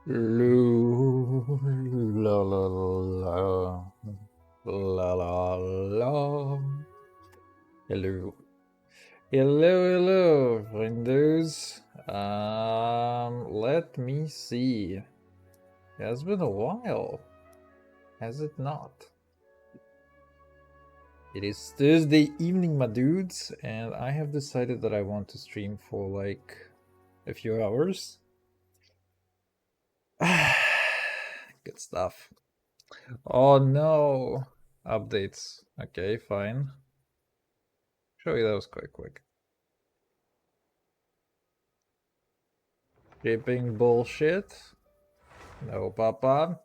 Loo, la la la la la la. Hello. Hello, friendos. Let me see. It has been a while, has it not? It is Thursday evening, my dudes, and I have decided that I want to stream for like a few hours. Good stuff. Oh no! Updates. Okay, fine. Show you that was quite quick. Shipping bullshit. No, papa.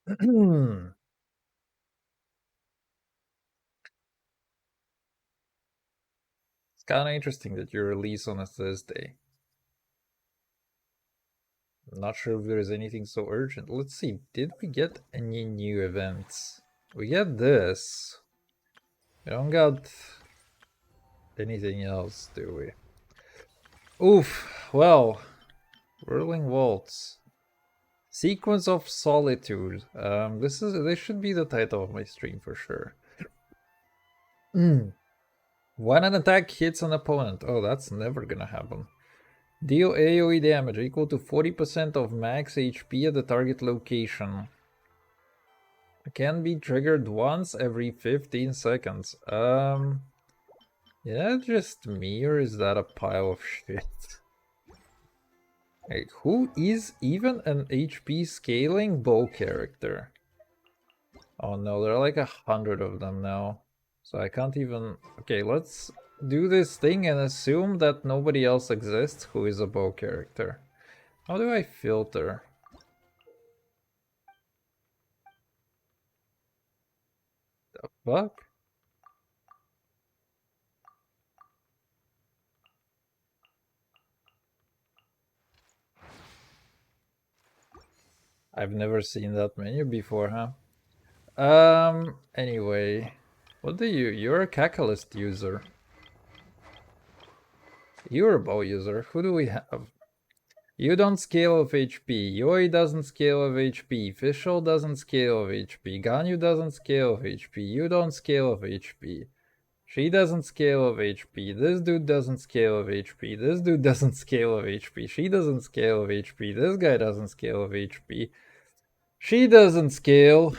It's kind of interesting that you release on a Thursday. I'm not sure if there's anything so urgent. Let's see, did we get any new events? We get this. We don't got anything else, do we? Oof, well, Whirling Waltz. Sequence of Solitude. This should be the title of my stream for sure. When an attack hits an opponent. Oh, that's never gonna happen. Deal AoE damage equal to 40% of max HP at the target location. It can be triggered once every 15 seconds. Yeah, just me, or is that a pile of shit? Hey, who is even an HP scaling bow character? Oh no, there are like 100 of them now. So I can't even... Okay, let's do this thing and assume that nobody else exists who is a bow character. How do I filter? The fuck? I've never seen that menu before, huh? Anyway. What do you... You're a Catalyst user. You're a bow user. Who do we have? You don't scale of HP. Yoi doesn't scale of HP. Fischl doesn't scale of HP. Ganyu doesn't scale of HP. You don't scale of HP. She doesn't scale of HP. This dude doesn't scale of HP. This dude doesn't scale of HP. She doesn't scale of HP. This guy doesn't scale of HP. She doesn't scale.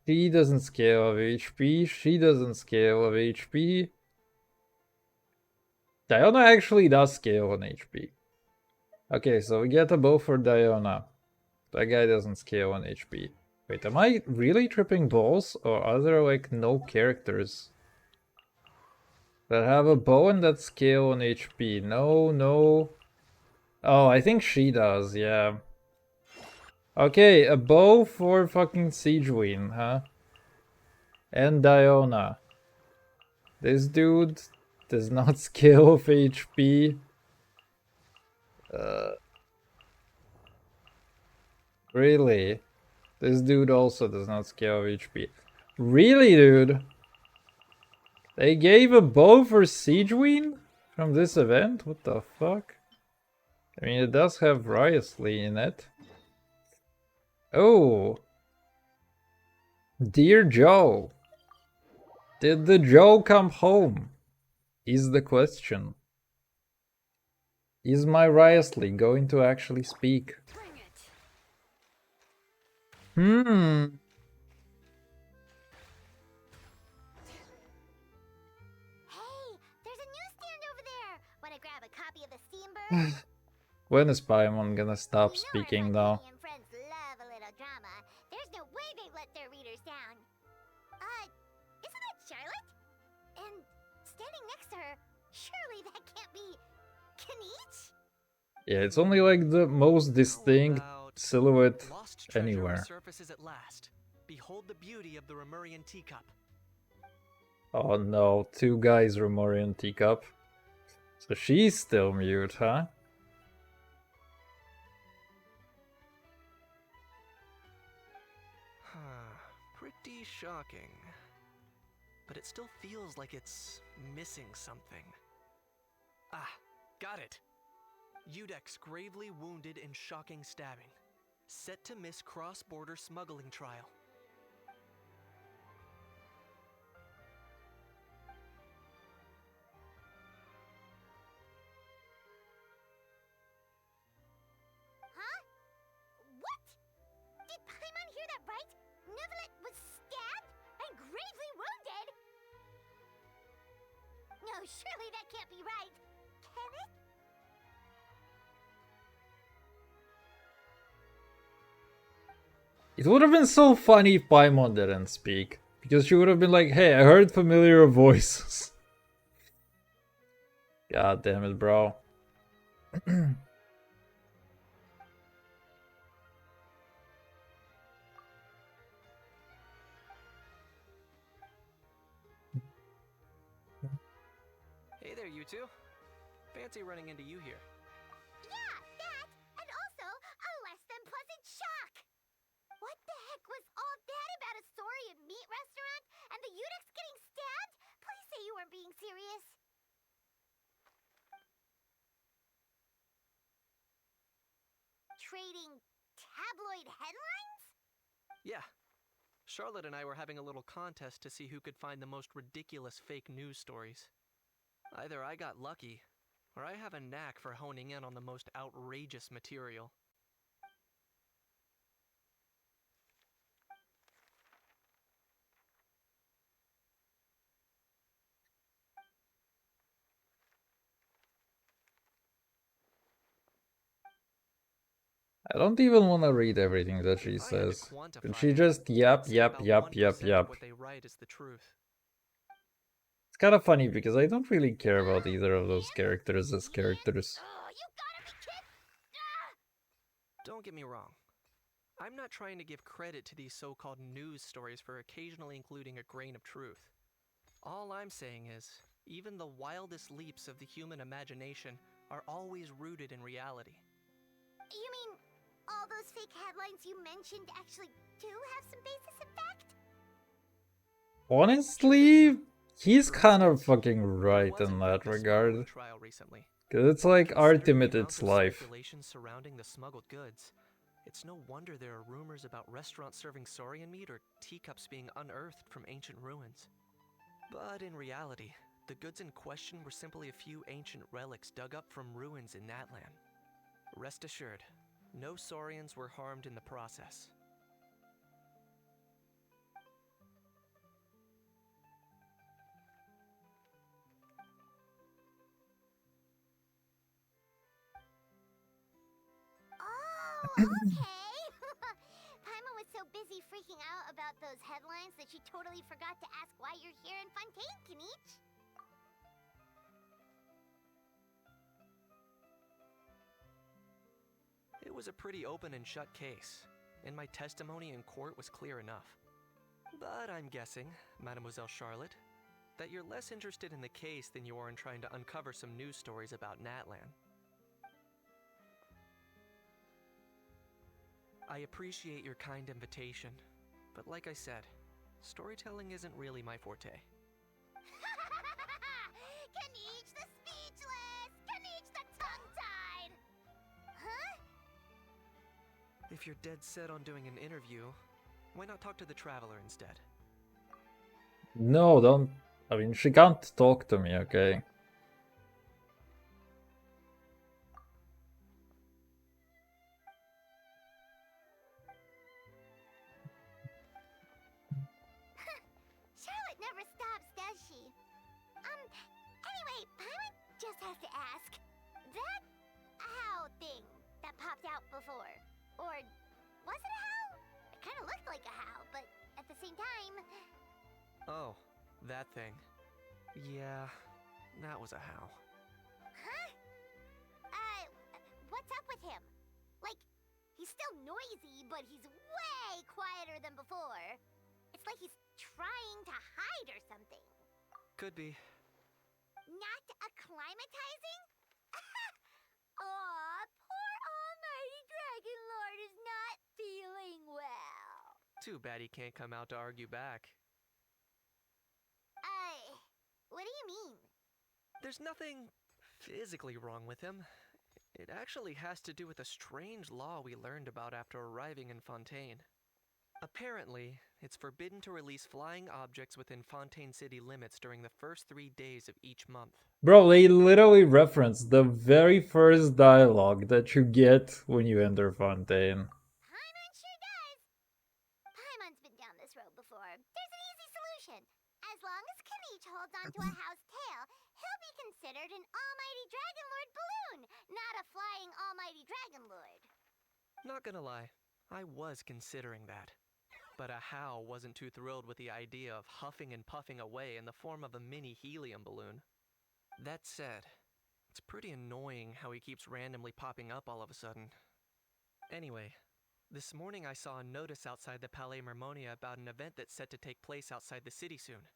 She doesn't scale of HP. She doesn't scale of HP. Diona actually does scale on HP. Okay, so we get a bow for Diona. That guy doesn't scale on HP. Wait, am I really tripping balls? Or are there like no characters that have a bow and that scale on HP? No, no. Oh, I think she does, yeah. Okay, a bow for fucking Siegewind, huh? And Diona. This dude does not scale of HP. Really? This dude also does not scale of HP. Really, dude? They gave a bow for Siegewind from this event? What the fuck? I mean, it does have Riosley in it. Oh. Dear Joe. Did the Joe come home? Is the question. Is my Riosley going to actually speak? Hmm. When is Paimon gonna stop speaking though? There's no way they let their readers down. Isn't that Charlotte? And standing next to her, surely that can't be Kinich? Yeah, it's only like the most distinct silhouette anywhere. Surfaces at last. Behold the beauty of the Remurian teacup. Oh no, two guys Remorian teacup. So she's still mute, huh? Pretty shocking. But it still feels like it's missing something. Ah, got it. Udex gravely wounded in shocking stabbing. Set to miss cross-border smuggling trial. Huh? What? Did Paimon hear that right? Neuvillette was stabbed and gravely wounded? No, surely that can't be right. Can it? It would have been so funny if Paimon didn't speak. Because she would have been like, hey, I heard familiar voices. God damn it, bro. Hey there, you two. Fancy running into you here. Yeah, that, and also a less than pleasant shock. What the heck was all that about a Saurian meat restaurant and the Udex getting stabbed? Please say you weren't being serious. Trading tabloid headlines? Yeah. Charlotte and I were having a little contest to see who could find the most ridiculous fake news stories. Either I got lucky, or I have a knack for honing in on the most outrageous material. I don't even want to read everything that she If I had to says. quantify Could she it, just yap, I'd say yap, about yap, yap, 1% yap? of what they write is the truth. It's kind of funny because I don't really care about either of those Yes? characters as Yes? characters. Oh, you gotta be kidding! Ah! Don't get me wrong. I'm not trying to give credit to these so-called news stories for occasionally including a grain of truth. All I'm saying is, even the wildest leaps of the human imagination are always rooted in reality. You mean all those fake headlines you mentioned actually do have some basis in fact? Honestly, he's For kind of instance, fucking there right was, in in that fact, a smuggling regard. trial recently. Cause it's like Considering the Artimate, amount it's of life. speculation surrounding the smuggled goods, it's no wonder there are rumors about restaurants serving saurian meat or teacups being unearthed from ancient ruins. But in reality, the goods in question were simply a few ancient relics dug up from ruins in Natlan. Rest assured, no saurians were harmed in the process. Oh, okay. Paimon was so busy freaking out about those headlines that she totally forgot to ask why you're here in Fontaine, Kinich. It was a pretty open and shut case, and my testimony in court was clear enough. But I'm guessing, Mademoiselle Charlotte, that you're less interested in the case than you are in trying to uncover some news stories about Natlan. I appreciate your kind invitation, but like I said, storytelling isn't really my forte. Kinich the speechless! Kinich the tongue-tied! Huh? If you're dead set on doing an interview, why not talk to the Traveler instead? No, don't. I mean, she can't talk to me, okay? Charlotte never stops, does she? Anyway, Paimon just has to ask. That how thing that popped out before, or was it a how? It kind of looked like a how, but at the same time... Oh, that thing. Yeah, that was a how. Huh? What's up with him? Like, he's still noisy, but he's way quieter than before. It's like he's trying to hide or something. Could be. Not acclimatizing? Aw, poor almighty Dragon Lord is not feeling well. Too bad he can't come out to argue back. What do you mean? There's nothing physically wrong with him. It actually has to do with a strange law we learned about after arriving in Fontaine. Apparently, it's forbidden to release flying objects within Fontaine city limits during the first 3 days of each month. Bro, they literally reference the very first dialogue that you get when you enter Fontaine. Paimon sure does. Paimon's been down this road before. There's an easy solution. As long as Kanich holds onto a house tail, he'll be considered an almighty Dragon Lord balloon, not a flying almighty Dragon Lord. Not gonna lie, I was considering that. But a How wasn't too thrilled with the idea of huffing and puffing away in the form of a mini helium balloon. That said, it's pretty annoying how he keeps randomly popping up all of a sudden. Anyway, this morning I saw a notice outside the Palais Mermonia about an event that's set to take place outside the city soon.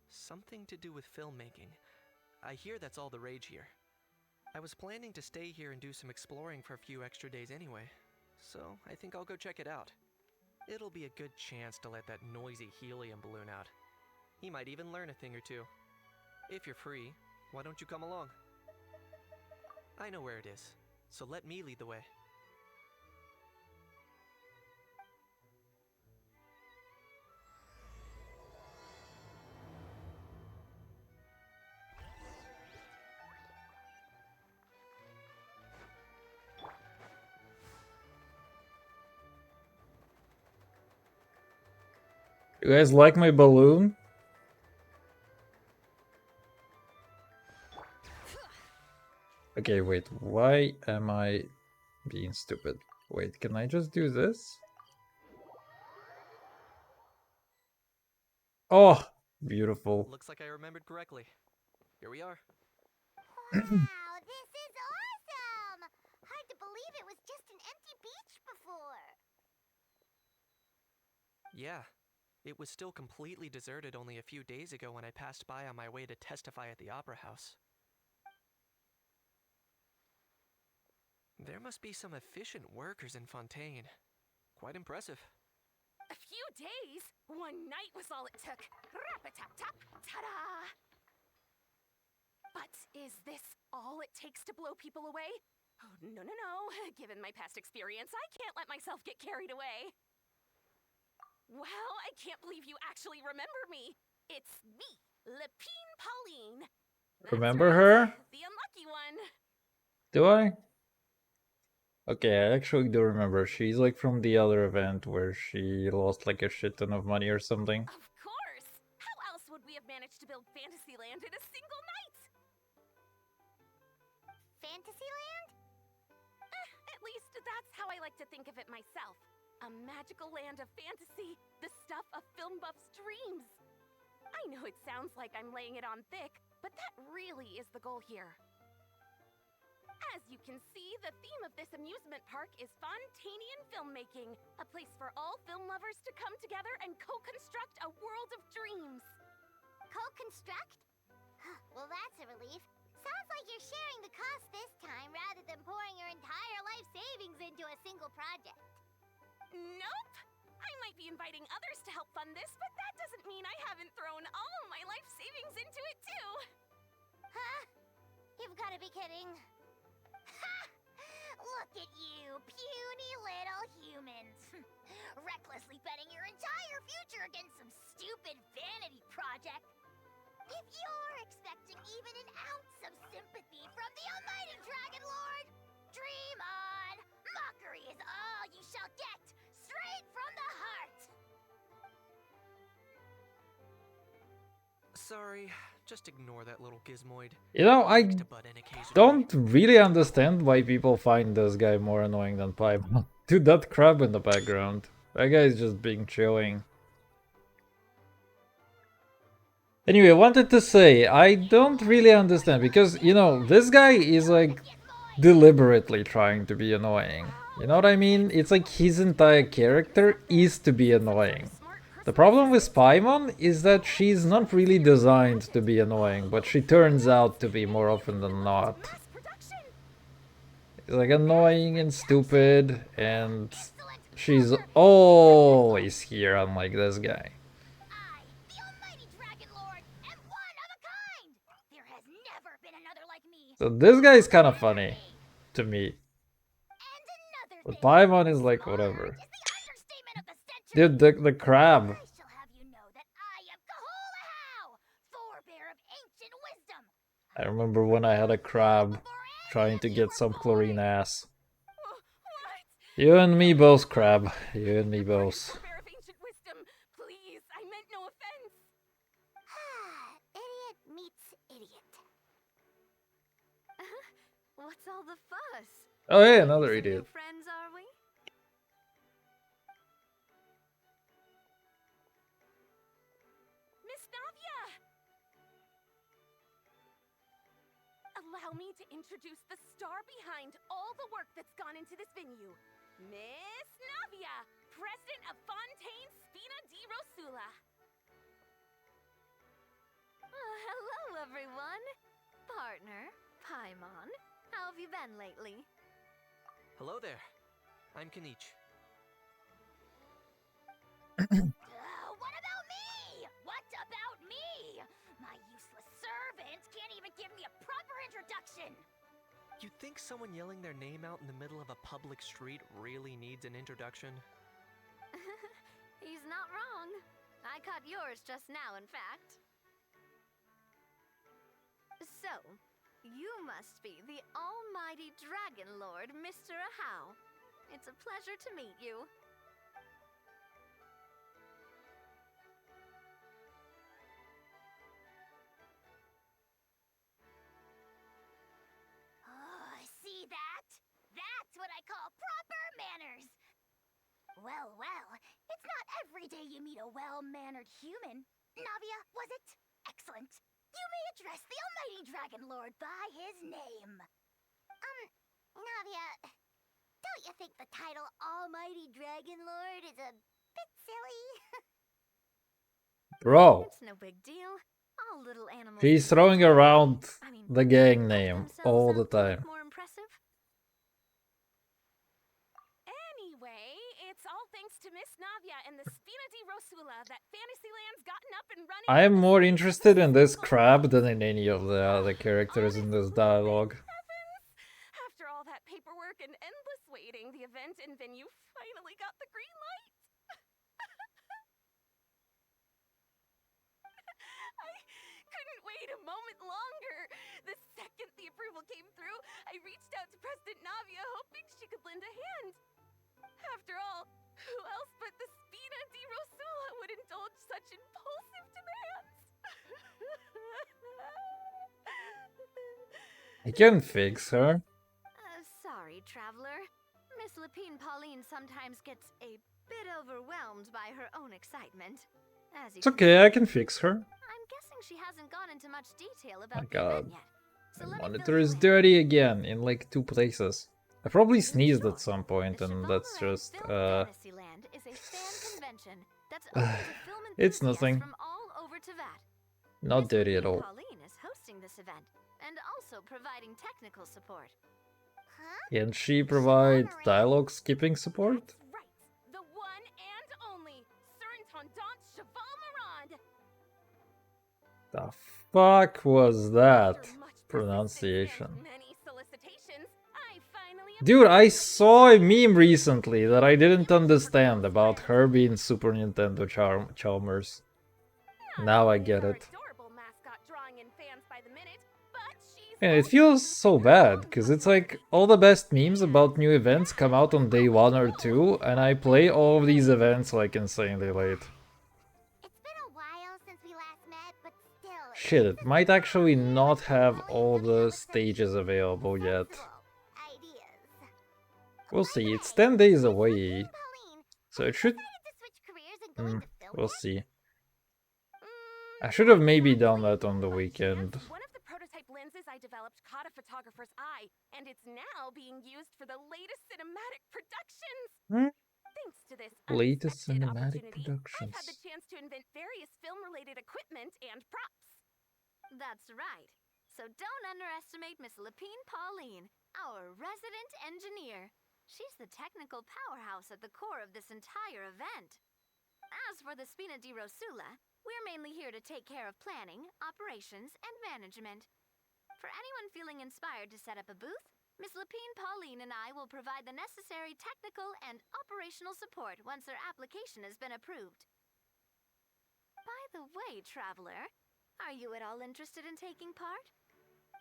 Something to do with filmmaking. I hear that's all the rage here. I was planning to stay here and do some exploring for a few extra days anyway, so I think I'll go check it out. It'll be a good chance to let that noisy helium balloon out. He might even learn a thing or two. If you're free, why don't you come along? I know where it is, so let me lead the way. You guys like my balloon? Okay, wait, why am I being stupid? Wait, can I just do this? Oh, beautiful. Looks like I remembered correctly. Here we are. Wow, this is awesome! Hard to believe it was just an empty beach before. Yeah, it was still completely deserted only a few days ago when I passed by on my way to testify at the Opera House. There must be some efficient workers in Fontaine. Quite impressive. A few days? One night was all it took. Rap-a-tap-tap, ta-da! But is this all it takes to blow people away? Oh, no, no, no. Given my past experience, I can't let myself get carried away. Well, I can't believe you actually remember me. It's me, Lepine Pauline. That's Remember right, her? the unlucky one. Do I? Okay, I actually do remember. She's like from the other event where she lost like a shit ton of money or something. Of course! How else would we have managed to build Fantasyland in a single night? Fantasyland? At least that's how I like to think of it myself. A magical land of fantasy, the stuff of film buffs' dreams. I know it sounds like I'm laying it on thick, but that really is the goal here. As you can see, the theme of this amusement park is Fontainian filmmaking, a place for all film lovers to come together and co-construct a world of dreams. Co-construct? Well, that's a relief. Sounds like you're sharing the cost this time rather than pouring your entire life savings into a single project. Nope! I might be inviting others to help fund this, but that doesn't mean I haven't thrown all my life savings into it too. Huh? You've got to be kidding. Ha! Look at you, puny little humans. Recklessly betting your entire future against some stupid vanity project. If you're expecting even an ounce of sympathy from the almighty Dragon Lord, dream on! Mockery is all you shall get, straight from the heart! Sorry, just ignore that little gizmoid. You know, I Likes to butt in occasionally. don't really understand why people find this guy more annoying than Paimon. Dude, that crab in the background. That guy is just being chilling. Anyway, I wanted to say, I don't really understand, because, you know, this guy is like deliberately trying to be annoying. You know what I mean? It's like his entire character is to be annoying. The problem with Paimon is that she's not really designed to be annoying, but she turns out to be more often than not. Mass production! It's like annoying and stupid, and she's always here, unlike this guy. I, the almighty Dragon Lord, am one of a kind! There has never been another like me. So this guy is kind of funny. to me. And another But thing, Paimon is like smart whatever. is the understatement of the century. Dude, the crab. I shall have you know that I am Kahulahau, forebear of ancient wisdom. I remember when I had a crab Before any trying of to you get were some born. chlorine ass. What? You and me both, crab. You and me Pardon, both. forebear of ancient wisdom. Please, I meant no offense. Idiot meets idiot. What's all the fuss? Oh hey, Making another some idiot. New friends, are we? Miss Navia! Allow me to introduce the star behind all the work that's gone into this venue. Miss Navia, president of Fontaine Spina di Rosula. Hello, everyone. Partner, Paimon. How have you been lately? Hello there. I'm Kanich. What about me? What about me? My useless servant can't even give me a proper introduction. You think someone yelling their name out in the middle of a public street really needs an introduction? He's not wrong. I caught yours just now, in fact. So, you must be the almighty Dragon Lord, Mr. Ahau. It's a pleasure to meet you. Oh, see that? That's what I call proper manners. Well, it's not every day you meet a well-mannered human. Navia, was it? Excellent. You may address the almighty Dragon Lord by his name. Navia, don't you think the title Almighty Dragon Lord is a bit silly? Bro, It's no big deal. All little animals. he's do throwing that. around I mean, the gang puff name themselves all up the to look time. More impressive. Anyway, it's all thanks to Miss Navia and the Spina di Rosula that Fantasyland's gotten up and running. I am with the more speed of a interested in this single crab mouse. than in any of the other characters in this Honestly, dialogue. thank heavens! After all that paperwork and endless waiting, the event and venue finally got the green light. I couldn't wait a moment longer. The second the approval came through, I reached out to President Navia hoping she could lend a hand. After all, who else but the Spina di Rosula would indulge such impulsive demands? I can fix her. Sorry, traveler. Miss Lapine Pauline sometimes gets a bit overwhelmed by her own excitement. As you It's can okay, see, I can fix her. I'm guessing she hasn't gone into much detail My about the god. event yet. So The let me monitor fill you is in. dirty again in like 2 places. I probably In sneezed short, at some point the and that's Chevalmoran just Film Fantasyland is a fan convention that's open to film It's enthusiasts nothing. from all over Teyvat. Not Miss dirty at Lapine all. Pauline is hosting this event and also providing technical support. Huh? Can she provide Chevalmoran? dialogue skipping support? That's right. The one and only Surintendant Cheval Mirand. The fuck was that After much persistence pronunciation? and many solicitations, I finally Dude, I obtained saw a meme recently that I didn't understand about her being Super Nintendo Chalmers. Now I get our it. adorable mascot drawing in fans by the minute, but she's And it also feels using so her bad, own because it's puppet. like all the best memes about new events come out on day 1 or 2, and I play all of these events like insanely late. It's been a while since we last met, but still. Shit, it might actually not have Pauline all coming up the with some stages available yet. sensible ideas. We'll By see, the it's way, 10 days Miss away, Lapine Pauline, so have it you should... decided to switch careers and go into film We'll yet? see. I Mm, should have not maybe done exactly, that on the but weekend. chance, one of the prototype lenses I developed caught a photographer's eye, and it's now being used for the latest cinematic productions. Hmm? Thanks to this Latest unexpected cinematic opportunity, I've had the productions. chance to invent various film-related equipment and props. That's right. So don't underestimate Miss Lapine Pauline, our resident engineer. She's the technical powerhouse at the core of this entire event. As for the Spina di Rosula, we're mainly here to take care of planning, operations, and management. For anyone feeling inspired to set up a booth, Miss Lapine, Pauline, and I will provide the necessary technical and operational support once their application has been approved. By the way, traveler, are you at all interested in taking part?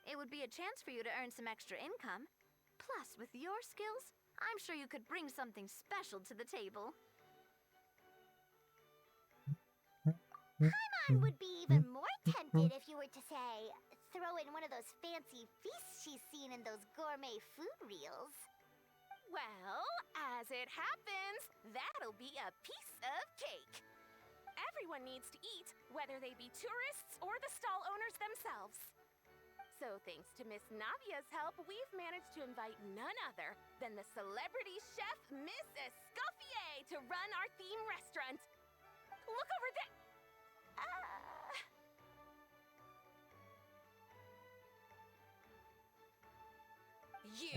It would be a chance for you to earn some extra income. Plus, with your skills, I'm sure you could bring something special to the table. Paimon would be even more tempted if you were to say, throw in one of those fancy feasts she's seen in those gourmet food reels. Well, as it happens, that'll be a piece of cake. Everyone needs to eat, whether they be tourists or the stall owners themselves. So thanks to Miss Navia's help, we've managed to invite none other than the celebrity chef, Miss Escoffier, to run our theme restaurant. Look over there!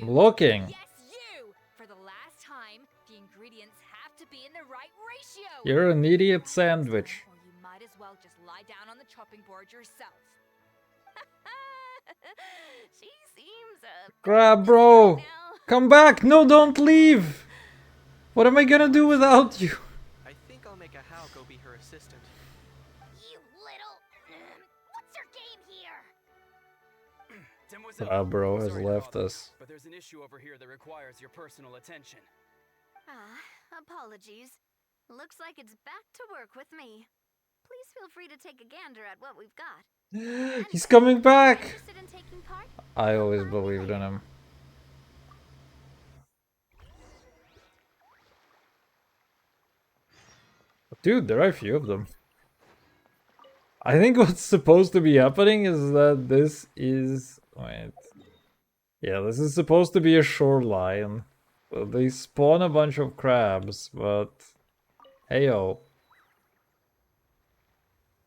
I'm looking. Yes, you! For the last time, the ingredients have to be in the right ratio. You're an idiot sandwich. Or you might as well just lie down on the chopping board yourself. She seems a Crab, bro! now. Come back! No, don't leave! What am I gonna do without you? I think I'll make a Hal go be her assistant. You little... what's your game here? Demoiselle, Crab, bro has sorry to left bother, us. but there's an issue over here that requires your personal attention. Apologies. Looks like it's back to work with me. Please feel free to take a gander at what we've got. He's coming back! Interested in taking part? I always believed in him. Dude, there are a few of them. I think what's supposed to be happening is that this is... Wait. Yeah, this is supposed to be a shoreline. So they spawn a bunch of crabs, but... Heyo.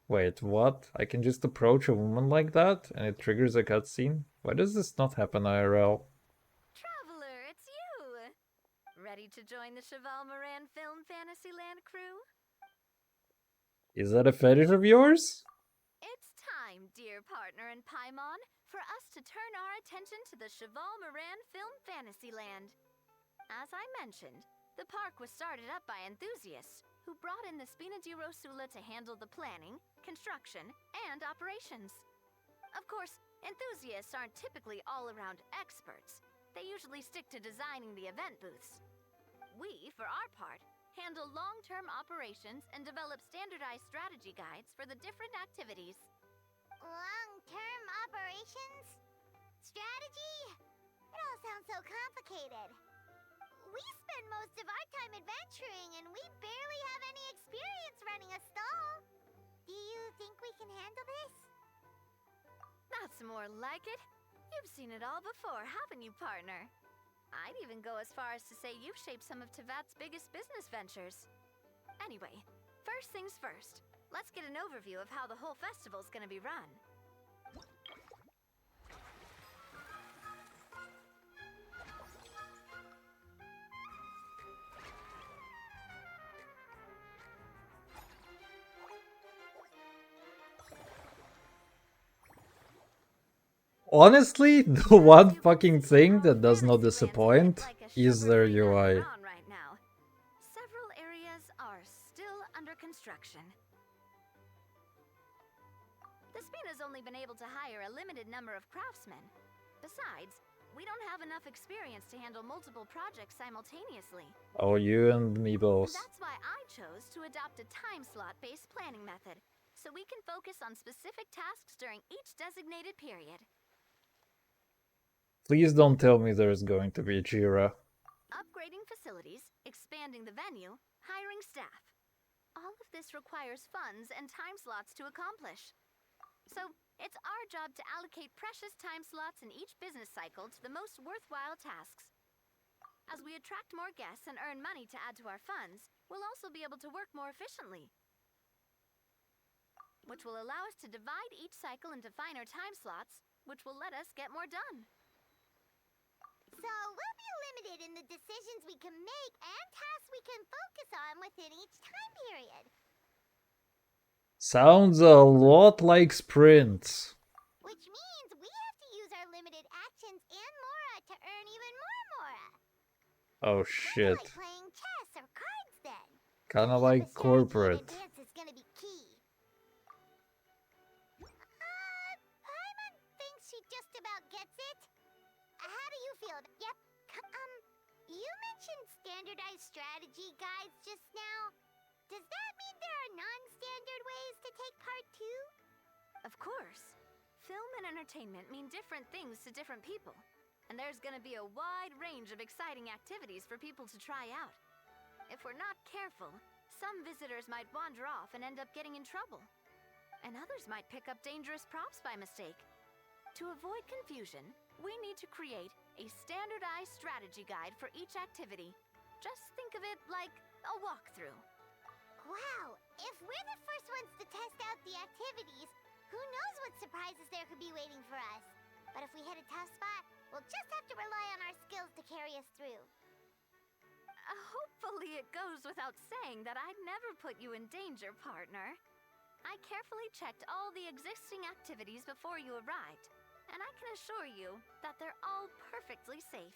Wait, what? I can just approach a woman like that and it triggers a cutscene? Why does this not happen IRL? Traveler, it's you! Ready to join the Cheval Moran Film Fantasyland crew? Is that a fetish of yours? It's time, dear partner in Paimon, for us to turn our attention to the Cheval Moran Film Fantasyland. As I mentioned, the park was started up by enthusiasts who brought in the Spina di Rosula to handle the planning, construction, and operations. Of course, enthusiasts aren't typically all-around experts. They usually stick to designing the event booths. We, for our part, handle long-term operations and develop standardized strategy guides for the different activities. Long-term operations? Strategy? It all sounds so complicated. We spend most of our time adventuring and we barely have any experience running a stall. Do you think we can handle this? That's more like it. You've seen it all before, haven't you, partner? I'd even go as far as to say you've shaped some of Tevat's biggest business ventures. Anyway, first things first. Let's get an overview of how the whole festival's gonna be run. Honestly, the one fucking thing that does not disappoint is their UI. Right now. Several areas are still under construction. The Spina's only been able to hire a limited number of craftsmen. Besides, we don't have enough experience to handle multiple projects simultaneously. Oh, you and me both. That's why I chose to adopt a time slot-based planning method, so we can focus on specific tasks during each designated period. Please don't tell me there's going to be Jira. Upgrading facilities, expanding the venue, hiring staff. All of this requires funds and time slots to accomplish. So, it's our job to allocate precious time slots in each business cycle to the most worthwhile tasks. As we attract more guests and earn money to add to our funds, we'll also be able to work more efficiently, which will allow us to divide each cycle into finer time slots, which will let us get more done. So we'll be limited in the decisions we can make and tasks we can focus on within each time period. Sounds a lot like sprints. Which means we have to use our limited actions and more that to earn even more mora. Oh Kinda shit. like playing chess or cards then. Kinda Keeping up like a strategy in corporate. advance is gonna be key. Paimon thinks she just about gets it. How do you feel? Yep. You mentioned standardized strategy guides just now. Does that mean there are non-standard ways to take part too? Of course. Film and entertainment mean different things to different people. And there's gonna be a wide range of exciting activities for people to try out. If we're not careful, some visitors might wander off and end up getting in trouble. And others might pick up dangerous props by mistake. To avoid confusion, we need to create a standardized strategy guide for each activity. Just think of it like a walkthrough. Wow, if we're the first ones to test out the activities, who knows what surprises there could be waiting for us. But if we hit a tough spot, we'll just have to rely on our skills to carry us through. Hopefully it goes without saying that I'd never put you in danger, partner. I carefully checked all the existing activities before you arrived, and I can assure you that they're all perfectly safe.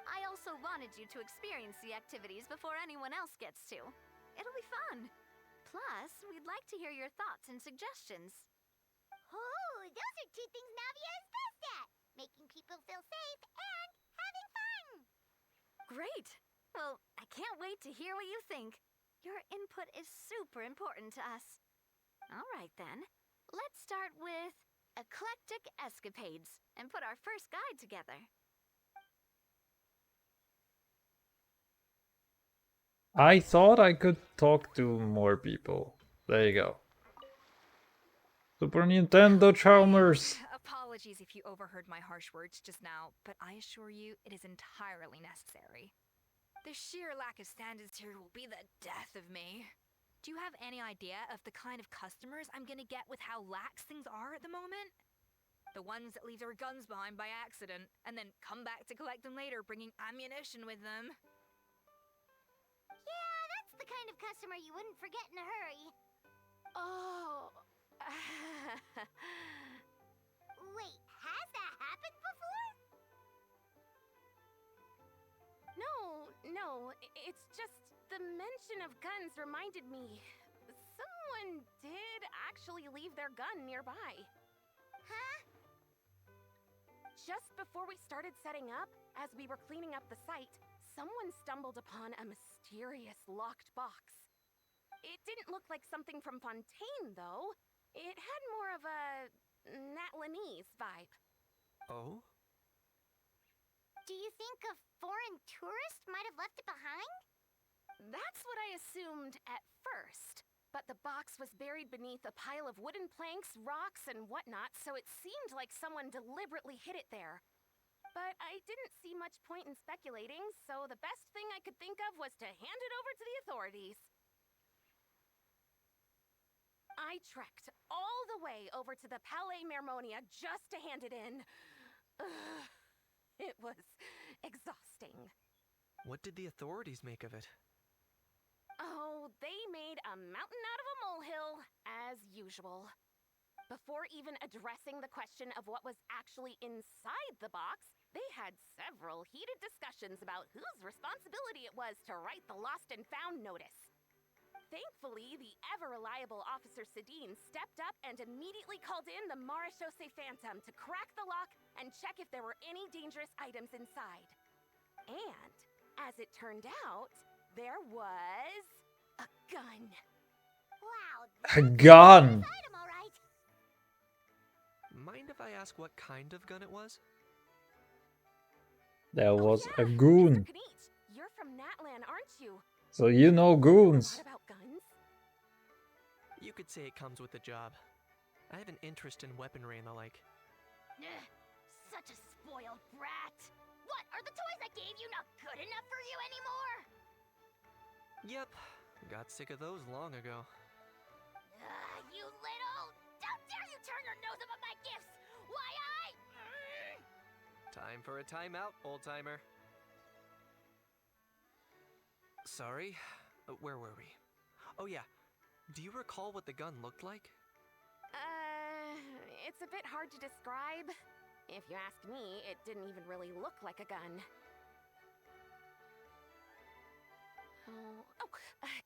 I also wanted you to experience the activities before anyone else gets to. It'll be fun. Plus, we'd like to hear your thoughts and suggestions. Oh, those are two things Navia is best at. Making people feel safe and having fun. Great! Well, I can't wait to hear what you think. Your input is super important to us. All right then. Let's start with Eclectic Escapades and put our first guide together. I thought I could talk to more people. There you go. Super Nintendo Chalmers. Apologies if you overheard my harsh words just now, but I assure you it is entirely necessary. The sheer lack of standards here will be the death of me. Do you have any idea of the kind of customers I'm gonna get with how lax things are at the moment? The ones that leave their guns behind by accident, and then come back to collect them later bringing ammunition with them. Yeah, that's the kind of customer you wouldn't forget in a hurry. Oh. Wait, has that happened before? No, it's just the mention of guns reminded me. Someone did actually leave their gun nearby. Huh? Just before we started setting up, as we were cleaning up the site, someone stumbled upon a mysterious locked box. It didn't look like something from Fontaine, though. It had more of a Natlanese vibe. Oh? Do you think a foreign tourist might have left it behind? That's what I assumed at first. But the box was buried beneath a pile of wooden planks, rocks, and whatnot, so it seemed like someone deliberately hid it there. But I didn't see much point in speculating, so the best thing I could think of was to hand it over to the authorities. I trekked all the way over to the Palais Mermonia just to hand it in. Ugh, it was exhausting. What did the authorities make of it? Oh, they made a mountain out of a molehill, as usual. Before even addressing the question of what was actually inside the box, they had several heated discussions about whose responsibility it was to write the lost and found notice. Thankfully, the ever-reliable Officer Sedine stepped up and immediately called in the Marechaussee Phantom to crack the lock and check if there were any dangerous items inside. And, as it turned out, there was a gun. Wow, A gun! item, all right. Mind if I ask what kind of gun it was? There was yeah, a goon. Mr. Knight, you're from Natlan, aren't you? So you know goons. What about guns? You could say it comes with the job. I have an interest in weaponry and the like. Ugh, such a spoiled brat. What, are the toys I gave you not good enough for you anymore? Yep, got sick of those long ago. You little... How dare you turn your nose up at my gifts! Why, Time for a timeout, old-timer. Sorry, where were we? Oh yeah, do you recall what the gun looked like? It's a bit hard to describe. If you ask me, it didn't even really look like a gun.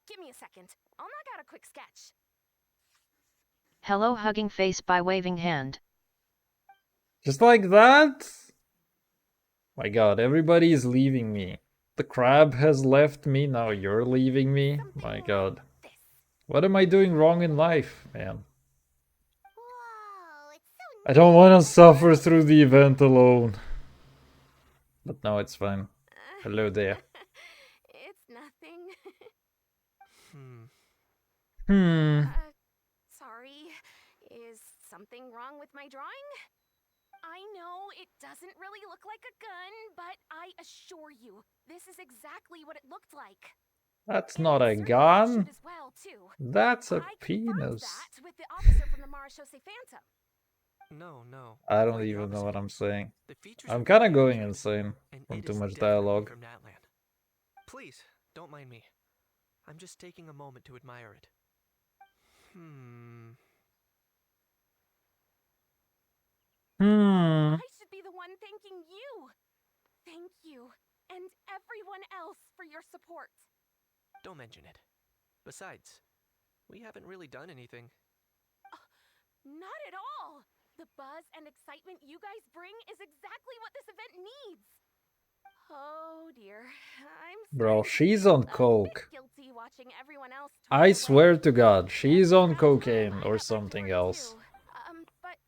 Give me a second. I'll knock out a quick sketch. Hello hugging face by waving hand. Just like that? My god, everybody is leaving me. The crab has left me, now you're leaving me? My god. This. What am I doing wrong in life, man? Whoa, it's so I don't want to suffer through the event alone. But no, it's fine. Hello there. It's nothing. Hmm. Sorry. Is something wrong with my drawing? I know it doesn't really look like a gun, but I assure you, this is exactly what it looked like. That's And not a certainly gun. shoot as well, too. That's a I confirmed penis. that with the officer from the Marechaussee Phantom. No. I don't quite the even know what opposite. I'm saying. The features I'm are kind of very going accurate, insane and from it too is much definitely dialogue. from Natland. Please, don't mind me. I'm just taking a moment to admire it. I should be the one thanking you. Thank you, and everyone else for your support. Don't mention it. Besides, we haven't really done anything. Not at all. The buzz and excitement you guys bring is exactly what this event needs. Oh dear, I'm Bro, starting to she's feel on a bit coke. guilty watching everyone else I toil swear away. to God, she's And on around time, cocaine I or got my something reward else. too. But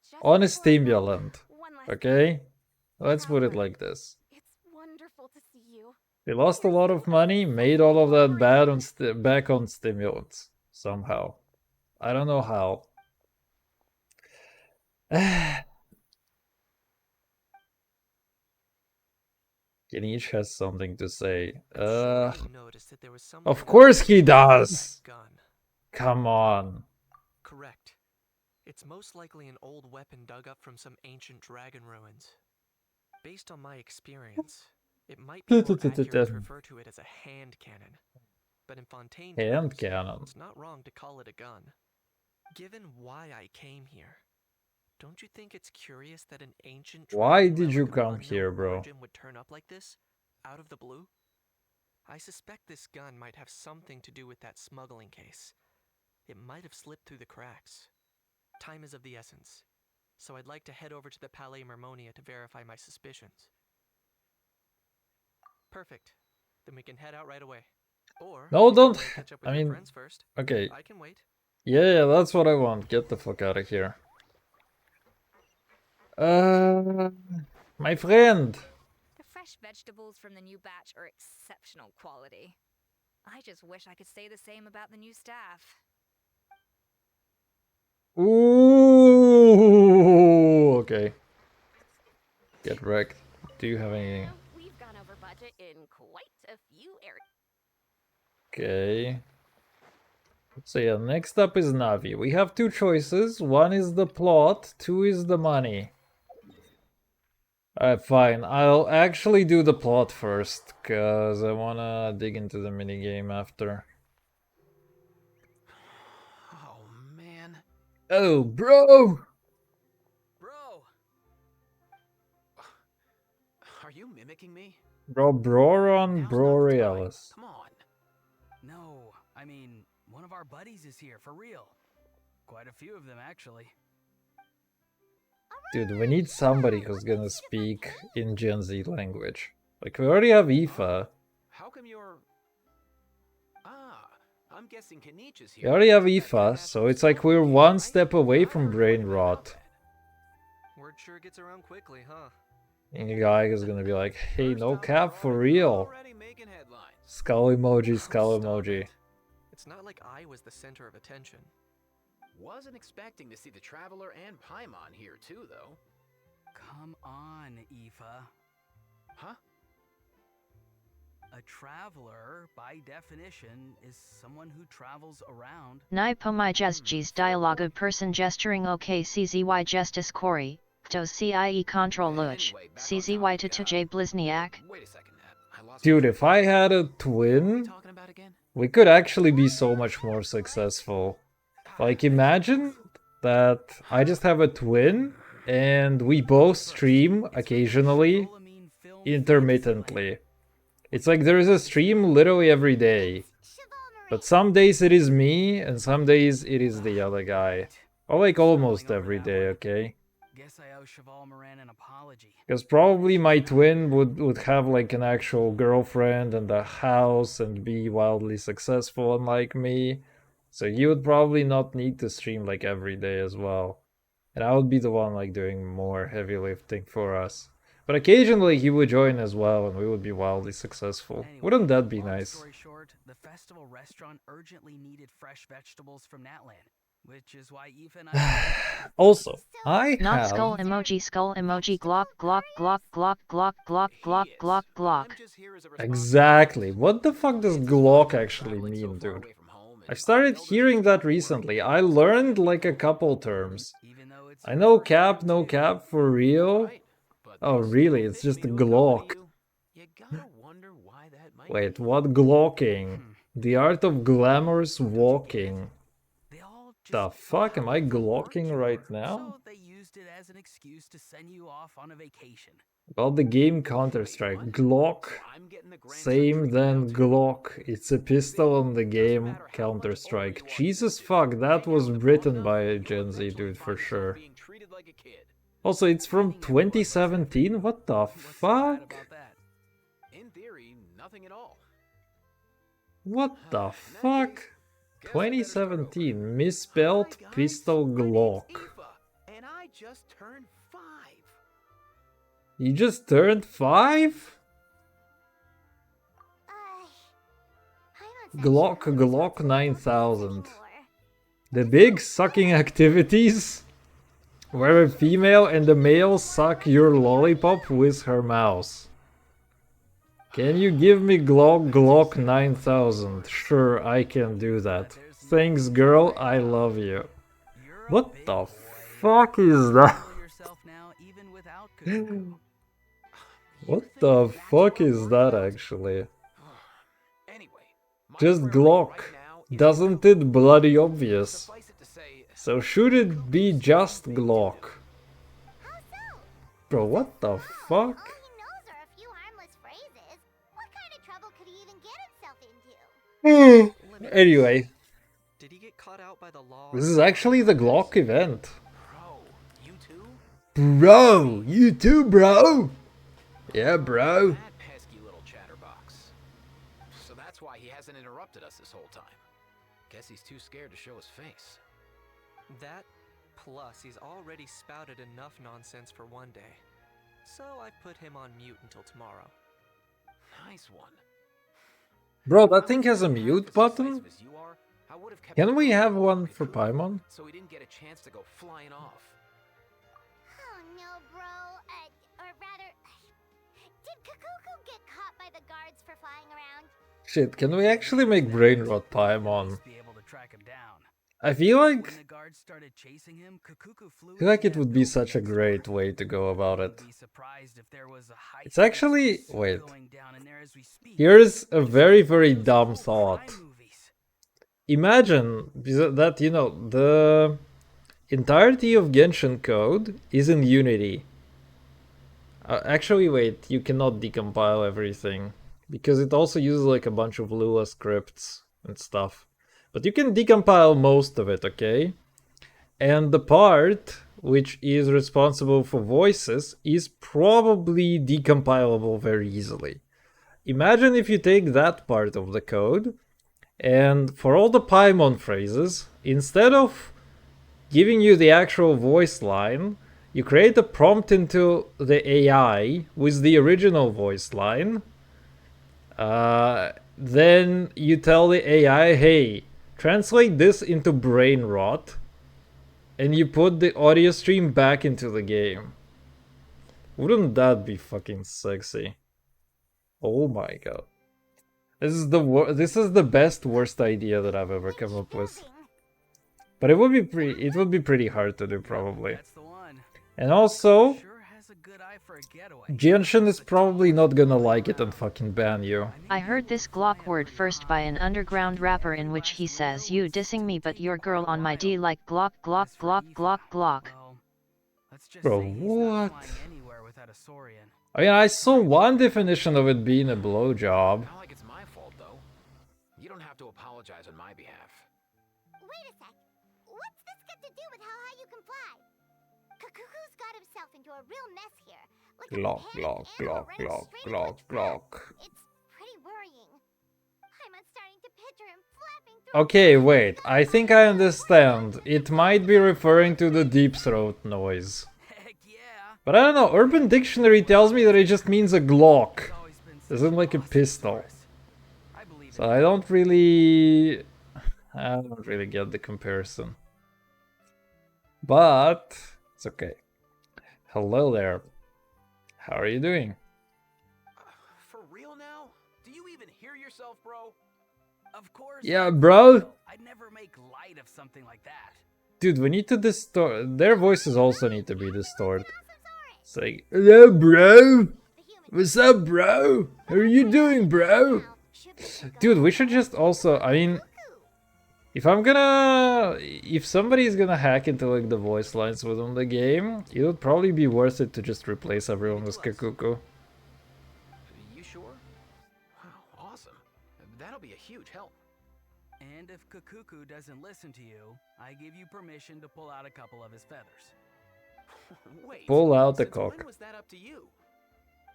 just On a before I go, stimulant. one last Okay? thing. Let's put it Traveler, like this. it's wonderful to see you. We lost a You're lot still of money, a made all of that bad on operation. back on stimulants. Somehow. I don't know how. Genish has something to say. I'm sure you noticed that there was something Of course he about does! that gun. Come on. Correct. It's most likely an old weapon dug up from some ancient dragon ruins. Based on my experience, it might be more accurate to refer to it as a hand cannon. But in Fontaine Hand terms, cannon. it's not wrong to call it a gun. Given why I came here, don't you think it's curious that an ancient Why dragon did you relic of come unknown here, bro? origin would turn up like this, out of the blue? I suspect this gun might have something to do with that smuggling case. It might have slipped through the cracks. Time is of the essence, so I'd like to head over to the Palais Mermonia to verify my suspicions. Perfect. Then we can head out right away. Or No, if you don't. wanna catch up with I your mean, friends first. okay. I can wait. Yeah, that's what I want. Get the fuck out of here. My friend. The fresh vegetables from the new batch are exceptional quality. I just wish I could say the same about the new staff. Ooh, okay. Get wrecked. Do you have any? We've gone over budget in quite a few areas. Okay. So yeah, next up is Navi. We have two choices. One is the plot, two is the money. Alright, fine. I'll actually do the plot first, cause I wanna dig into the minigame after. Oh, man. Oh, bro! Bro! Are you mimicking me? Bro, Broron Now's not the time. Borealis. Come on. No, I mean, one of our buddies is here, for real. Quite a few of them, actually. Dude, we need somebody who's gonna speak in Gen Z language. Like, we already have Aoife. How come you're... Ah, I'm guessing Kanich is We here. already have That Aoife, badass so from it's like we're Smuggling, one right? step away I from heard brain quite a bit about rot. that. Word sure gets around quickly, huh? And the guy is gonna be like, hey, First no time cap abroad for and real. already making headlines. Skull emoji, Oh, skull stop emoji. it. It's not like I was the center of attention. Wasn't expecting to see the Traveler and Paimon here too, though. Come on, Aoife. Huh? A traveler, by definition, is someone who travels around. Nai pomai gestges dialogue person gesturing ok czy gestus kori, to cie control luch, Anyway, back on czy topic, to j blizniak. Wait a second, Nat. I lost Dude, my if I had a What were we twin, talking about again? we could actually be so much more successful. Like, imagine that I just have a twin, and we both stream occasionally, intermittently. It's like there is a stream literally every day. But some days it is me, and some days it is the other guy. Or like almost every day, okay? Guess I owe Cheval Moran an apology. Because probably my twin would have like an actual girlfriend and a house and be wildly successful unlike me. So he would probably not need to stream like every day as well. And I would be the one like doing more heavy lifting for us. But occasionally he would join as well and we would be wildly successful. Anyway, Wouldn't that be long nice? Story short, the festival restaurant urgently needed fresh vegetables from Natland, which is why Eva and I. Also, I Not have... skull emoji, glock, glock, glock, glock, glock, glock, glock, glock, glock. Exactly. What the fuck does Glock actually mean, dude? I started hearing that recently. I learned like a couple terms. I know cap, no cap, for real. Oh, really? It's just a Glock. Wait, what glocking? The art of glamorous walking. The fuck? Am I glocking right now? So they used it as an excuse to send you off on a vacation. About the game Counter-Strike. Glock. Same then Glock. It's a pistol on the game Counter-Strike. Jesus fuck, that was written by a Gen Z dude for sure. Also, it's from 2017? What the fuck? In theory, nothing at all. What the fuck? 2017, misspelled pistol Glock. And I just turned 5. You just turned 5? Glock 9000. The big sucking activities? Where a female and a male suck your lollipop with her mouth. Can you give me Glock 9000? Sure, I can do that. Thanks, girl, I love you. What the fuck is that? What the fuck is that actually? Just Glock. Doesn't it bloody obvious? So should it be just Glock? Bro, what the fuck? Anyway, Did he get caught out by the law? this is actually the Glock event. Bro, you too? Bro, you too, bro? Yeah, bro. That pesky little chatterbox. So that's why he hasn't interrupted us this whole time. Guess he's too scared to show his face. That, plus he's already spouted enough nonsense for one day. So I put him on mute until tomorrow. Nice one. Bro, that thing has a mute button? Can we have one for Paimon? So he didn't get a chance to go flying off. Oh no, bro. Or rather, did Kakuku get caught by the guards for flying around? Shit, can we actually make brain rot Paimon? Be able to track him down. I feel When like the guards started chasing him, Kakuku flew. it would be such a great way to go about it. Be surprised if there was a high It's actually... suit wait. going down in there as we speak. Here's a very, very dumb thought. Spy movies. Imagine that, you know, the entirety of Genshin code is in Unity. Actually, wait, you cannot decompile everything. Because it also uses like a bunch of Lua scripts and stuff. But you can decompile most of it, okay? And the part which is responsible for voices is probably decompilable very easily. Imagine if you take that part of the code, and for all the Paimon phrases, instead of giving you the actual voice line, you create a prompt into the AI with the original voice line. Then you tell the AI, hey, translate this into brain rot, and you put the audio stream back into the game. Wouldn't that be fucking sexy? Oh my god. This is the best worst idea that I've ever come up with. But it would be pretty hard to do probably. That's the one. And also, Sure has a good eye for a getaway. Genshin is probably not gonna like it and fucking ban you. I heard this Glock word first by an underground rapper in which he says you dissing me but your girl on my D like Glock Glock Glock Glock Glock. Well, Let's just Bro, say he's what? not flying anywhere without a Saurian. I mean, I saw one definition of it being a blowjob. Not like it's my fault, though. You don't have to apologize on my behalf. Wait a sec. What's this got to do with how high you can fly? Kakuku's got himself into a real mess here. Like a Glock, panicked glock, animal glock, running glock, straight glock, into its prey. glock. It's pretty worrying. I'm starting to picture him flapping through. Okay, wait. I think I understand. It might be referring to the deep throat noise. Heck yeah. But I don't know. Urban Dictionary tells me that it just means a Glock. It's always been such Isn't like a awesome pistol. source. I believe So I don't really get the comparison. But it's okay. Hello there. How are you doing? For real now? Do you even hear yourself, bro? Of course. Yeah, bro. I'd never make light of something like that. Dude, we need to distort. Their voices also need to be distorted. It's like, hello, bro. What's up, bro? How are you doing, bro? Dude, we should just also. I mean, if somebody's gonna hack into like the voice lines within the game, it would probably be worth it to just replace everyone with Kakuku. You sure? Wow, awesome. That'll be a huge help. And if Kakuku doesn't listen to you, I give you permission to pull out a couple of his feathers. Wait. Pull out the since cock. When was that up to you?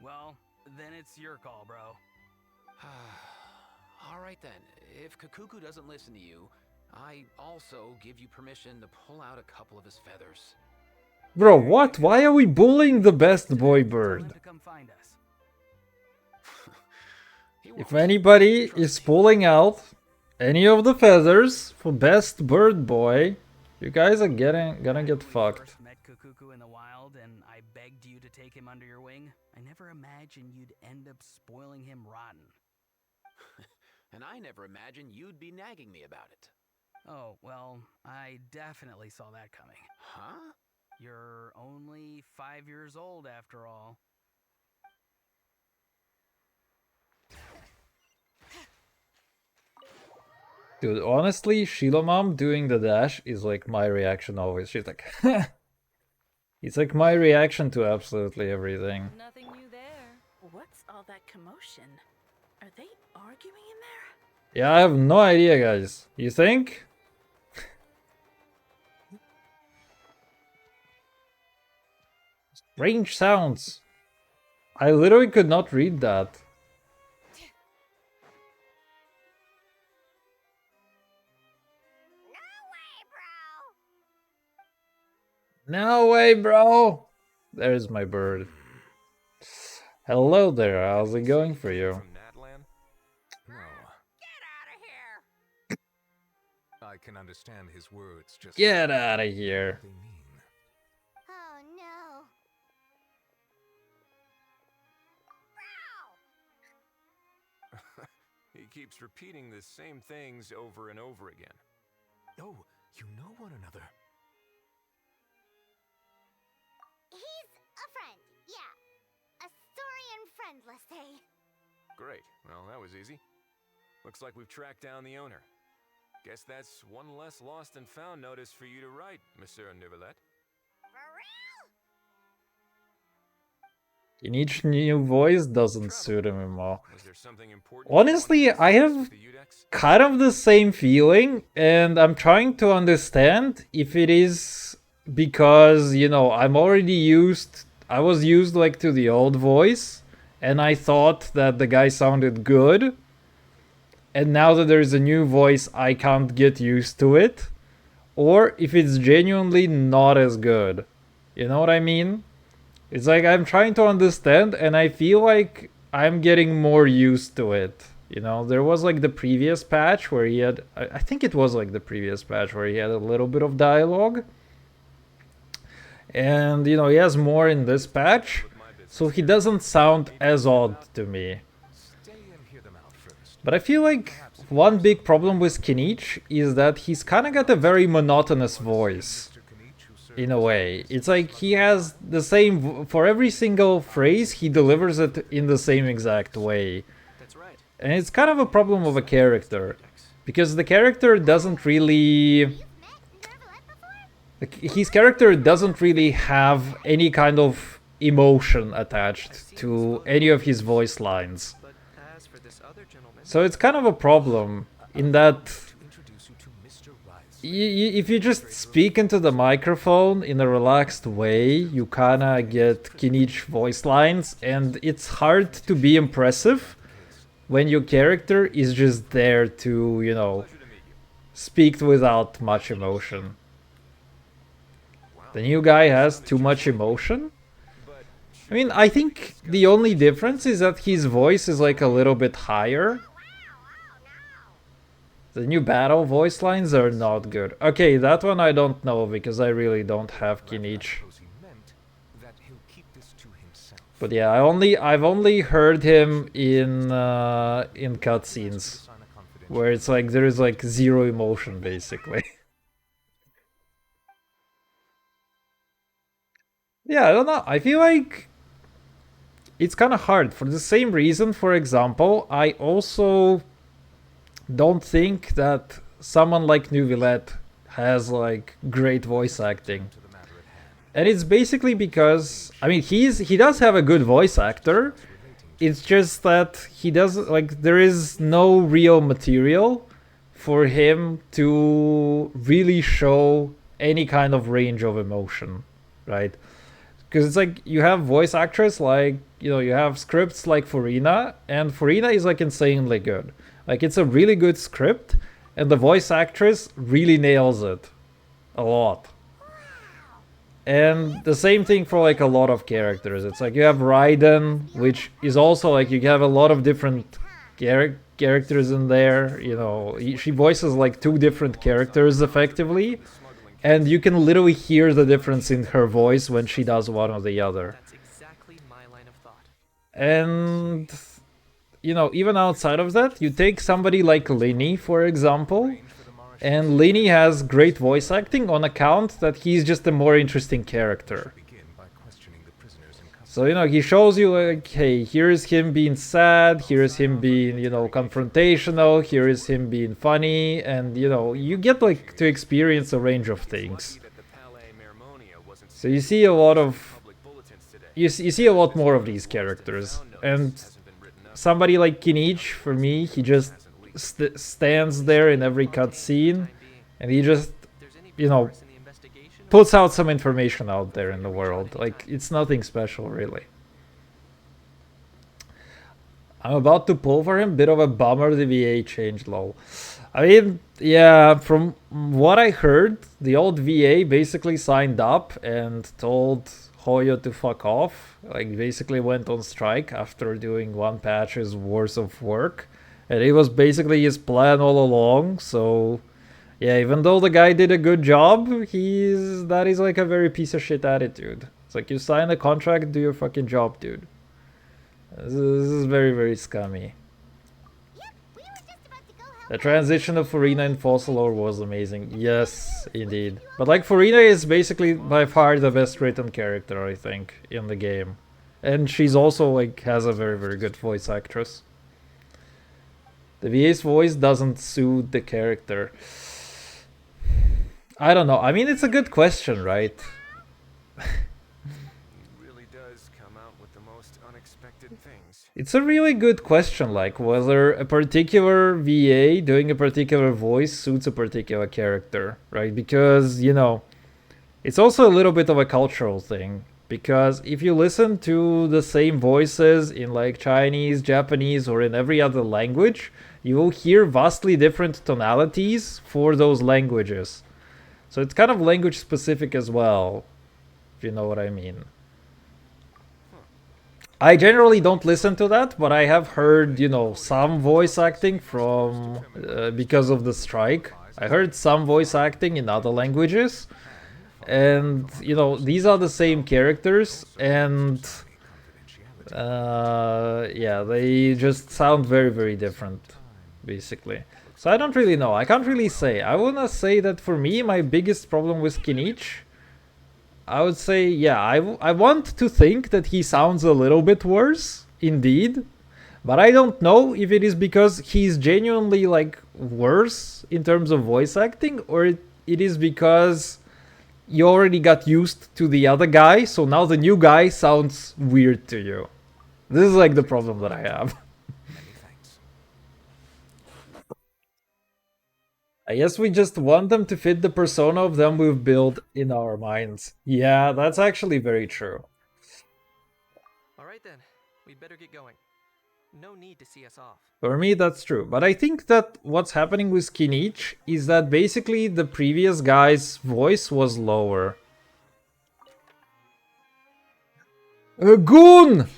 Well, then it's your call, bro. All right then. If Kakuku doesn't listen to you, I also give you permission to pull out a couple of his feathers. Bro, what? Why are we bullying the best boy Tell him bird? to come find us. He If won't. anybody Trust is me. pulling out any of the feathers for best bird boy, you guys are gonna When get we fucked. first met Kakuku in the wild and I begged you to take him under your wing, I never imagined you'd end up spoiling him rotten. And I never imagined you'd be nagging me about it. Oh, well, I definitely saw that coming. Huh? You're only 5 years old after all. Dude, honestly, Sheila Mom doing the dash is like my reaction always. She's like, it's like my reaction to absolutely everything. Nothing new there. What's all that commotion? Are they arguing in there? Yeah, I have no idea, guys. You think? Strange sounds. I literally could not read that. No way, bro! There's my bird. Hello there, how's it going for you? From Natlan? No. Get out of here! I can understand his words, just Get out of here. what they mean. Oh no. He keeps repeating the same things over and over again. Oh, you know one another. He's a friend, yeah. A Saurian friend, let's say. Great. Well, that was easy. Looks like we've tracked down the owner. Guess that's one less lost and found notice for you to write, Monsieur Neuvillette. For real? In each new voice doesn't suit him anymore. Was there something important you Honestly, wanted to I discuss have with the Udex? kind of the same feeling, and I'm trying to understand if it is because, you know, I was used like to the old voice, and I thought that the guy sounded good, and now that there's a new voice, I can't get used to it, or if it's genuinely not as good. You know what I mean? It's like I'm trying to understand, and I feel like I'm getting more used to it. You know, there was like the previous patch where he had, I think it was like the previous patch where he had a little bit of dialogue. And, you know, he has more in this patch, so he doesn't sound as odd to me. Stay and hear them out first. But I feel like one big problem with Kinich is that he's kind of got a very monotonous voice. Mr. Kanich, who served In a as way, it's like he has the same for every single phrase, he delivers it in the same exact way. That's right. And it's kind of a problem of a character, because the character doesn't really, You've met Neuvillette before? Like, his character doesn't really have any kind of emotion attached to any of his voice lines. But as for this other gentleman, So it's kind of a problem in that To introduce you to Mr. Rise. if you just speak into the microphone in a relaxed way, you kinda get Kinich voice lines, and it's hard to be impressive when your character is just there to, you know, speak without much emotion. The new guy has too much emotion? I mean, I think the only difference is that his voice is like a little bit higher. The new battle voice lines are not good. Okay, that one I don't know because I really don't have Kinich. Suppose he meant that he'll keep this to himself. But yeah, I've only heard him in cutscenes where it's like there is like zero emotion basically. Yeah, I don't know. I feel like it's kind of hard for the same reason. For example, I also don't think that someone like Nuvillet has like great voice acting. And it's basically because I mean he does have a good voice actor. It's just that he doesn't like there is no real material for him to really show any kind of range of emotion, right? Because it's like you have voice actress like, you know, you have scripts like Furina, and Furina is like insanely good. Like it's a really good script, and the voice actress really nails it a lot. And the same thing for like a lot of characters. It's like you have Raiden, which is also like you have a lot of different characters in there. You know, she voices like 2 different characters effectively, and you can literally hear the difference in her voice when she does one or the other. that's exactly my line of thought. And you know, even outside of that, you take somebody like Linny, for example, and Linny has great voice acting on account that he's just a more interesting character. Begin by questioning the prisoners in custody. So, you know, he shows you like, hey, here's him being sad, here's him being, you know, confrontational, here is him being funny, and, you know, you get like to experience a range of things. That the Palais Mermonia wasn't So you see a lot of, public bulletins today. you see a lot more of these characters, and Hasn't been written up. somebody like Kinich, for me, he just stands there in every cutscene, and he just, There's any you know, progress in the investigation? puts out some information out there in the world. Like, it's nothing special, really. I'm about to pull for him. Bit of a bummer the VA changed, lol. I mean, yeah, from what I heard, the old VA basically signed up and told Hoyo to fuck off. Like, basically went on strike after doing 1 patch's worth of work. And it was basically his plan all along, so... Yeah, even though the guy did a good job, that is like a very piece of shit attitude. It's like, you sign a contract, do your fucking job, dude. This is very, very scummy. Yep, we were just about to go help. The transition of Furina in Fossil Lore was amazing. Yes, indeed. But like, Furina is basically by far the best written character, I think, in the game. And she's also like, has a very, very good voice actress. The VA's voice doesn't suit the character. I don't know. I mean, it's a good question, right? He really does come out with the most unexpected things. It's a really good question, like whether a particular VA doing a particular voice suits a particular character, right? Because, you know, it's also a little bit of a cultural thing. Because if you listen to the same voices in like Chinese, Japanese, or in every other language, you will hear vastly different tonalities for those languages. So it's kind of language specific as well, if you know what I mean. I generally don't listen to that, but I have heard, you know, some voice acting from, because of the strike. I heard some voice acting in other languages. And, you know, these are the same characters, and, yeah, they just sound very, very different, basically. So I don't really know. I can't really say. I wanna say that for me, my biggest problem with Kinich, I would say, yeah, I want to think that he sounds a little bit worse, indeed. But I don't know if it is because he's genuinely, like, worse in terms of voice acting, or it is because you already got used to the other guy, so now the new guy sounds weird to you. This is like the problem that I have. Many thanks. I guess we just want them to fit the persona of them we've built in our minds. Yeah, that's actually very true. Alright then, we'd better get going. No need to see us off. For me, that's true. But I think that what's happening with Kinich is that basically the previous guy's voice was lower. A goon!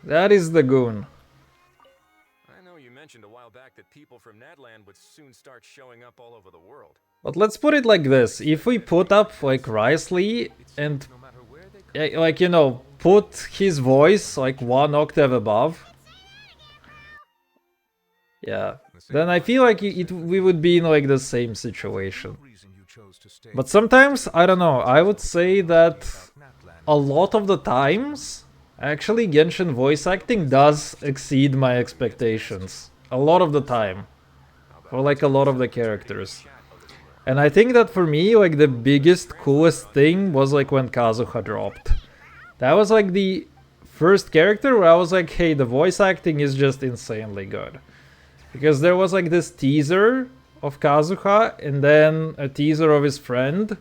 That is the goon. I know you mentioned a while back that people from Natland would soon start showing up all over the world. But let's put it like this. If we put up, like, Risley and, No matter where they come like, you know, put his voice, like, 1 octave above. Yeah. Then I feel like we would be in, like, the same situation. But sometimes, I don't know, I would say that a lot of the times, actually, Genshin voice acting does exceed my expectations. A lot of the time. For, like, a lot of the characters. And I think that for me, like, the biggest, coolest thing was, like, when Kazuha dropped. That was, like, the first character where I was like, hey, the voice acting is just insanely good. Because there was, like, this teaser of Kazuha, and then a teaser of his friend.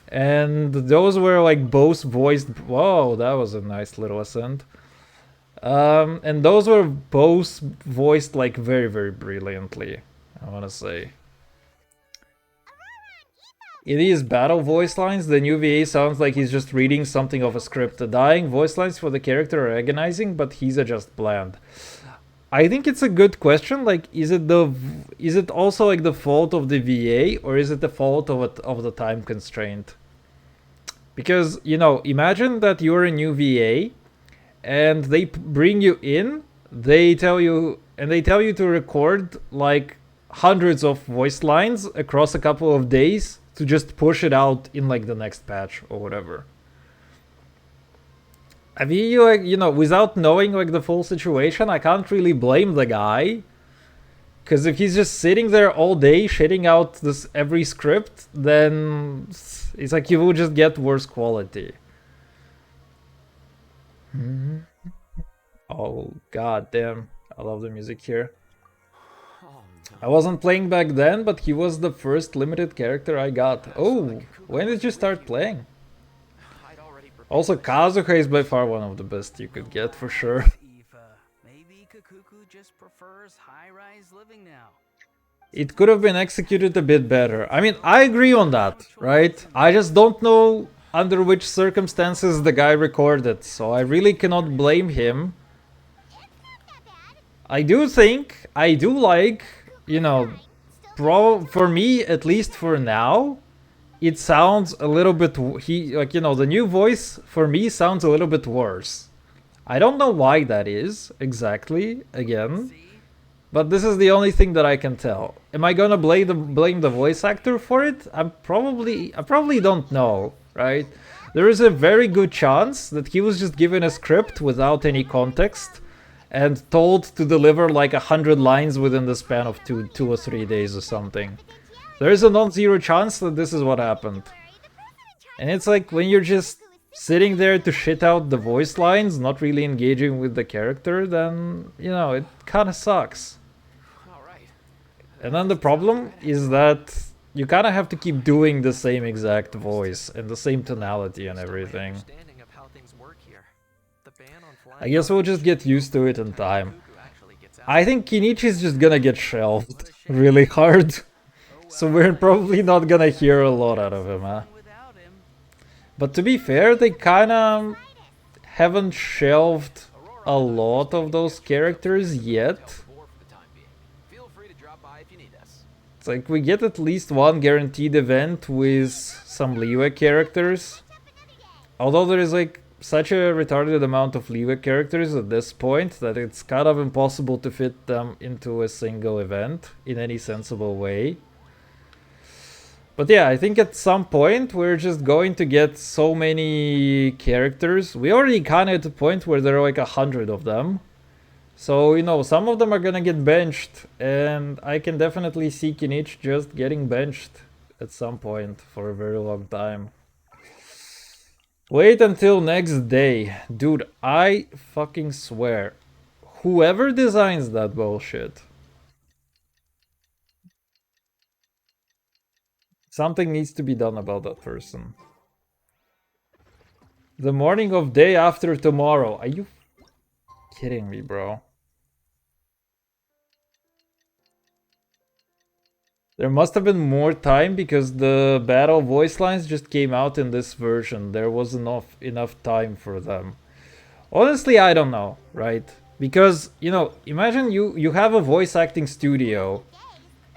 And those were, like, both voiced... Whoa, that was a nice little ascent. And those were both voiced, like, very, very brilliantly, I wanna say. In these battle voice lines, the new VA sounds like he's just reading something off a script. The dying voice lines for the character are agonizing, but he's just bland. I think it's a good question. Like, is it also like the fault of the VA, or is it the fault of the time constraint? Because, you know, imagine that you're a new VA, and they bring you in. They tell you to record like hundreds of voice lines across a couple of days to just push it out in like the next patch or whatever. I mean, like, you know, without knowing like the full situation, I can't really blame the guy. Because if he's just sitting there all day shitting out this every script, then it's like you will just get worse quality. Oh, god damn. I love the music here. I wasn't playing back then, but he was the first limited character I got. Oh, when did you start playing? Also, Kazuha is by far one of the best you could get, for sure. Maybe Kakuku just prefers high-rise living now. It could have been executed a bit better. I mean, I agree on that, right? I just don't know under which circumstances the guy recorded, so I really cannot blame him. I do like, you know, for me, at least for now, it sounds a little bit, like, you know, the new voice for me sounds a little bit worse. I don't know why that is, exactly, again, but this is the only thing that I can tell. Am I gonna blame the voice actor for it? I probably don't know, right? There is a very good chance that he was just given a script without any context, and told to deliver like 100 lines within the span of two or 3 days or something. There is a non-zero chance that this is what happened. And it's like when you're just sitting there to shit out the voice lines, not really engaging with the character, then, you know, it kind of sucks. And then the problem is that you kind of have to keep doing the same exact voice and the same tonality and everything. I guess we'll just get used to it in time. I think Kinich is just gonna get shelved really hard. So we're probably not gonna hear a lot out of him, huh? But to be fair, they kinda haven't shelved a lot of those characters yet. It's like we get at least one guaranteed event with some leeway characters. Although there is like such a retarded amount of leeway characters at this point that it's kind of impossible to fit them into a single event in any sensible way. But yeah, I think at some point we're just going to get so many characters. We already kind of at the point where there are like 100 of them. So, you know, some of them are gonna get benched, and I can definitely see Kinich just getting benched at some point for a very long time. Wait until next day. Dude, I fucking swear. Whoever designs that bullshit. Something needs to be done about that person. The morning of day after tomorrow. Are you kidding me, bro? There must have been more time because the battle voice lines just came out in this version. There was enough time for them. Honestly, I don't know, right? Because, you know, imagine you have a voice acting studio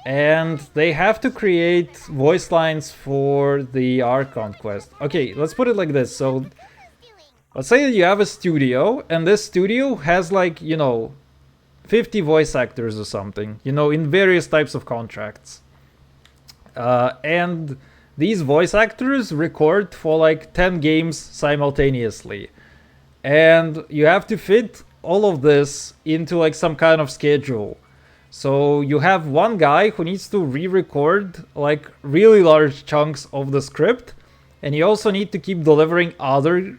and they have to create voice lines for the Archon quest. Okay, let's put it like this. So, let's say that you have a studio and this studio has like, you know, 50 voice actors or something, you know, in various types of contracts. And these voice actors record for like 10 games simultaneously. And you have to fit all of this into like some kind of schedule. So you have one guy who needs to re-record like really large chunks of the script, and you also need to keep delivering other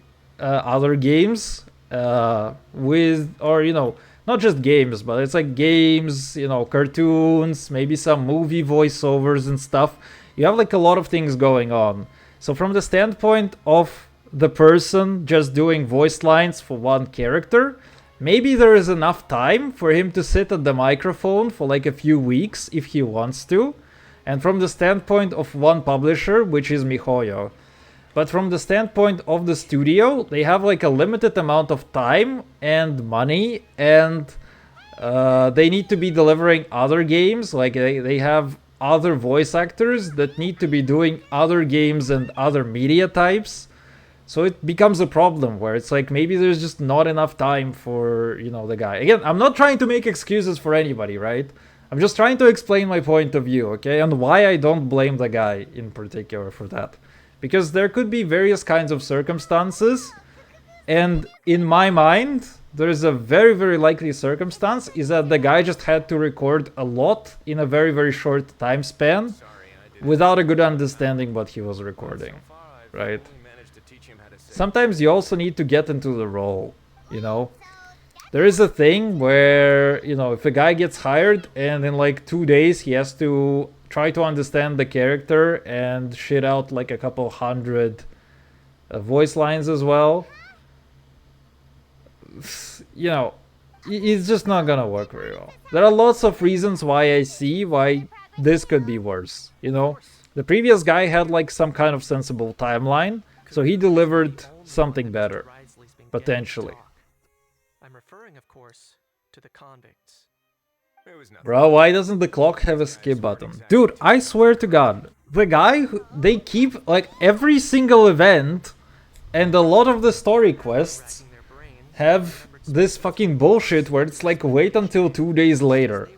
games with, or you know, not just games, but it's like games, you know, cartoons, maybe some movie voiceovers and stuff. You have like a lot of things going on. So from the standpoint of the person just doing voice lines for one character, maybe there is enough time for him to sit at the microphone for like a few weeks if he wants to. And from the standpoint of one publisher, which is MiHoYo. But from the standpoint of the studio, they have like a limited amount of time and money, and they need to be delivering other games. Like they have other voice actors that need to be doing other games and other media types. So it becomes a problem where it's like maybe there's just not enough time for, you know, the guy. Again, I'm not trying to make excuses for anybody, right? I'm just trying to explain my point of view, okay? And why I don't blame the guy in particular for that. Because there could be various kinds of circumstances, and in my mind, there is a very, very likely circumstance is that the guy just had to record a lot in a very, very short time span without a good understanding what he was recording, right? Sometimes you also need to get into the role, you know? There is a thing where, you know, if a guy gets hired and in like 2 days he has to try to understand the character and shit out like a couple hundred voice lines as well, you know, it's just not gonna work very well. There are lots of reasons why I see why this could be worse, you know? The previous guy had like some kind of sensible timeline, so he delivered something better, potentially. I'm referring, of course, to the convicts. Bro, why doesn't the clock have a skip button? Dude, I swear to God, the guy, they keep like every single event and a lot of the story quests have this fucking bullshit where it's like wait until 2 days later.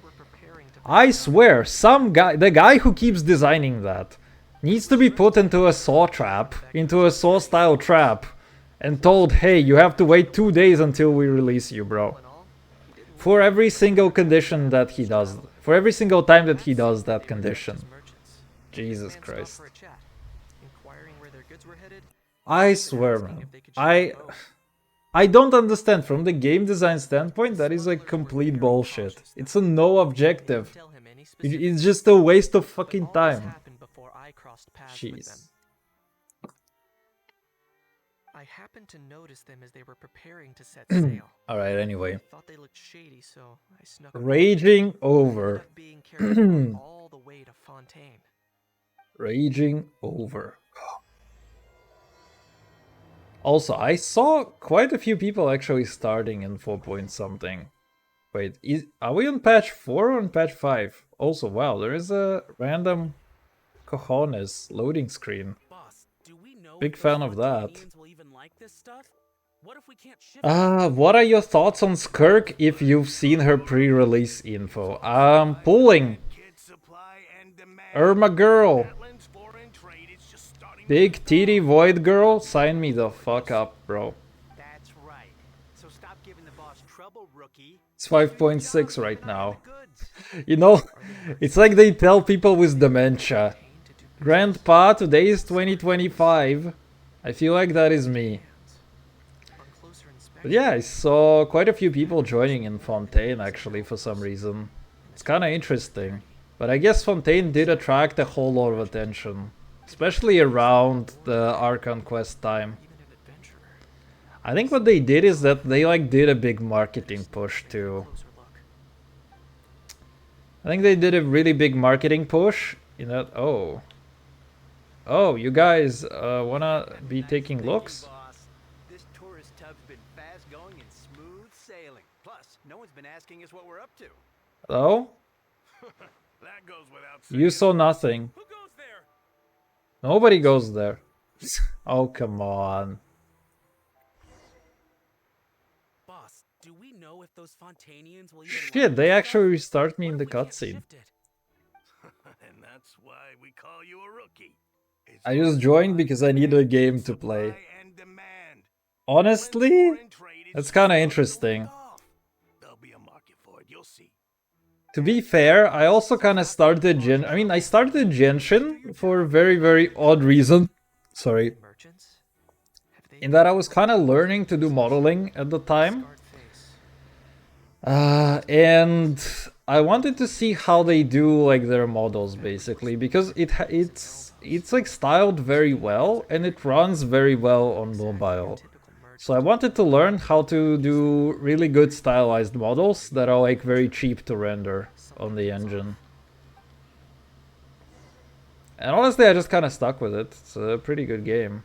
I swear, some guy, the guy who keeps designing that, needs to be put into a Saw trap, into a Saw style trap, and told, hey, you have to wait 2 days until we release you, bro. For every single condition that he does, for every single time that he does that condition. Jesus Christ. I swear, man. I don't understand. From the game design standpoint, that is like complete bullshit. It's a no objective. It's just a waste of fucking time. Jeez. I happened to notice them as they were preparing to set sail. Alright, anyway. I thought they looked shady, so I snuck Raging over. being carried all the way to Fontaine. Raging over. Also, I saw quite a few people actually starting in 4 point something. Wait, are we on patch 4 or on patch 5? Also, wow, there is a random cojones loading screen. Big fan of that. What are your thoughts on Skirk if you've seen her pre-release info? Pulling. Irma girl. Big titty void girl, sign me the fuck up, bro. That's right. So stop giving the boss trouble, rookie. It's 5.6 right now. You know, it's like they tell people with dementia. Grandpa, today is 2025. I feel like that is me. On closer inspection, But yeah, I saw quite a few people joining in Fontaine actually for some reason. It's kind of interesting. But I guess Fontaine did attract a whole lot of attention. Especially around the Archon Quest time. even an adventurer. I think what they did is that they like did a big marketing push too. Closer look. I think they did a really big marketing push in that. Oh, you guys wanna be taking looks? This tourist tub's been fast going and smooth sailing. Plus, no one's been asking us what we're up to. Hello? That goes without saying. You saw nothing. Who goes there? Nobody goes there. Oh, come on. Boss, do we know if those Fontanians will even Shit, they actually restart me in the cutscene. And that's why we call you a rookie. It's I just joined because I needed a game to play. supply and demand. Honestly, that's kind of interesting. There'll be a market for it, you'll see. To be fair, I also kind of started I started Genshin for a very, very odd reason. Sorry. Merchants? Have they In that I was kind of learning to do modeling at the time. scarred face? And I wanted to see how they do like their models basically, because it's like styled very well and it runs very well on mobile. Typical merchant. So I wanted to learn how to do really good stylized models that are like very cheap to render on the engine. And honestly, I just kind of stuck with it. It's a pretty good game.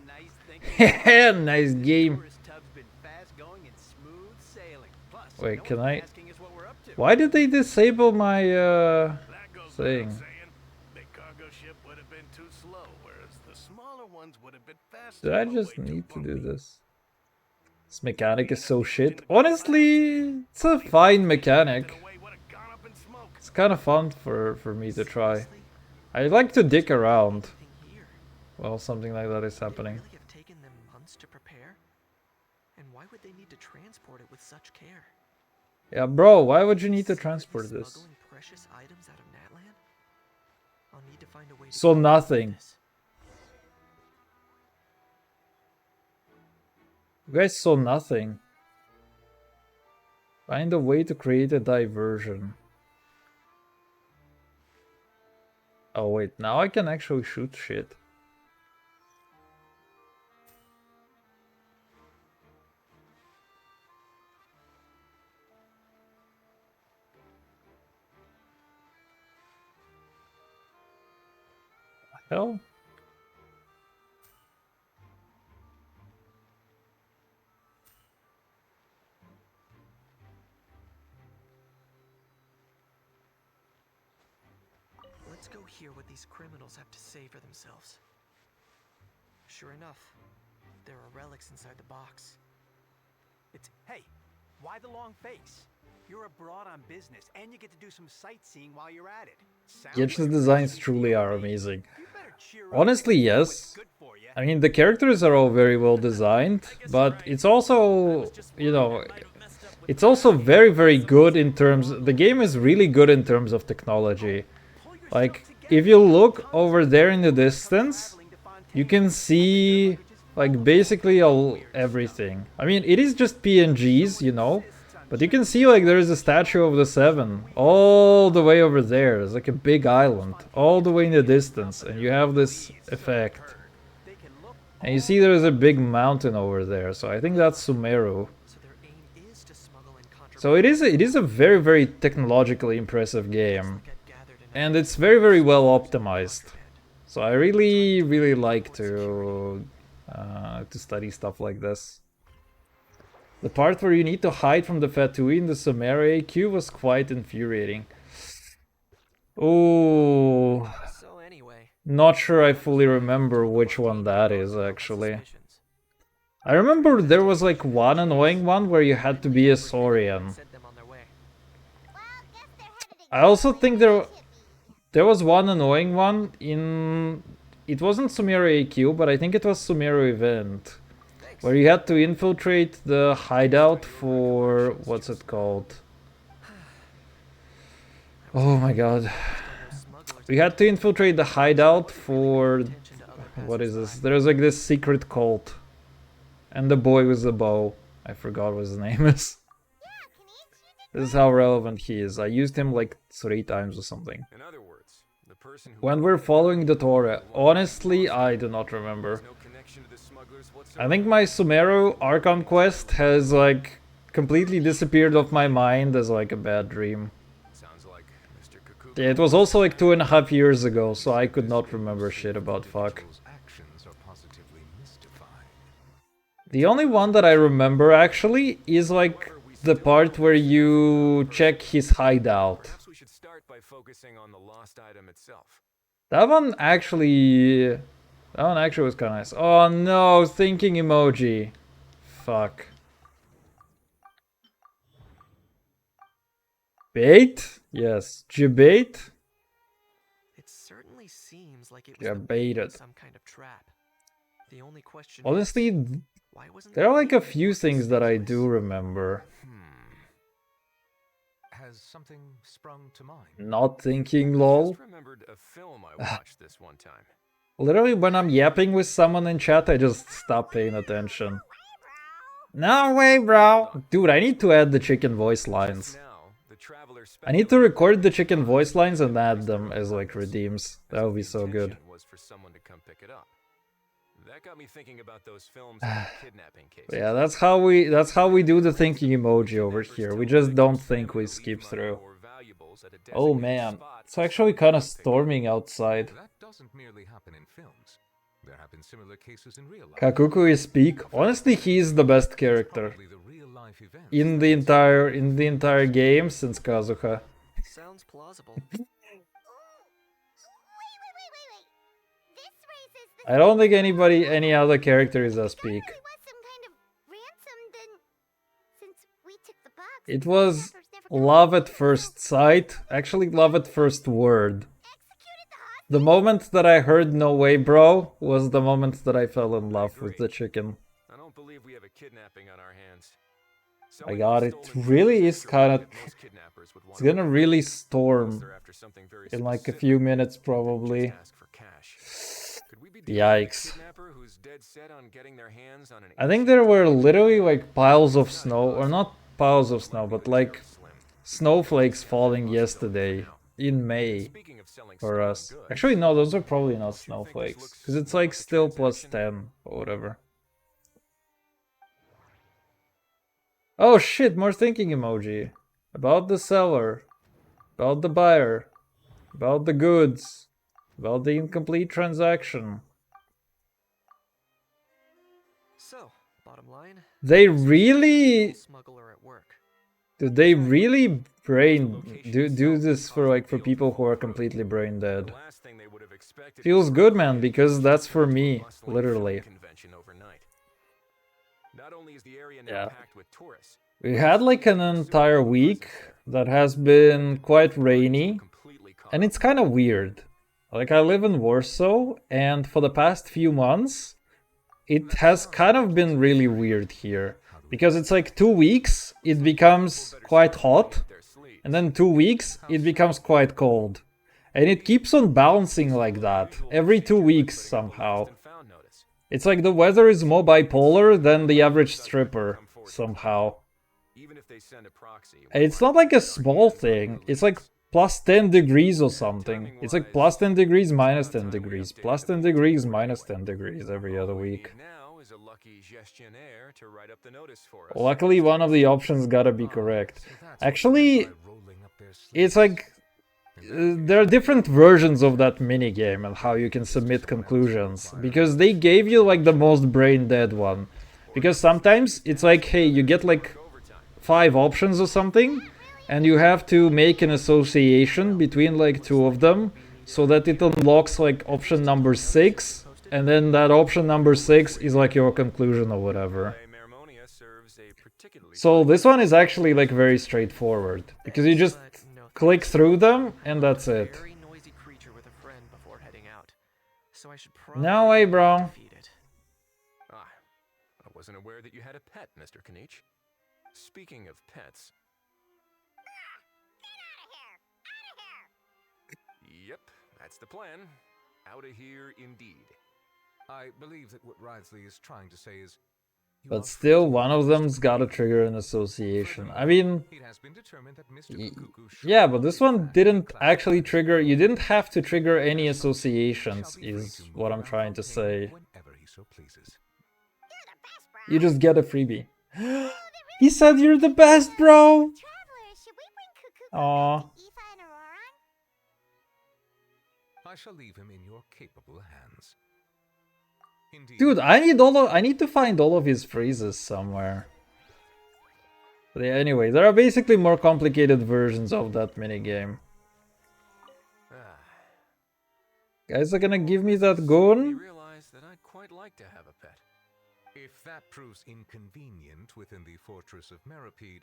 Nice thinking. Nice game. Tourist tub's been fast going and smooth sailing. Plus, Wait, no can one's I? been asking us what we're up to. Why did they disable my That goes thing? without saying. Big cargo ship would have been too slow, whereas the smaller ones would have been faster. Did I but just way too need to do bumpy. this? This mechanic is so shit. Honestly, it's a fine mechanic. In a way, would have gone up in smoke. It's kind of fun for me to try. I like to dick around Anything here? while something like that is Did it happening. really have taken them months to prepare? And why would they need to transport it with such care? Yeah, bro, why would you need to Secretly transport this? smuggling precious items out of Natland? I'll need to find a way to So keep nothing. this. You guys saw nothing. Find a way to create a diversion. Oh wait, now I can actually shoot shit. Hell? Let's go hear what these criminals have to say for themselves. Sure enough, there are relics inside the box. Hey, why the long face? You're abroad on business, and you get to do some sightseeing while you're at it. Sounds Genshin's like designs Resident truly Evil are to me. amazing. You better cheer up. Honestly, Do what's yes. good for ya. I mean, the characters are all very well designed, but it's also, you know, it's also very, very good in terms. The game is really good in terms of technology. Like, if you look over there in the distance, you can see, like, basically everything. I mean, it is just PNGs, you know, but you can see, like, there is a statue of the Seven all the way over there. It's like a big island all the way in the distance, and you have this effect. And you see there's a big mountain over there, so I think that's Sumeru. So their aim is to smuggle in contraband. So it is a very, very technologically impressive game. Get gathered in And it's very, very well optimized. So I really, really like to study stuff like this. The part where you need to hide from the Fatui in the Sumeru AQ was quite infuriating. Oh, So anyway, not sure I fully remember which one that is actually. suspicions. I remember there was like one annoying one where you had to be a Saurian. Sent them on their way. Well, guess they're headed I also exactly think where they should be. there was one annoying one in... It wasn't Sumeru AQ, but I think it was Sumeru Event. Where you had to infiltrate the hideout for... What's it called? Oh my god. Those smugglers We had to infiltrate the hideout for... attention to other What is this? There's like this secret cult. And the boy with the bow. I forgot what his name is. This is how relevant he is. I used him like 3 times or something. In other words, the person who When we're following the Torah, honestly, I do not remember. no connection to the smugglers I whatsoever. think my Sumeru Archon quest has like completely disappeared off my mind as like a bad dream. Sounds like Mr. Kukuka. Yeah, it was also like 2.5 years ago, so I could not remember shit about fuck. The only one that I remember actually is like the part where you check his hideout. Perhaps we should start by focusing on the lost item itself. That one actually was kind of nice. Oh no, thinking emoji. Fuck. Bait? Yes. Jebait? It certainly seems like it was Yeah, the bait in baited. some kind of trap. The only question Honestly, is, why wasn't there are the like a bait few more things that I do conspicuous? remember. Has something sprung to mind? Not thinking lol. Just remembered a film I watched this one time. Literally, when I'm yapping with someone in chat, I just stop paying attention. No way, bro! Dude, I need to add the chicken voice lines. Now, the traveler I need to record the chicken voice lines and add them as like redeems. That would be so good. was for someone to come pick it up. That got me thinking about those films and kidnapping cases. Yeah, that's how we do the thinking emoji over here. We just don't think, we skip through. Oh man, it's actually kind of storming outside. That doesn't merely happen in films. There have been similar cases in real life. Kakuku is peak. Honestly, he's the best character Probably the real life events in the entire game since Kazuha. Sounds plausible. Wait. This raises the I don't think any other character is as peak. There was some kind of ransom then, since we took the box. It was kidnappers never got love the at box, first sight. Actually, love at first word. executed the hostage. The moment that I heard "No way, bro" was the moment that I fell in love with the chicken. I don't believe we have a kidnapping on our hands. I got it. Really is kind of. It's gonna really storm in like a few minutes, probably. Yikes. I think there were literally like piles of snow, or not piles of snow, but like snowflakes falling yesterday in May for us. Actually, no, those are probably not snowflakes, because it's like still +10 or whatever. Oh shit, more thinking emoji. About the seller. About the buyer. About the goods. About the incomplete transaction. So, bottom line, They really... smuggler at work. Do they really do this for people who are completely brain dead? Feels good, man, because that's for me, literally. Yeah. We had like an entire week that has been quite rainy, and it's kind of weird. Like, I live in Warsaw, and for the past few months, it has kind of been really weird here. Because it's like 2 weeks, it becomes quite hot, and then 2 weeks, it becomes quite cold. And it keeps on bouncing like that, every 2 weeks somehow. It's like the weather is more bipolar than the average stripper, somehow. And it's not like a small thing, it's like plus 10 degrees or something. It's like plus 10 degrees, minus 10 degrees, plus 10 degrees, minus 10 degrees every other week. Luckily, one of the options gotta be correct. Actually, it's like... there are different versions of that minigame and how you can submit conclusions. Because they gave you like the most brain dead one. Because sometimes it's like, hey, you get like 5 options or something, and you have to make an association between like 2 of them, so that it unlocks like option number 6, and then that option number 6 is like your conclusion or whatever. So this one is actually like very straightforward, because you just click through them and that's it. No way, bro. I wasn't aware that you had a pet, Mr. Kanich. Speaking of pets... Yep, that's the plan. Out of here, indeed. I believe that what Wriothesley is trying to say is... But still, one of them's gotta trigger an association. I mean... It has been determined that Mr. Kukuku should yeah, but this not one be didn't classified actually as trigger... you didn't have to trigger any He associations, shall be free is to move what I'm around trying to Fontaine say. whenever he so pleases. You're the best, bro. You just get a freebie. He said you're the best, bro! Traveler, should we bring Kukuku Aw. back to Aoife and Auroran? I shall leave him in your capable hands. Indeed, Dude, I need to find all of his phrases somewhere. But yeah, anyway, there are basically more complicated versions of that minigame. Guys are gonna give me that You gun? realize that I'd quite like to have a pet. if that proves inconvenient within the fortress of Meripede,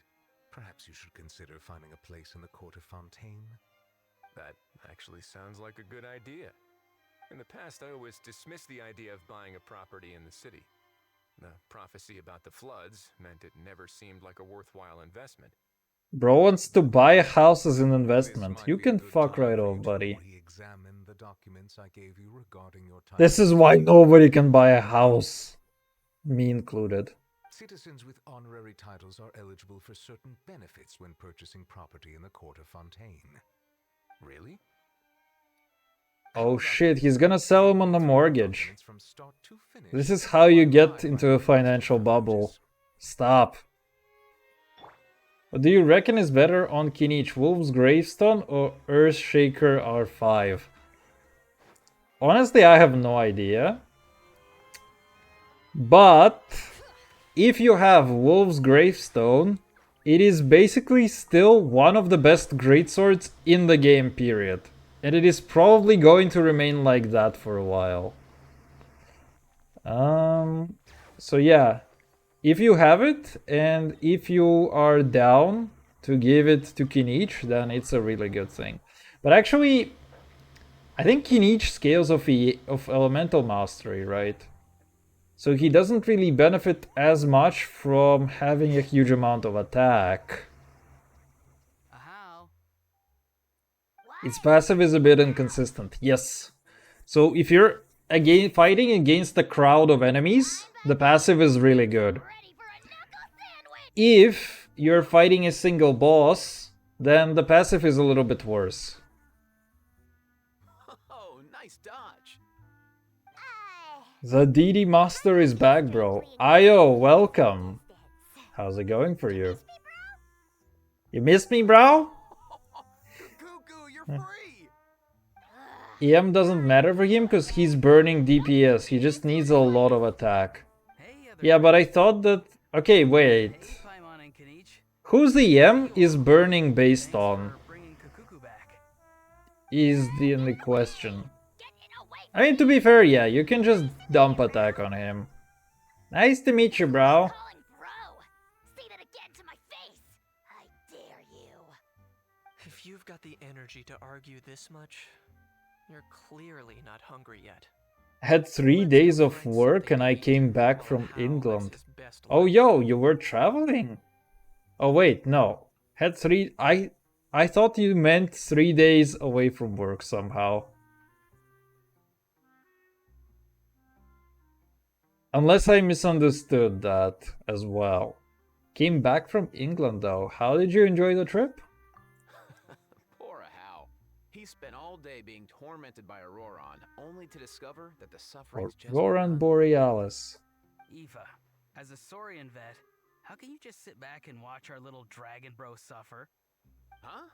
perhaps you should consider finding a place in the court of Fontaine. That actually sounds like a good idea. In the past, I always dismissed the idea of buying a property in the city. The prophecy about the floods meant it never seemed like a worthwhile investment. Bro wants to buy a house as an This investment. might You be a can good fuck time right for you off, to buddy. re-examine the documents I gave you regarding your time. This is why nobody can buy a house. Me included. Citizens with honorary titles are eligible for certain benefits when purchasing property in the court of Fontaine. Really? Oh shit, he's gonna sell him on the mortgage. Documents from start to finish. This is how you get into a financial bubble. Stop. What do you reckon is better on Kinich, Wolf's Gravestone or Earthshaker R5? Honestly, I have no idea. But if you have Wolf's Gravestone, it is basically still one of the best greatswords in the game, period. And it is probably going to remain like that for a while. So yeah, if you have it, and if you are down to give it to Kinich, then it's a really good thing. But actually, I think Kinich scales of Elemental Mastery, right? So he doesn't really benefit as much from having a huge amount of attack. How? Its passive is a bit inconsistent, yes. So if you're fighting against a crowd of enemies, the passive is really good. If you're fighting a single boss, then the passive is a little bit worse. Oh, nice dodge. The DD Master is back, bro. Ayo, welcome. How's it going for you? You missed me, bro? Cuckoo, you're free. EM doesn't matter for him because he's burning DPS. He just needs a lot of attack. Hey, Yeah, but I thought that... Okay, wait. Paimon and Kinich. Whose EM is burning based on? For bringing Kukuku back. Is the only question. I mean, to be fair, yeah, you can just dump attack on him. Nice to meet you, bro. Calling bro. Say that again to my face. I dare you. If you've got the energy to argue this much, you're clearly not hungry yet. Had 3 days of work and I came back from England. Oh, yo, you were traveling? Oh, wait, no. Had 3... I thought you meant 3 days away from work somehow. Unless I misunderstood that as well. Came back from England though. How did you enjoy the trip? Poor Hal. He spent all day being tormented by Auroran, only to discover that the suffering's just Auroran begun. Borealis. Aoife, as a Saurian vet, how can you just sit back and watch our little dragon bro suffer? Huh?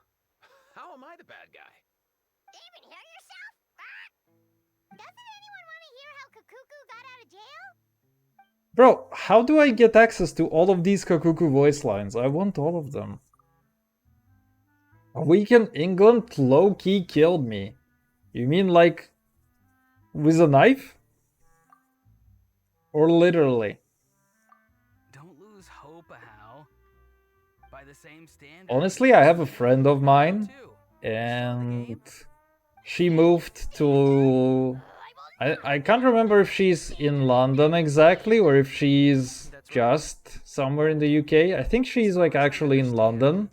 How am I the bad guy? Even hear yourself? Doesn't anyone want to hear how Kukuku got out of jail? Bro, how do I get access to all of these Kakuku voice lines? I want all of them. A week in England low-key killed me. You mean like... with a knife? Or literally? Don't lose hope, Hal. By the same standard. Honestly, I have a friend of mine, and she moved to... I can't remember if she's in London exactly, or if she's just somewhere in the UK. I think she's like actually in London.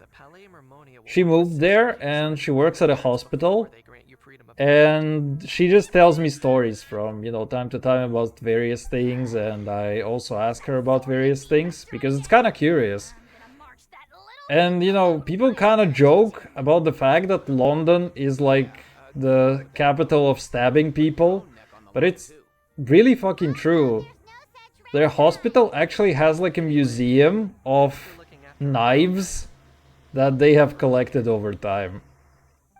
She moved there, and she works at a hospital. And she just tells me stories from, you know, time to time about various things, and I also ask her about various things because it's kind of curious. And, you know, people kind of joke about the fact that London is like the capital of stabbing people, but it's really fucking true. Their hospital actually has like a museum of knives that they have collected over time.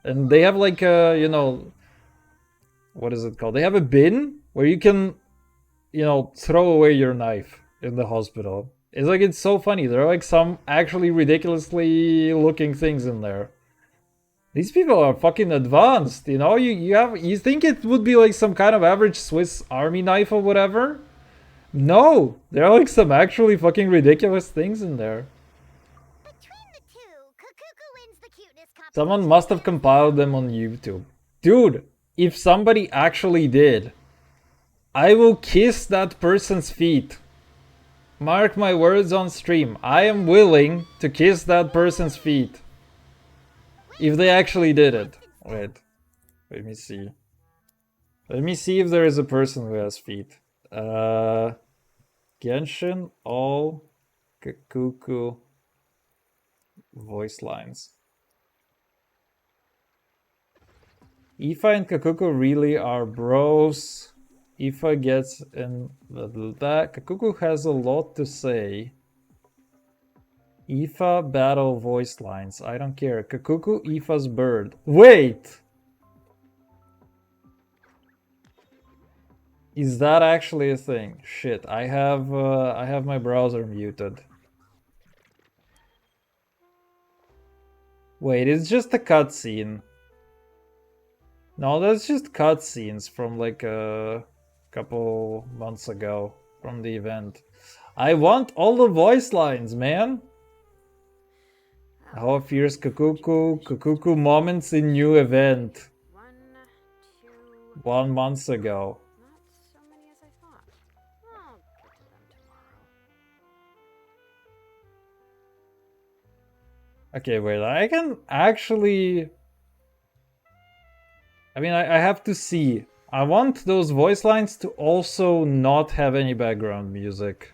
And they have like a, you know, what is it called? They have a bin where you can, you know, throw away your knife in the hospital. It's like, it's so funny. There are like some actually ridiculously looking things in there. These people are fucking advanced, you know? You think it would be like some kind of average Swiss army knife or whatever? No! There are like some actually fucking ridiculous things in there. Between the two, Kakuku wins the cuteness competition. Someone must have compiled them on YouTube. Dude, if somebody actually did, I will kiss that person's feet. Mark my words on stream. I am willing to kiss that person's feet. If they actually did it. Wait. Let me see. Let me see if there is a person who has feet. Genshin, all Kakuku voice lines. Aoife and Kakuku really are bros. Aoife gets in that. Kakuku has a lot to say. Aoife battle voice lines. I don't care. Kakuku, Aoife's bird. Wait! Is that actually a thing? Shit, I have my browser muted. Wait, it's just a cutscene. No, that's just cutscenes from like a couple months ago from the event. I want all the voice lines, man. How fierce Kakuku, Kakuku moments in new event. 1 month ago. Not so many as I thought. I'll get to them tomorrow. Okay, wait, I can actually... I mean, I have to see. I want those voice lines to also not have any background music.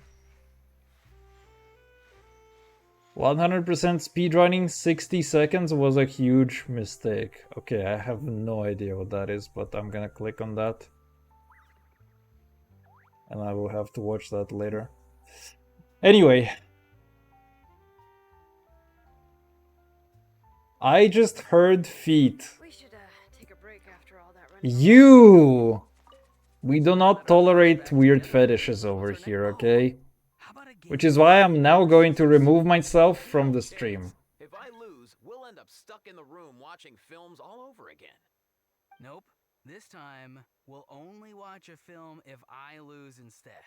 100% speedrunning 60 seconds was a huge mistake. Okay, I have no idea what that is, but I'm gonna click on that. And I will have to watch that later. Anyway. I just heard feet. We should take a break after all that running. You! We do not tolerate weird fetishes over here, okay? Which is why I'm now going to remove myself from the stream. If I lose, we'll end up stuck in the room watching films all over again. Nope. This time, we'll only watch a film if I lose instead.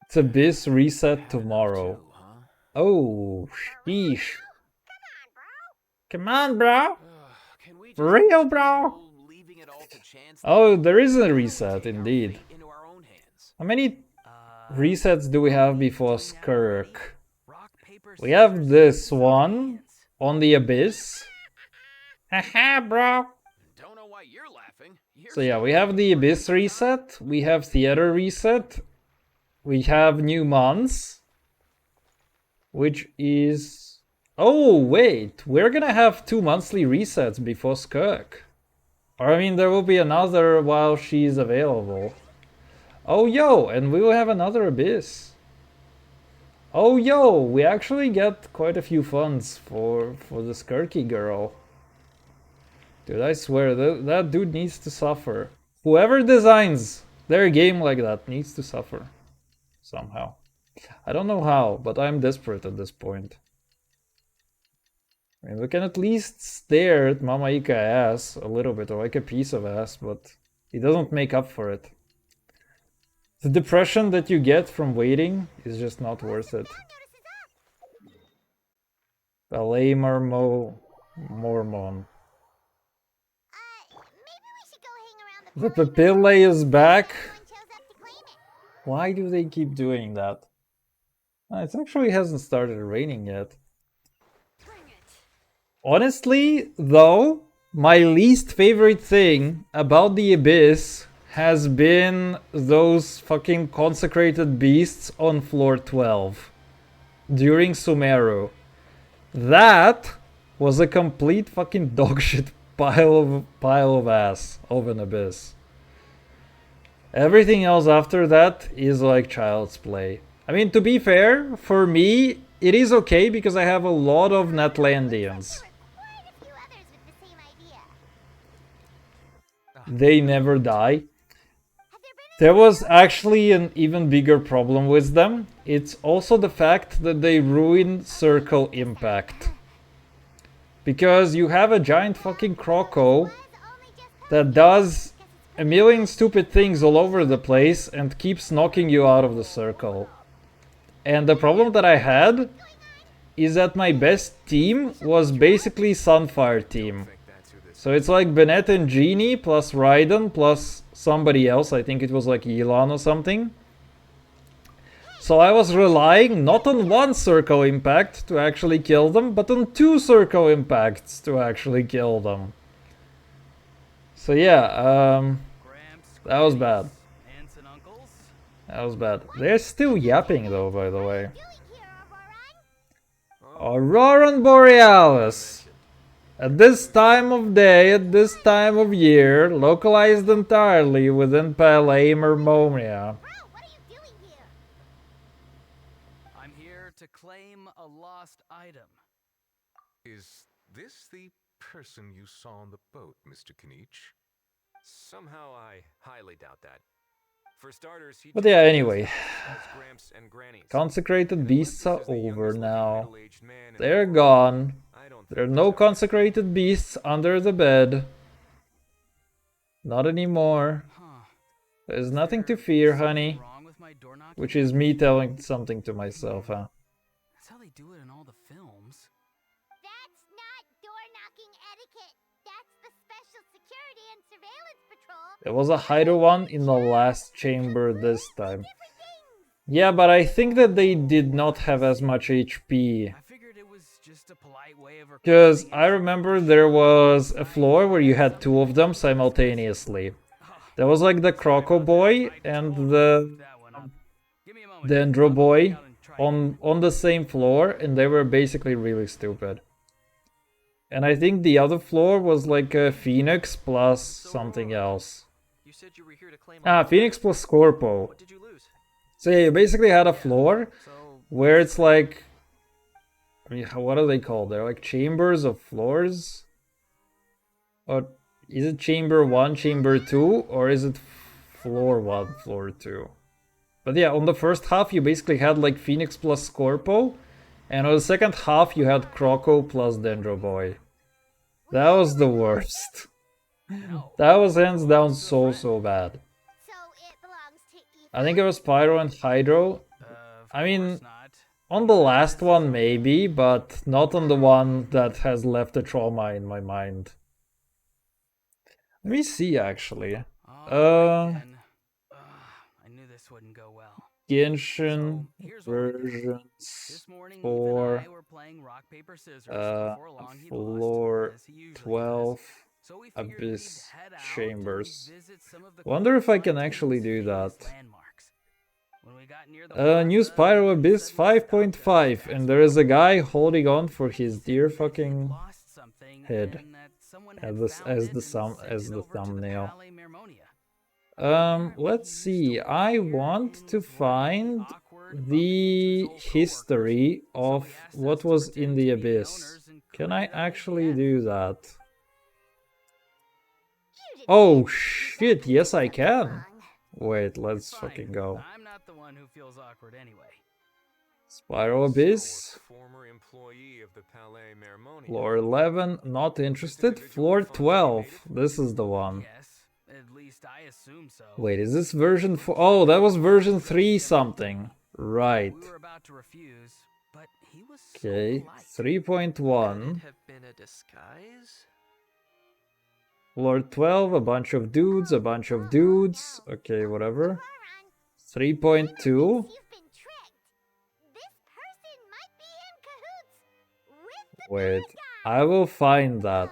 It's Abyss reset tomorrow. Oh, sheesh. Come on, bro. For real, bro. Oh, there is a reset, indeed. How many resets do we have before Skirk? We have this one on the Abyss. Haha, bro. So yeah, we have the Abyss reset. We have Theater reset. We have New Months. Which is... Oh, wait. We're gonna have 2 monthly resets before Skirk. Or I mean, there will be another while she's available. Oh, yo, and we will have another Abyss. Oh, yo, we actually get quite a few funds for the Skirky girl. Dude, I swear, that dude needs to suffer. Whoever designs their game like that needs to suffer. Somehow. I don't know how, but I'm desperate at this point. I mean, we can at least stare at Mama Ika ass a little bit, or like a piece of ass, but he doesn't make up for it. The depression that you get from waiting is just not worth it. Ballet Mormon. The Papille is back. Why do they keep doing that? It actually hasn't started raining yet. Honestly, though, my least favorite thing about the Abyss has been those fucking consecrated beasts on floor 12 during Sumeru. That was a complete fucking dogshit pile of ass of an Abyss. Everything else after that is like child's play. I mean, to be fair, for me, it is okay because I have a lot of Natlandians. They never die. There was actually an even bigger problem with them. It's also the fact that they ruin circle impact. Because you have a giant fucking Croco that does a million stupid things all over the place and keeps knocking you out of the circle. And the problem that I had is that my best team was basically Sunfire team. So it's like Bennett and Genie plus Raiden plus somebody else. I think it was like Yelan or something. So I was relying not on one circle impact to actually kill them, but on 2 circle impacts to actually kill them. So yeah, that was bad. That was bad. They're still yapping though, by the way. Auroran Borealis. At this time of day, at this time of year, localized entirely within Palais Mermonia. I'm here to claim a lost item. Is this the person you saw on the boat, Mr. Kinich? Somehow I highly doubt that. For starters, he But yeah, anyway. Gramps and Grannies. Consecrated beasts are over now. They're gone. There are no consecrated beasts under the bed. Not anymore. There's nothing to fear, honey. Which is me telling something to myself, huh? That's how they do it in all the films. That's not door-knocking etiquette. That's the Special Security and Surveillance Patrol. There was a hider one in the last chamber this time. Yeah, but I think that they did not have as much HP. I figured it was just a polite way of Because I remember there was a floor where you had 2 of them simultaneously. There was like the Croco Boy and the Dendro Boy on the same floor, and they were basically really stupid. And I think the other floor was like a Phoenix plus something else. Phoenix plus Scorpo. So yeah, you basically had a floor where it's like... I mean, what are they called? They're like chambers of floors? Or is it chamber 1, chamber 2? Or is it floor 1, floor 2? But yeah, on the first half you basically had like Phoenix plus Scorpo. And on the second half you had Croco plus Dendro Boy. That was the worst. That was hands down so bad. I think it was Pyro and Hydro. I mean, on the last one maybe, but not on the one that has left a trauma in my mind. Let me see actually. I knew this wouldn't go well. Genshin versions for floor 12 Abyss Chambers. Wonder if I can actually do that. New Spyro Abyss 5.5, and there is a guy holding on for his dear fucking head as the thumbnail. Let's see. I want to find the history of what was in the Abyss. Can I actually do that? Oh shit, yes I can. Wait, let's fucking go. I'm not the one who feels awkward anyway. Spyro Abyss. Floor 11, not interested. Floor 12, this is the one. At least I assume so. Wait, is this version 4? Oh, that was version 3 something. Right. We were about to refuse, but he was Okay, 3.1. Floor 12, a bunch of dudes, a bunch of dudes. Okay, whatever. 3.2. Wait, I will find that.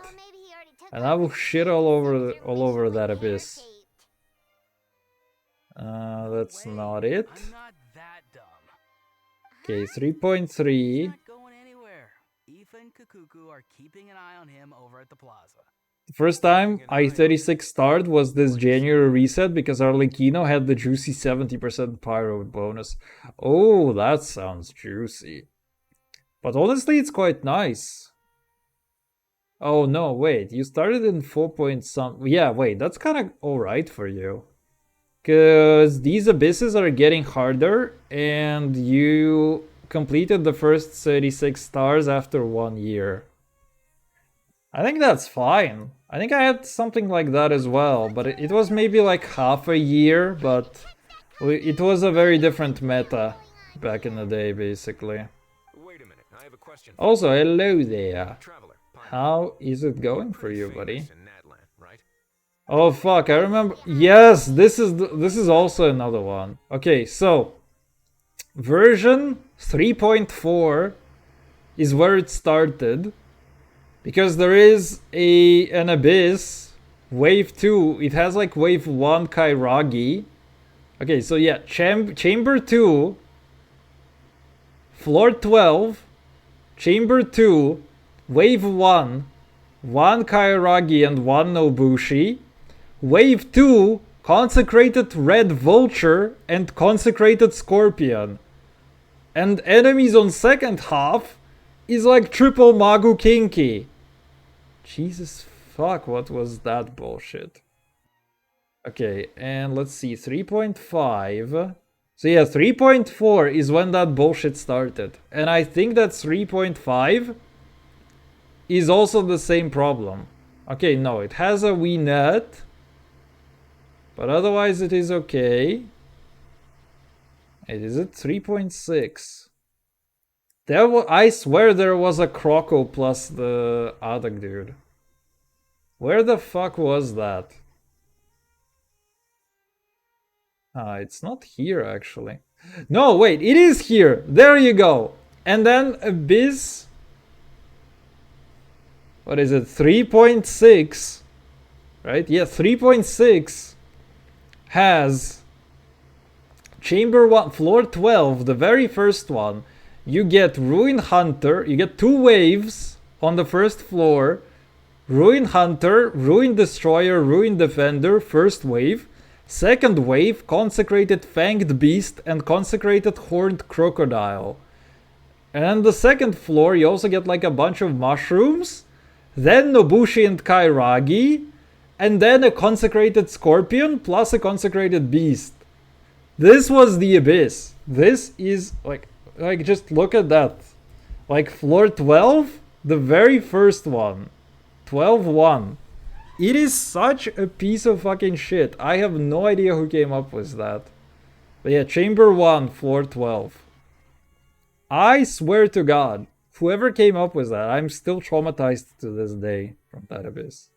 And I will shit all over that abyss. That's not it. I'm not that dumb. Okay, 3.3. He's not going anywhere. Aoife and Kakuku are keeping an eye on him over at the plaza. The first time I-36 started was this January reset because Arlecchino had the juicy 70% pyro bonus. Oh, that sounds juicy. But honestly, it's quite nice. Oh no, wait, you started in 4 point some... Yeah, wait, that's kind of alright for you. Because these abysses are getting harder and you completed the first 36 stars after 1 year. I think that's fine. I think I had something like that as well, but it was maybe like half a year, but it was a very different meta back in the day, basically. Wait a minute, I have a question. Also, hello there. Traveler, How is it going for you, buddy? famous in Natlan, right? Oh fuck, I remember. Yes, this is also another one. Okay, so version 3.4 is where it started. Because there is an abyss, wave 2, it has like wave 1 Kairagi. Okay, so yeah, chamber 2, floor 12, chamber 2, wave 1, 1 Kairagi and 1 Nobushi. Wave 2, consecrated red vulture and consecrated scorpion. And enemies on second half is like triple Magu Kinky. Jesus fuck, what was that bullshit? Okay, and let's see, 3.5. So yeah, 3.4 is when that bullshit started. And I think that 3.5 is also the same problem. Okay, no, it has a wee net. But otherwise it is okay. Is it 3.6? I swear there was a Croco plus the Adak dude. Where the fuck was that? Ah, it's not here actually. No, wait, it is here. There you go. And then Abyss. What is it? 3.6. Right? Yeah, 3.6 has Chamber 1, Floor 12, the very first one. You get Ruin Hunter, you get 2 waves on the first floor. Ruin Hunter, Ruin Destroyer, Ruin Defender, first wave. Second wave, Consecrated Fanged Beast and Consecrated Horned Crocodile. And the second floor, you also get like a bunch of mushrooms. Then Nobushi and Kairagi. And then a Consecrated Scorpion plus a Consecrated Beast. This was the Abyss. This is like just look at that. Like floor 12, the very first one. 12-1. It is such a piece of fucking shit. I have no idea who came up with that. But yeah, chamber 1, floor 12. I swear to God, whoever came up with that, I'm still traumatized to this day from that Abyss.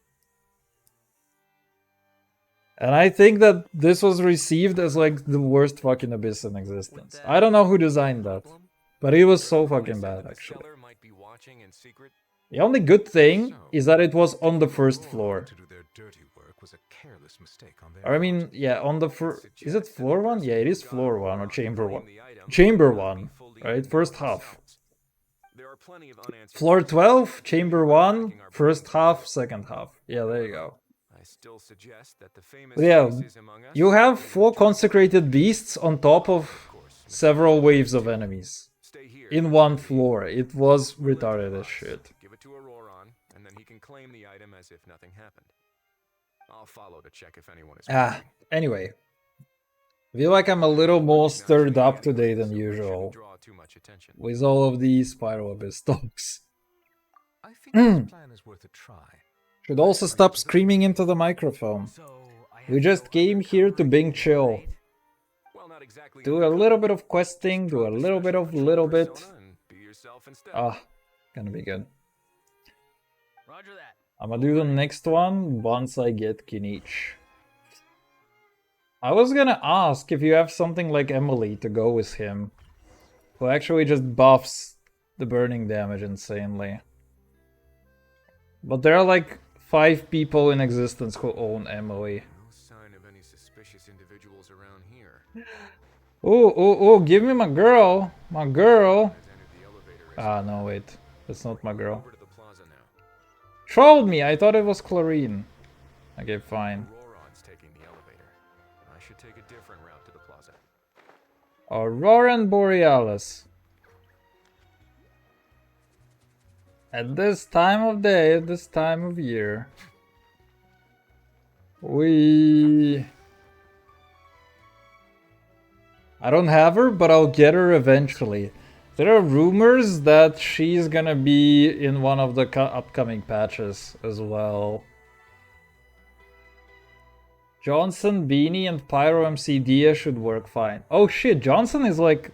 And I think that this was received as like the worst fucking Abyss in existence. I don't know who designed that, but it was so fucking bad actually. The only good thing is that it was on the first floor. Or I mean, yeah, on the is it floor 1? Yeah, it is floor 1 or chamber 1. Chamber 1, right? First half. Floor 12, chamber 1, first half, second half. Yeah, there you go. But yeah, you have 4 consecrated beasts on top of several waves of enemies in one floor. It was retarded as shit. Give it to Auroron, and then he can claim the item as if nothing happened. I'll follow to check if anyone is. Anyway, I feel like I'm a little more stirred up today than usual with all of these Pyro Abyss talks. I think this plan is worth a try. Should also stop screaming into the microphone. We just came here to Bing chill. Do a little bit of questing, do a little bit. Gonna be good. Roger that. I'm gonna do the next one once I get Kinich. I was gonna ask if you have something like Emily to go with him, who actually just buffs the burning damage insanely. But there are like 5 people in existence who own Emily. No sign of any suspicious individuals around here. Oh, give me my girl. My girl. Ah, no, wait. That's not my girl. Over to the plaza now. Trolled me. I thought it was Clarine. Okay, fine. Auroron's taking the elevator. I should take a different route to the plaza. Auroran Borealis. At this time of day, at this time of year. I don't have her, but I'll get her eventually. There are rumors that she's gonna be in one of the upcoming patches as well. Johnson, Beanie, and Pyro MC Dia should work fine. Oh shit, Johnson is like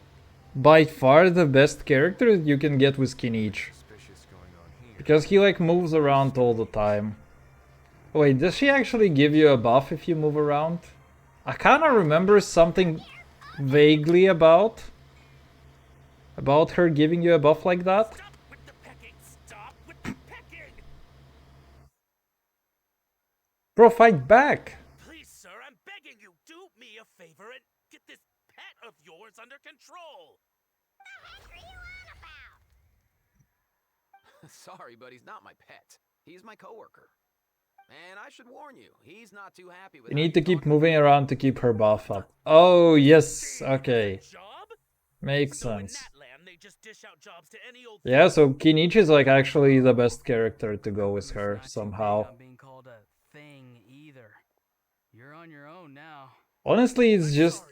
by far the best character you can get with Kinich. Because he like moves around all the time. Wait, does she actually give you a buff if you move around? I kinda remember something vaguely about her giving you a buff like that. Stop with the pecking! Stop with the pecking! Bro, fight back! Please, sir, I'm begging you, do me a favor and get this pet of yours under control. Sorry, but he's not my pet. He's my coworker. And I should warn you, he's not too happy with You need to keep moving around to keep her buff up. Oh, yes, okay. Makes sense. Yeah, so Kinich is like actually the best character to go with her somehow. Being called a thing either. You're on your own now. Honestly, it's just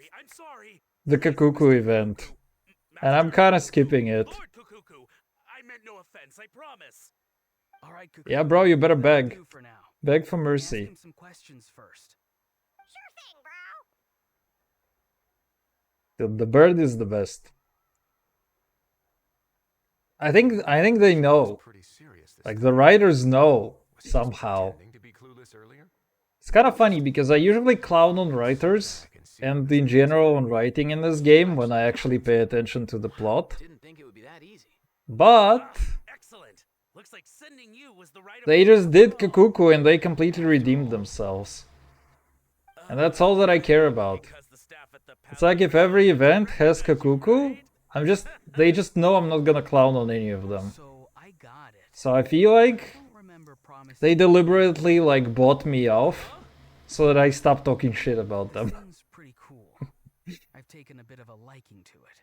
the Kakuku event. And I'm kinda skipping it. Lord Kukuku, I meant no offense, I promise. All right, Kukuku, Yeah, bro, you better beg. for now. Beg for Ask mercy. him some questions first. Sure thing, bro. The bird is the best. I think they know. Like the writers know somehow. It's kind of funny because I usually clown on writers and in general on writing in this game when I actually pay attention to the plot. But Excellent. Looks like sending you was the right they just did Kakuku and they completely redeemed themselves. And that's all that I care about. It's like if every event has Kakuku, they just know I'm not gonna clown on any of them. So I feel like they deliberately like bought me off so that I stop talking shit about them. pretty cool. I've taken a bit of a liking to it.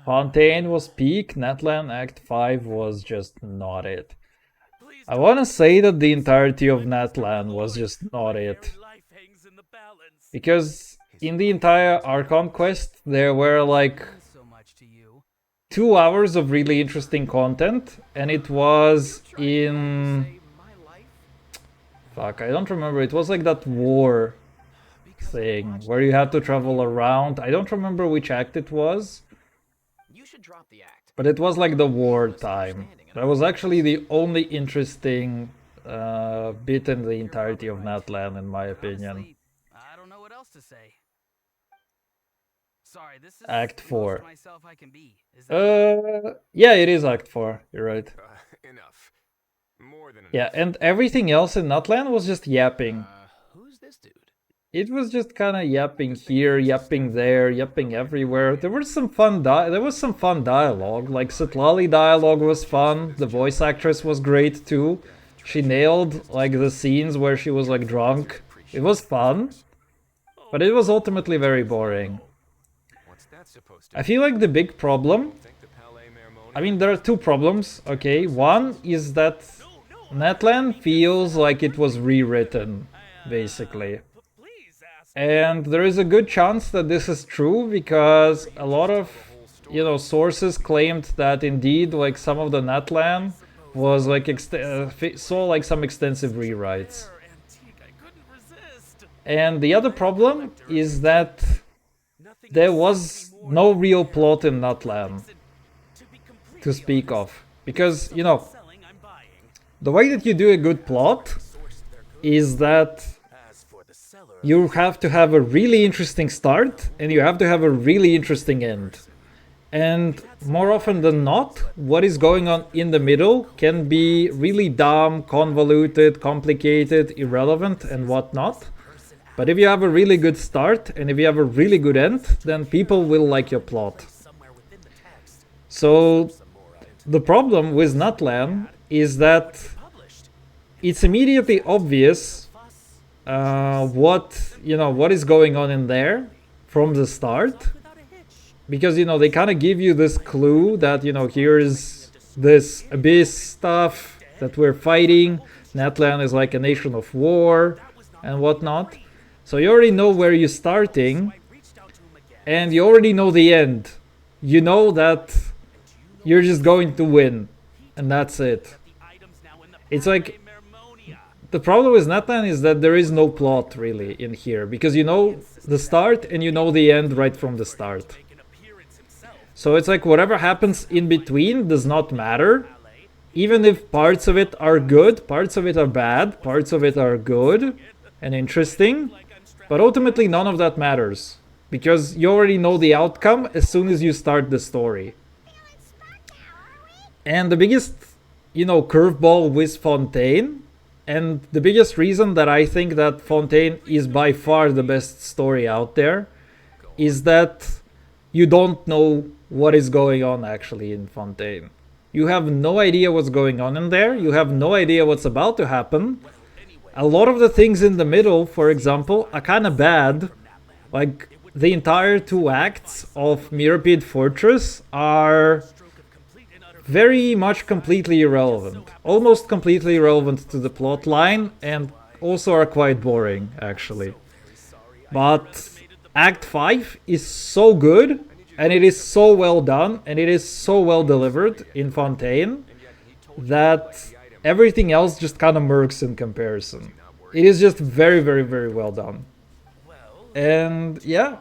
Fontaine was peak, Netland Act 5 was just not it. I wanna say that the entirety of Netland was just not it. Because in the entire Archon quest there were like 2 hours of really interesting content, and it was in... Fuck, I don't remember, it was like that war thing, where you had to travel around. I don't remember which act it was. But it was like the war time. That was actually the only interesting bit in the entirety of Natlan, in my opinion. I don't know what else to say. Sorry, this is Act 4. myself I can be. Is that Yeah, it is Act 4, you're right. Enough. More than enough. Yeah, and everything else in Natlan was just yapping. Who's this dude? It was just kind of yapping here, yapping there, yapping everywhere. There was some fun dialogue. Like Sitlali dialogue was fun. The voice actress was great too. She nailed like the scenes where she was like drunk. It was fun, but it was ultimately very boring. I feel like the big problem... I mean, there are 2 problems, okay? One is that Netland feels like it was rewritten, basically. And there is a good chance that this is true, because a lot of, sources claimed that indeed, like, some of the Netland was, like, saw, like, some extensive rewrites. And the other problem is that there was no real plot in Natlan to speak of. Because, the way that you do a good plot is that you have to have a really interesting start and you have to have a really interesting end. And more often than not, what is going on in the middle can be really dumb, convoluted, complicated, irrelevant, and whatnot. But if you have a really good start and if you have a really good end, then people will like your plot. So the problem with Nutland is that it's immediately obvious what is going on in there from the start, because they kind of give you this clue that here's this abyss stuff that we're fighting. Natlan is like a nation of war and whatnot. So you already know where you're starting, and you already know the end. You know that you're just going to win, and that's it. It's like, the problem with Natlan is that there is no plot really in here, because you know the start and you know the end right from the start. So it's like whatever happens in between does not matter. Even if parts of it are good, parts of it are bad, parts of it are good and interesting, but ultimately none of that matters, because you already know the outcome as soon as you start the story. And the biggest, curveball with Fontaine, and the biggest reason that I think that Fontaine is by far the best story out there, is that you don't know what is going on actually in Fontaine. You have no idea what's going on in there. You have no idea what's about to happen. A lot of the things in the middle, for example, are kind of bad. Like, the entire 2 acts of Mirapede Fortress are very much completely irrelevant. Almost completely irrelevant to the plot line, and also are quite boring, actually. But Act 5 is so good, and it is so well done, and it is so well delivered in Fontaine, that everything else just kind of murks in comparison. It is just very, very, very well done. And yeah,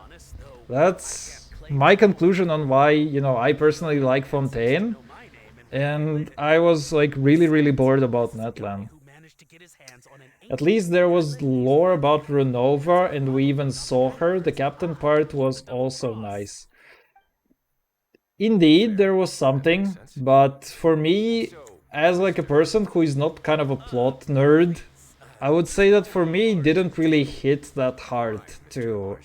that's my conclusion on why, I personally like Fontaine. And I was like really, really bored about Natlan. At least there was lore about Renova, and we even saw her. The captain part was also nice. Indeed, there was something, but for me, as like a person who is not kind of a plot nerd, I would say that for me it didn't really hit that hard to...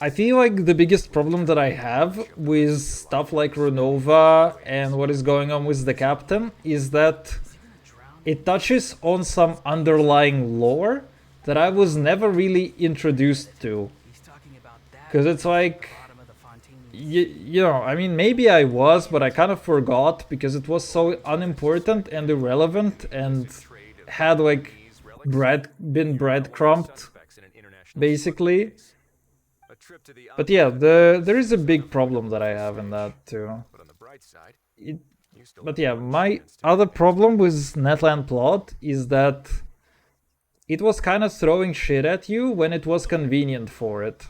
I feel like the biggest problem that I have with stuff like Renova and what is going on with the captain is that it touches on some underlying lore that I was never really introduced to. Because it's like... I mean, maybe I was, but I kind of forgot because it was so unimportant and irrelevant and had like been breadcrumbed, basically. But yeah, there is a big problem that I have in that too. But yeah, my other problem with Netland plot is that it was kind of throwing shit at you when it was convenient for it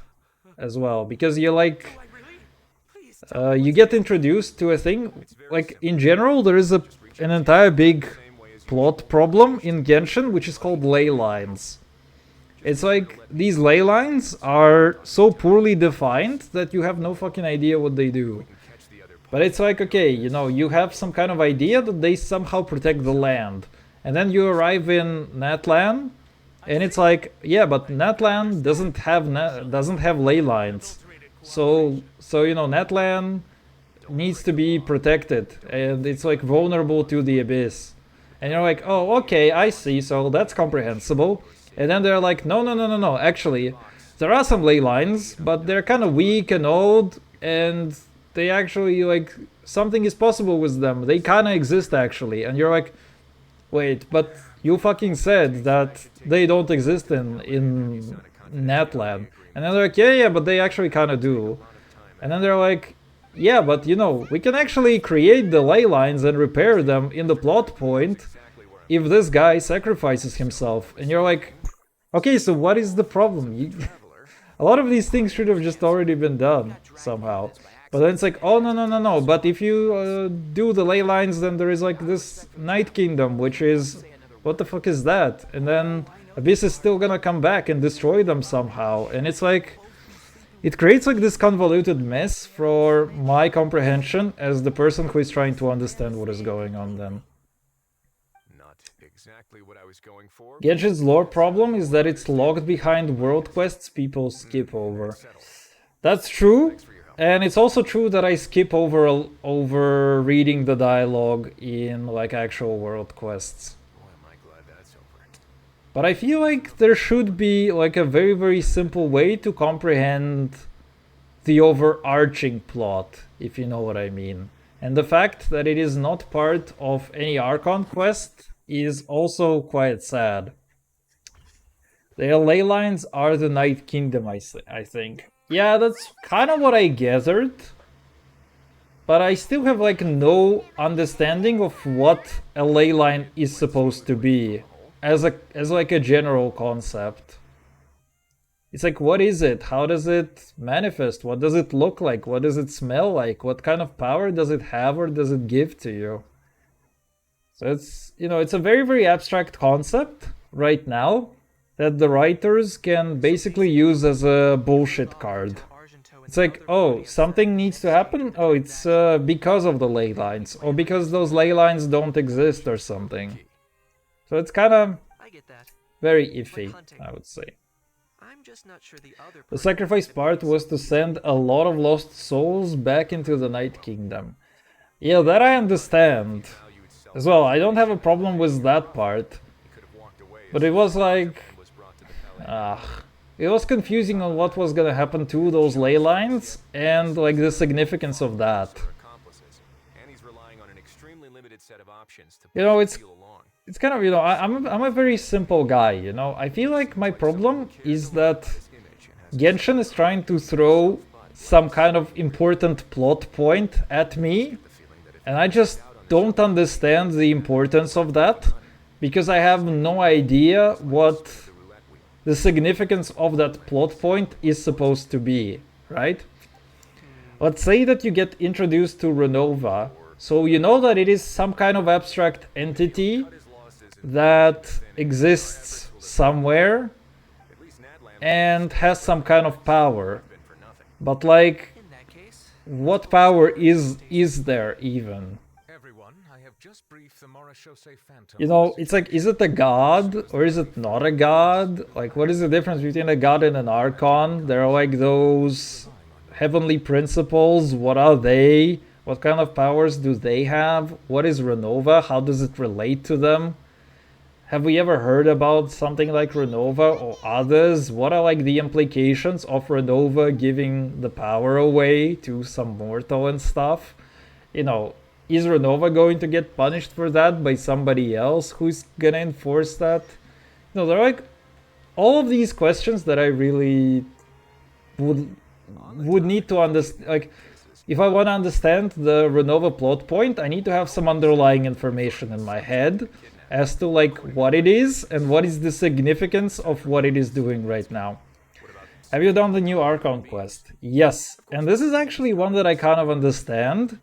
as well, because you're like... you get introduced to a thing, like in general there is an entire big plot problem in Genshin which is called ley lines. It's like these ley lines are so poorly defined that you have no fucking idea what they do. But it's like, okay, you have some kind of idea that they somehow protect the land. And then you arrive in Natlan, and it's like, yeah, but Natlan doesn't have ley lines. So Natlan needs to be protected, and it's like vulnerable to the abyss. And you're like, oh, okay, I see, so that's comprehensible. And then they're like, no, actually, there are some ley lines, but they're kind of weak and old, and they actually, like, something is possible with them. They kind of exist, actually. And you're like, wait, but you fucking said that they don't exist in Natlan. And then they're like, yeah, but they actually kind of do. And then they're like, yeah, but we can actually create the ley lines and repair them in the plot point if this guy sacrifices himself. And you're like, okay, so what is the problem? A lot of these things should have just already been done somehow. But then it's like, oh, no, but if you do the ley lines, then there is like this Night Kingdom, which is... what the fuck is that? And then Abyss is still gonna come back and destroy them somehow. And it's like, it creates like this convoluted mess for my comprehension as the person who is trying to understand what is going on then. Not exactly what I was going for. Genshin's lore problem is that it's locked behind world quests people skip over. That's true, and it's also true that I skip over reading the dialogue in like actual world quests. Boy, am I glad that's over. But I feel like there should be like a very, very simple way to comprehend the overarching plot, if you know what I mean. And the fact that it is not part of any Archon quest is also quite sad. The ley lines are the Night Kingdom, I think. Yeah, that's kind of what I gathered. But I still have like no understanding of what a ley line is supposed to be as like a general concept. It's like, what is it? How does it manifest? What does it look like? What does it smell like? What kind of power does it have or does it give to you? So it's, you know, it's a very, very abstract concept right now that the writers can basically use as a bullshit card. It's like, oh, something needs to happen? Oh, it's because of the ley lines, or because those ley lines don't exist or something. So it's kind of very iffy, I would say. The sacrifice part was to send a lot of lost souls back into the Night Kingdom. Yeah, that I understand. As well, I don't have a problem with that part. But it was like... it was confusing on what was gonna happen to those ley lines and like the significance of that. You know, it's kind of, you know, I'm a very simple guy, you know. I feel like my problem is that Genshin is trying to throw some kind of important plot point at me, and I just don't understand the importance of that, because I have no idea what the significance of that plot point is supposed to be, right? Let's say that you get introduced to Renova, so you know that it is some kind of abstract entity that exists somewhere and has some kind of power. But like, what power is there even? You know, it's like, is it a god or is it not a god? Like, what is the difference between a god and an archon? There are like those heavenly principles. What are they? What kind of powers do they have? What is Renova? How does it relate to them? Have we ever heard about something like Renova or others? What are like the implications of Renova giving the power away to some mortal and stuff? You know, is Renova going to get punished for that by somebody else who's gonna enforce that? You know, there are like all of these questions that I really would need to understand. Like, if I want to understand the Renova plot point, I need to have some underlying information in my head as to like what it is and what is the significance of what it is doing right now. Have you done the new Archon quest? Yes, and this is actually one that I kind of understand,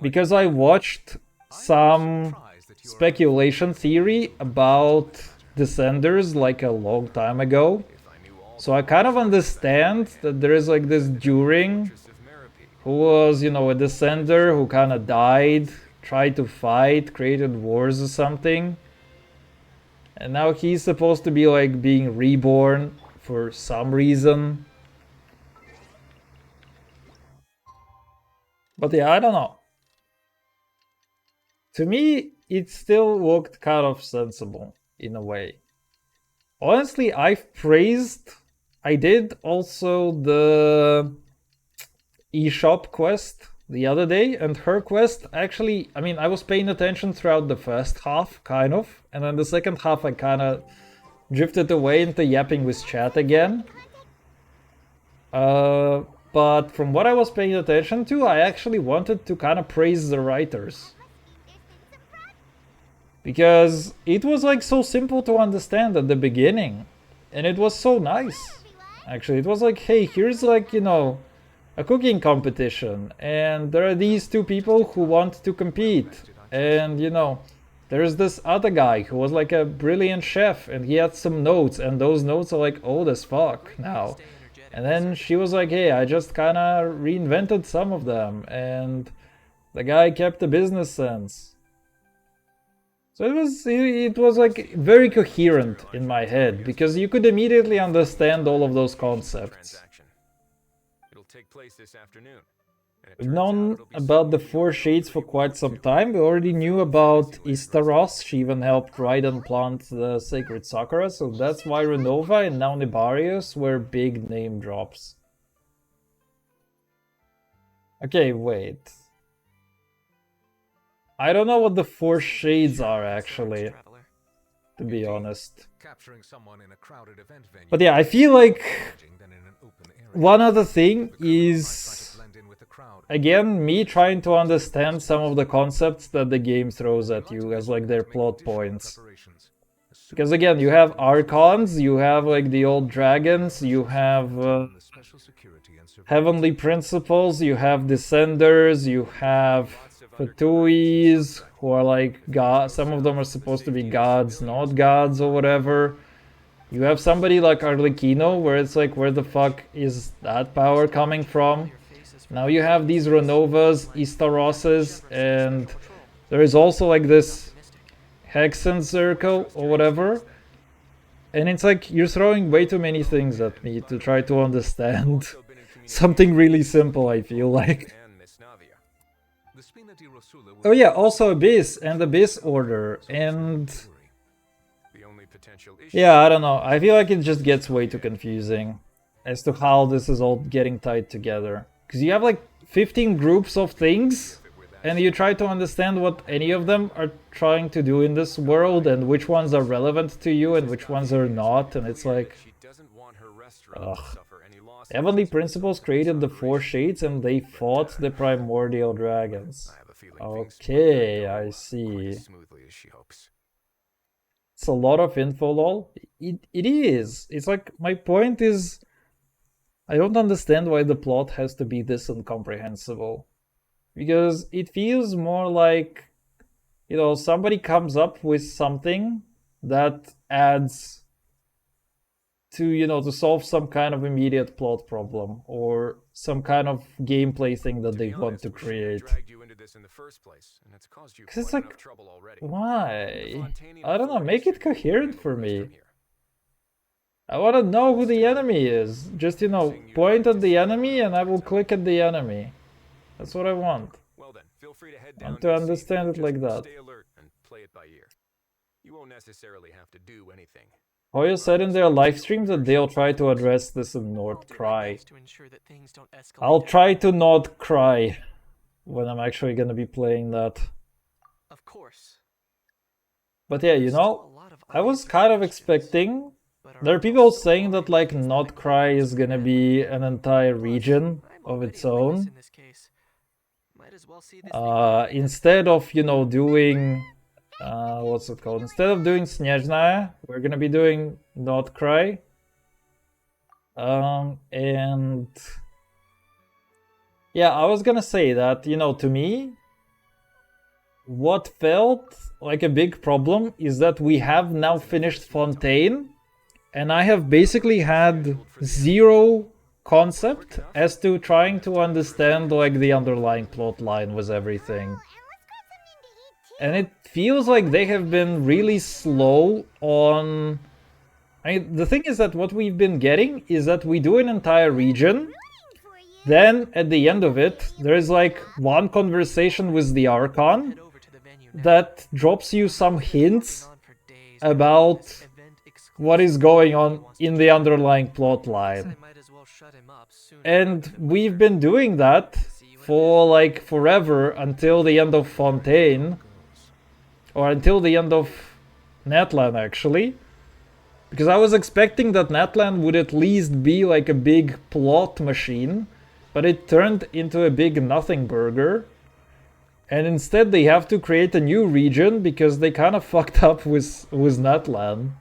because I watched some speculation theory about Descenders like a long time ago. So I kind of understand that there is like this During who was, you know, a Descender who kind of died, tried to fight, created wars or something. And now he's supposed to be like being reborn for some reason. But yeah, I don't know. To me, it still looked kind of sensible in a way. Honestly, I did also the eShop quest the other day, and her quest actually, I mean, I was paying attention throughout the first half, kind of, and then the second half I kind of drifted away into yapping with chat again. But from what I was paying attention to, I actually wanted to kind of praise the writers. Because it was like so simple to understand at the beginning. And it was so nice. Actually, it was like, hey, here's like, you know, a cooking competition, and there are these two people who want to compete, and you know, there's this other guy who was like a brilliant chef, and he had some notes, and those notes are like old as fuck now. And then she was like, hey, I just kind of reinvented some of them, and the guy kept the business sense. So it was like very coherent in my head, because you could immediately understand all of those concepts. It'll take place this afternoon. We've known about the Four Shades for quite some time. We already knew about Istaros. She even helped Raiden plant the sacred Sakura, so that's why Renova and now Nibarius were big name drops. Okay, wait. I don't know what the Four Shades are, actually, to be honest. But yeah, I feel like one other thing is, again, me trying to understand some of the concepts that the game throws at you as like their plot points. Because again, you have Archons, you have like the old dragons, you have Heavenly Principles, you have Descenders, you have Fatuis, who are like gods. Some of them are supposed to be gods, not gods or whatever. You have somebody like Arlecchino, where it's like, where the fuck is that power coming from? Now you have these Renovas, Istaroses, and there is also like this Hexen Circle or whatever. And it's like, you're throwing way too many things at me to try to understand something really simple, I feel like. Oh yeah, also Abyss and Abyss Order, and yeah, I don't know, I feel like it just gets way too confusing as to how this is all getting tied together. Because you have like 15 groups of things, and you try to understand what any of them are trying to do in this world, and which ones are relevant to you and which ones are not, and it's like, ugh. Heavenly Principles created the Four Shades and they fought the Primordial Dragons. Okay, I see. It's a lot of info, lol. It is. It's like, my point is, I don't understand why the plot has to be this incomprehensible. Because it feels more like, you know, somebody comes up with something that adds to, you know, to solve some kind of immediate plot problem or some kind of gameplay thing that they want to create. Because it's like, why? I don't know, make it coherent for me. I want to know who the enemy is. Just, you know, point at the enemy and I will click at the enemy. That's what I want. I want to understand it like that. You won't necessarily have to do anything. Hoyo said in their live stream that they'll try to address this and not cry. I'll try to not cry when I'm actually gonna be playing that. Of course. But yeah, you know, I was kind of expecting... There are people saying that like Not Cry is gonna be an entire region of its own. Instead of, you know, doing... what's it called? Instead of doing Snezhnaya, we're gonna be doing Not Cry. And... yeah, I was gonna say that, you know, to me, what felt like a big problem is that we have now finished Fontaine, and I have basically had zero concept as to trying to understand like the underlying plot line with everything. And it feels like they have been really slow on... I mean, the thing is that what we've been getting is that we do an entire region, then at the end of it, there is like one conversation with the Archon that drops you some hints about what is going on in the underlying plot line. And we've been doing that for like forever until the end of Fontaine. Or until the end of Natlan, actually. Because I was expecting that Natlan would at least be like a big plot machine, but it turned into a big nothing burger. And instead they have to create a new region because they kind of fucked up with Natlan.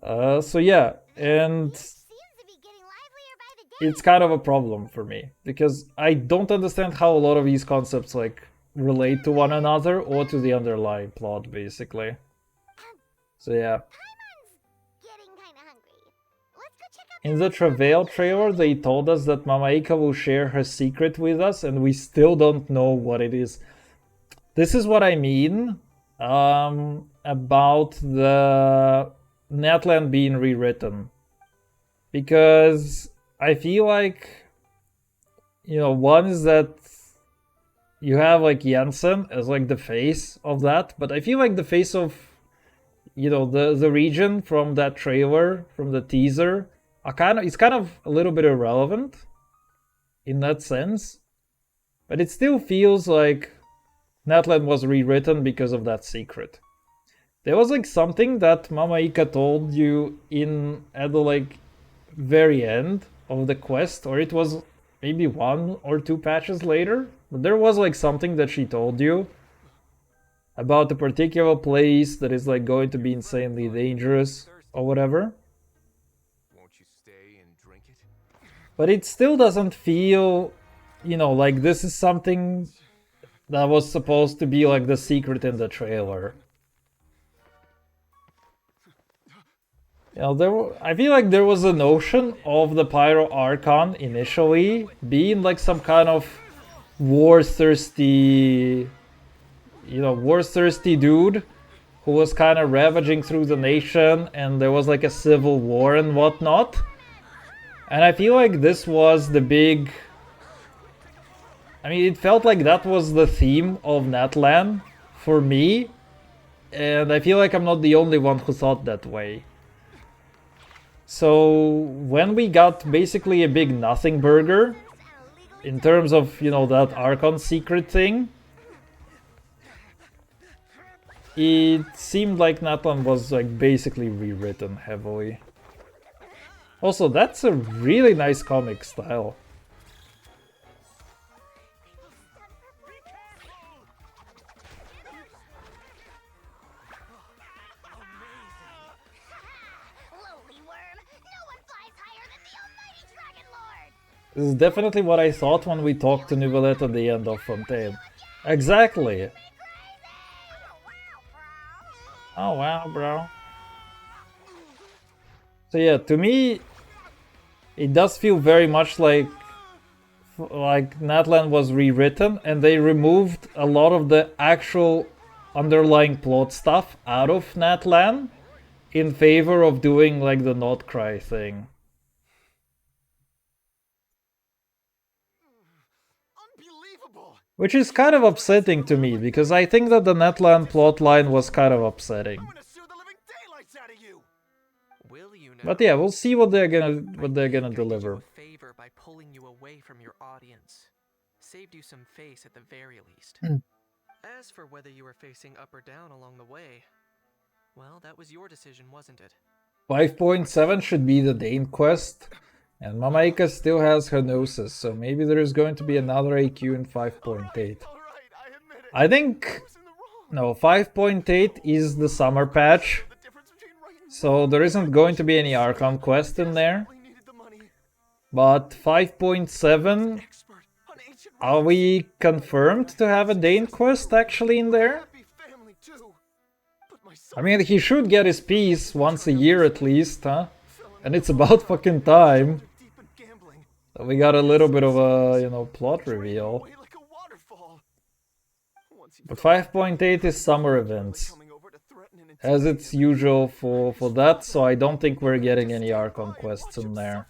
So yeah, and it's kind of a problem for me, because I don't understand how a lot of these concepts like relate to one another or to the underlying plot, basically. So yeah. Getting kinda hungry. Let's go check out In the Travail trailer, they told us that Mama Ika will share her secret with us, and we still don't know what it is. This is what I mean about the Netland being rewritten. Because I feel like, you know, one is that you have like Jensen as like the face of that, but I feel like the face of, you know, the region from that trailer, from the teaser, it's kind of a little bit irrelevant in that sense. But it still feels like Netland was rewritten because of that secret. There was like something that Mama Ika told you at the like very end of the quest, or it was maybe 1 or 2 patches later, but there was like something that she told you about a particular place that is like going to be insanely dangerous or whatever. Won't you stay and drink it? But it still doesn't feel, you know, like this is something that was supposed to be like the secret in the trailer. You know, I feel like there was a notion of the Pyro Archon initially being like some kind of war-thirsty, you know, war-thirsty dude who was kind of ravaging through the nation, and there was like a civil war and whatnot. And I feel like this was the big... I mean, it felt like that was the theme of Natlan for me, and I feel like I'm not the only one who thought that way. So when we got basically a big nothing burger, in terms of, you know, that Archon secret thing, it seemed like Natlan was like basically rewritten heavily. Also, that's a really nice comic style. This is definitely what I thought when we talked to Nivelette at the end of Fontaine. Exactly. Oh wow, bro. So yeah, to me, it does feel very much like Natlan was rewritten, and they removed a lot of the actual underlying plot stuff out of Natlan in favor of doing like the Not Cry thing. Which is kind of upsetting to me, because I think that the Netland plotline was kind of upsetting. But yeah, we'll see what they're gonna deliver. Favor by pulling you away from your audience. Saved you some face at the very least. As for whether you were facing up or down along the way, well, that was your decision, wasn't it? 5.7 should be the Dane quest. And Mama Ika still has her gnosis, so maybe there is going to be another AQ in 5.8. I think... No, 5.8 is the summer patch, so there isn't going to be any Archon quest in there. But 5.7... Are we confirmed to have a Dane quest actually in there? I mean, he should get his piece once a year at least, huh? And it's about fucking time. So we got a little bit of a, you know, plot reveal. But 5.8 is summer events, as it's usual for that, so I don't think we're getting any Archon quests in there.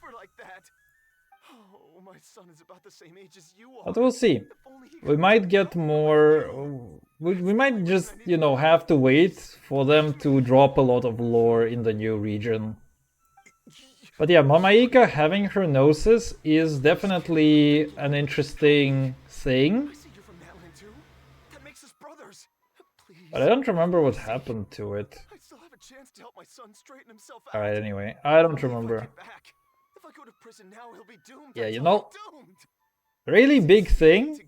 But we'll see. We might get more... We might just, you know, have to wait for them to drop a lot of lore in the new region. But yeah, Mama Ika having her gnosis is definitely an interesting thing. But I don't remember what happened to it. Alright, anyway, I don't remember. Yeah, you know, really big thing,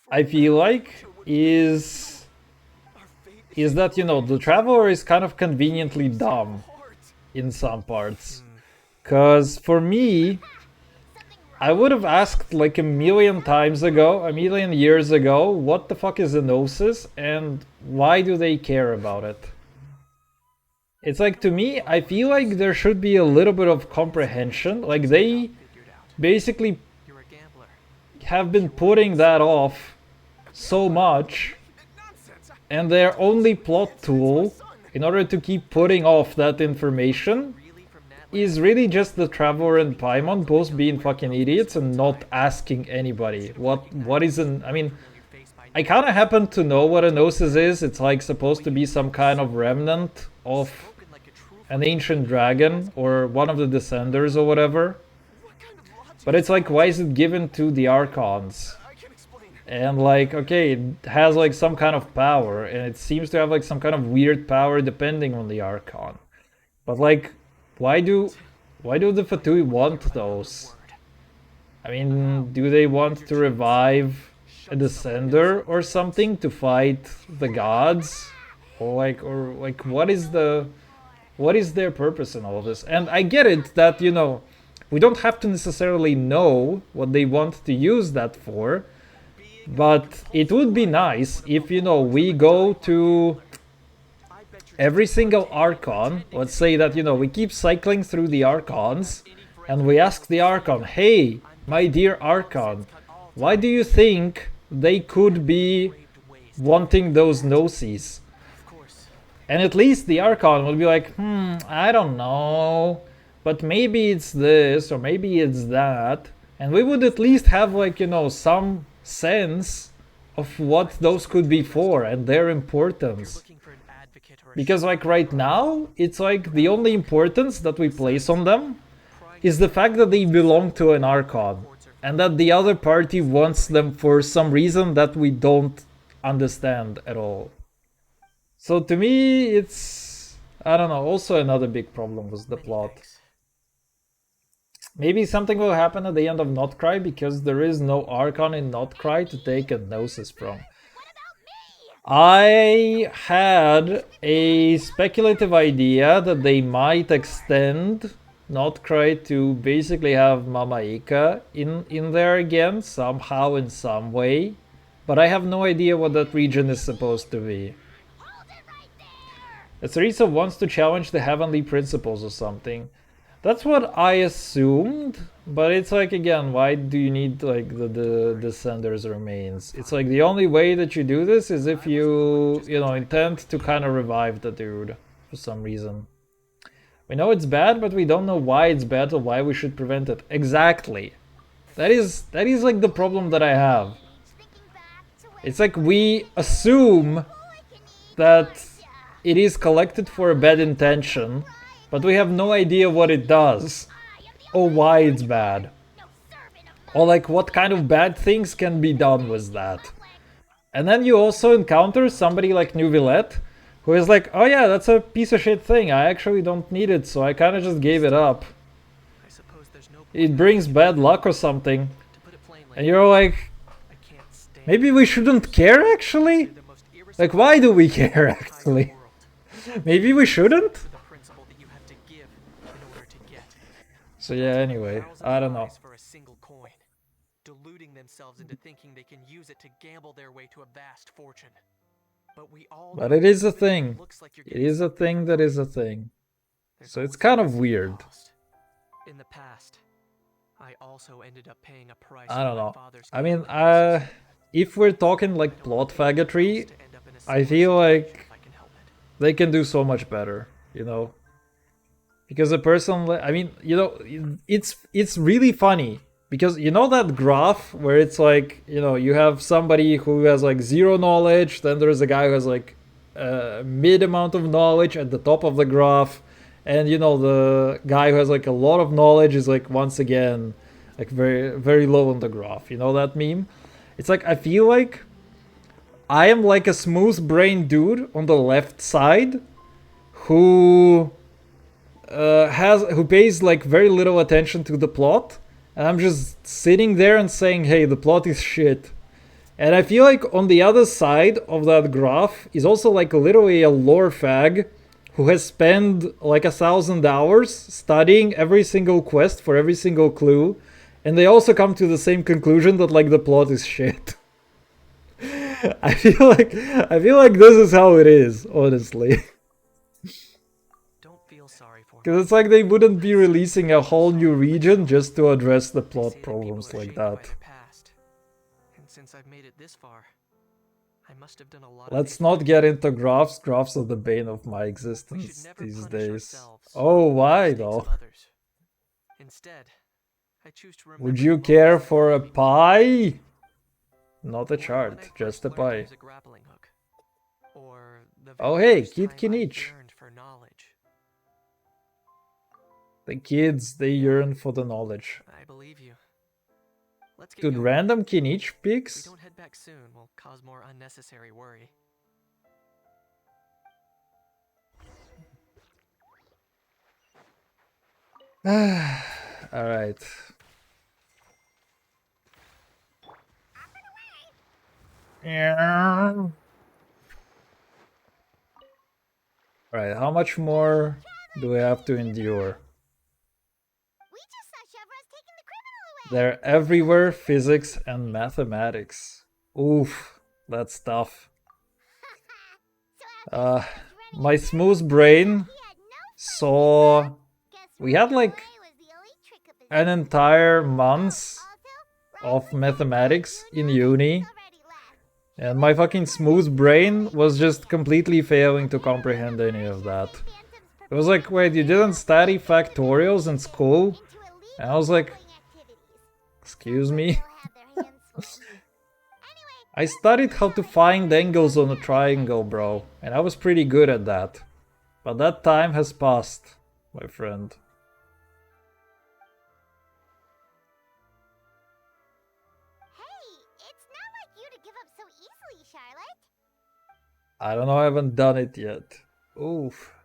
I feel like, is that, you know, the Traveler is kind of conveniently dumb in some parts. Cause for me, I would have asked like a million years ago, what the fuck is a gnosis and why do they care about it? It's like, to me, I feel like there should be a little bit of comprehension. Like, they basically have been putting that off so much, and their only plot tool in order to keep putting off that information is really just the Traveler and Paimon both being fucking idiots and not asking anybody what is an... I mean, I kind of happen to know what a Gnosis is. It's like supposed to be some kind of remnant of an ancient dragon or one of the Descenders or whatever. But it's like, why is it given to the Archons? And like, okay, it has like some kind of power, and it seems to have like some kind of weird power depending on the Archon. But like, why do the Fatui want those? I mean, do they want to revive a Descender or something to fight the gods? Or like what is their purpose in all of this? And I get it that, you know, we don't have to necessarily know what they want to use that for, but it would be nice if, you know, we go to every single Archon. Let's say that, you know, we keep cycling through the Archons, and we ask the Archon, hey, my dear Archon, why do you think they could be wanting those Gnosis? And at least the Archon will be like, I don't know, but maybe it's this, or maybe it's that. And we would at least have, like, you know, some sense of what those could be for and their importance. Because, like, right now, it's like the only importance that we place on them is the fact that they belong to an Archon, and that the other party wants them for some reason that we don't understand at all. So to me, it's... I don't know, also another big problem was the plot. Maybe something will happen at the end of Notcry, because there is no Archon in Notcry to take a Gnosis from. I had a speculative idea that they might extend Notcry to basically have Mama Ika in there again, somehow, in some way. But I have no idea what that region is supposed to be. Teresa wants to challenge the heavenly principles or something. That's what I assumed, but it's like, again, why do you need like the Descenders remains? It's like the only way that you do this is if you know, intend to kind of revive the dude for some reason. We know it's bad, but we don't know why it's bad or why we should prevent it. Exactly. That is like the problem that I have. It's like we assume that it is collected for a bad intention, but we have no idea what it does, or why it's bad, or like what kind of bad things can be done with that. And then you also encounter somebody like Nuvillette, who is like, oh yeah, that's a piece of shit thing, I actually don't need it, so I kind of just gave it up. It brings bad luck or something. And you're like, maybe we shouldn't care actually? Like, why do we care actually? Maybe we shouldn't? So yeah, anyway, I don't know. Deluding themselves into thinking they can use it to gamble their way to a vast fortune. But it is a thing. It is a thing that is a thing. So it's kind of weird. In the past, I also ended up paying a price. I don't know. I mean, if we're talking like plot faggotry, I feel like they can do so much better, you know? Because a person, I mean, you know, it's really funny. Because you know that graph where it's like, you know, you have somebody who has like 0 knowledge, then there's a guy who has like a mid amount of knowledge at the top of the graph, and you know, the guy who has like a lot of knowledge is like, once again, like very, very low on the graph. You know that meme? It's like, I feel like I am like a smooth-brained dude on the left side who pays like very little attention to the plot. And I'm just sitting there and saying, hey, the plot is shit. And I feel like on the other side of that graph is also like literally a lore fag who has spent like 1,000 hours studying every single quest for every single clue. And they also come to the same conclusion that like the plot is shit. I feel like this is how it is, honestly. Because it's like they wouldn't be releasing a whole new region just to address the plot problems like that. And since I've made it this far, I must have done a lot. Let's not get into graphs. Graphs are the bane of my existence these days. Oh, why though? Instead, I choose to remember. Would you care for a pie? Not a chart, just a pie. Oh hey, Kid Kinich. The kids, they yearn for the knowledge. I believe you. Let's get Dude, going. random Kinich pics? If we don't head back soon, we'll cause more unnecessary worry. Alright. Yeah. Alright, how much more do we have to endure? They're everywhere, physics and mathematics. Oof, that's tough. My smooth brain saw... We had like an entire month of mathematics in uni. And my fucking smooth brain was just completely failing to comprehend any of that. It was like, wait, you didn't study factorials in school? And I was like, excuse me? I studied how to find angles on a triangle, bro. And I was pretty good at that. But that time has passed, my friend. I don't know, I haven't done it yet. Oof.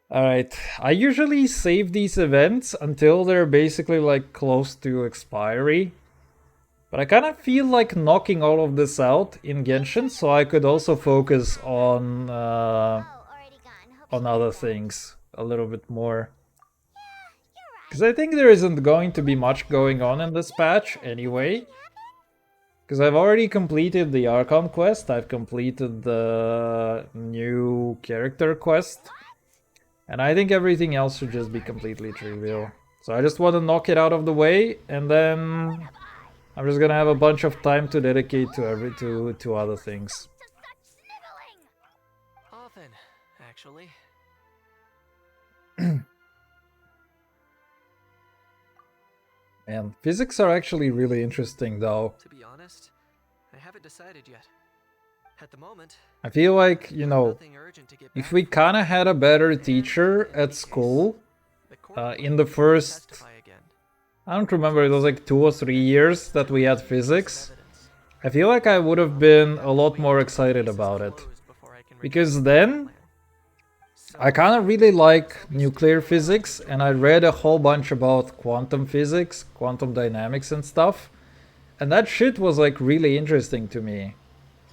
Alright, I usually save these events until they're basically like close to expiry. But I kind of feel like knocking all of this out in Genshin so I could also focus on other things a little bit more. Because I think there isn't going to be much going on in this patch anyway. Because I've already completed the Archon quest, I've completed the new character quest, and I think everything else should just be completely trivial. So I just want to knock it out of the way, and then I'm just gonna have a bunch of time to dedicate to other things. Often, actually. Man, physics are actually really interesting though. To be honest, I haven't decided yet. At the moment, I feel like, you know, if we kinda had a better teacher at school, in the first, I don't remember, it was like 2 or 3 years that we had physics, I feel like I would have been a lot more excited about it. Because then, I kind of really like nuclear physics, and I read a whole bunch about quantum physics, quantum dynamics and stuff. And that shit was like really interesting to me,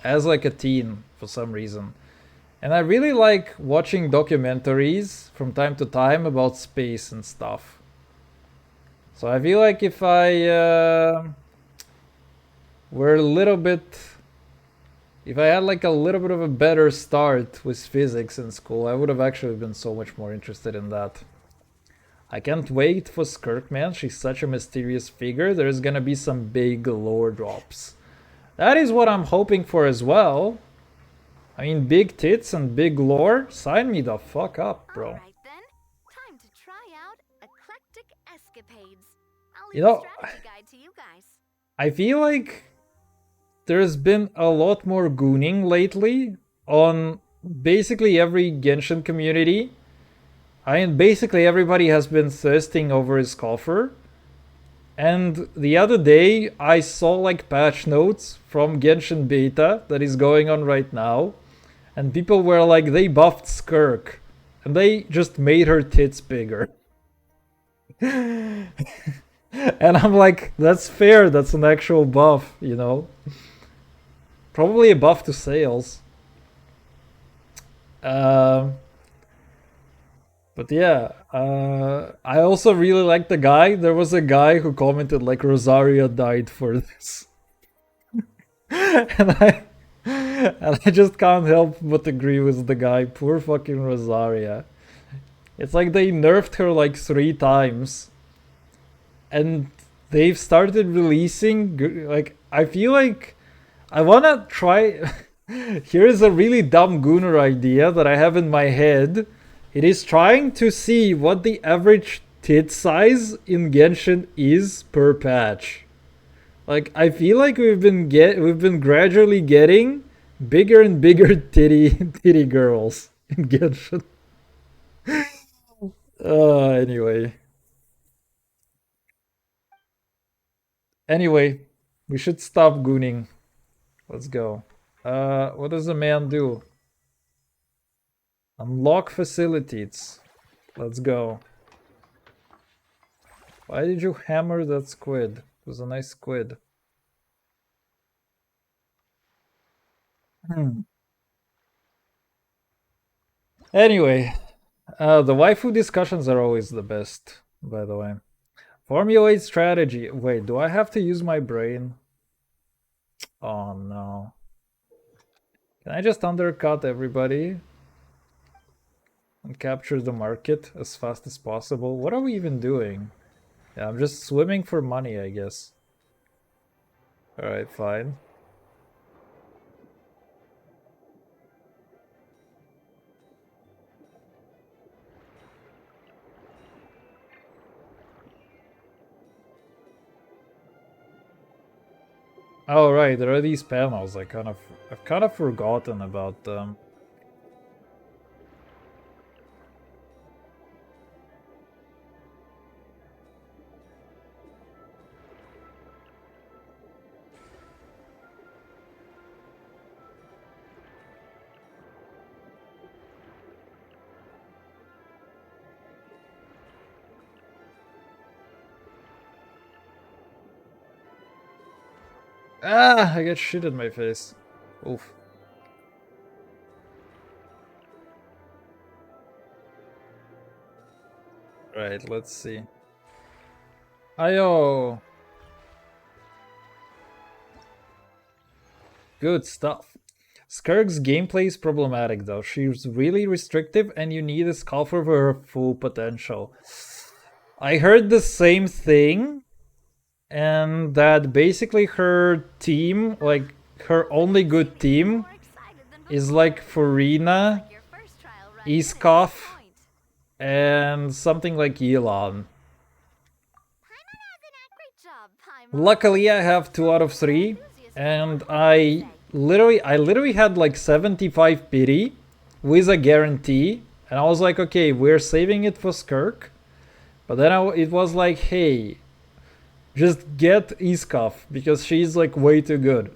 as like a teen, for some reason. And I really like watching documentaries from time to time about space and stuff. So I feel like if I were a little bit... If I had like a little bit of a better start with physics in school, I would have actually been so much more interested in that. I can't wait for Skirk, man. She's such a mysterious figure. There's gonna be some big lore drops. That is what I'm hoping for as well. I mean, big tits and big lore? Sign me the fuck up, bro. Alright then, time to try out eclectic escapades. I'll leave You know, a strategy guide to you guys. I feel like there's been a lot more gooning lately on basically every Genshin community. I mean, basically everybody has been thirsting over his coffer. And the other day, I saw like patch notes from Genshin Beta that is going on right now. And people were like, they buffed Skirk. And they just made her tits bigger. And I'm like, that's fair, that's an actual buff, you know? Probably a buff to sales. But yeah, I also really like the guy. There was a guy who commented like Rosaria died for this. and I just can't help but agree with the guy. Poor fucking Rosaria. It's like they nerfed her like 3 times. And they've started releasing, like, I feel like I wanna try. Here is a really dumb Gunner idea that I have in my head. It is trying to see what the average tit size in Genshin is per patch. Like, I feel like we've been gradually getting bigger and bigger titty girls in Genshin. Anyway. Anyway, we should stop gooning. Let's go. What does the man do? Unlock facilities. Let's go. Why did you hammer that squid? It was a nice squid. Anyway, the waifu discussions are always the best, by the way. Formulate strategy. Wait, do I have to use my brain? Oh no. Can I just undercut everybody and capture the market as fast as possible? What are we even doing? Yeah, I'm just swimming for money, I guess. Alright, fine. Oh right, there are these panels. I've kind of forgotten about them. Ah, I got shit in my face. Oof. Right, let's see. Ayo! Good stuff. Skirk's gameplay is problematic though. She's really restrictive and you need a Scalper for her full potential. I heard the same thing, and that basically her team, like her only good team, is like Farina, Iskov, and something like Elon. Luckily I have 2 out of 3, and I literally had like 75 pity with a guarantee, and I was like, okay, we're saving it for Skirk. But then it was like, hey, just get Iskov because she's like way too good.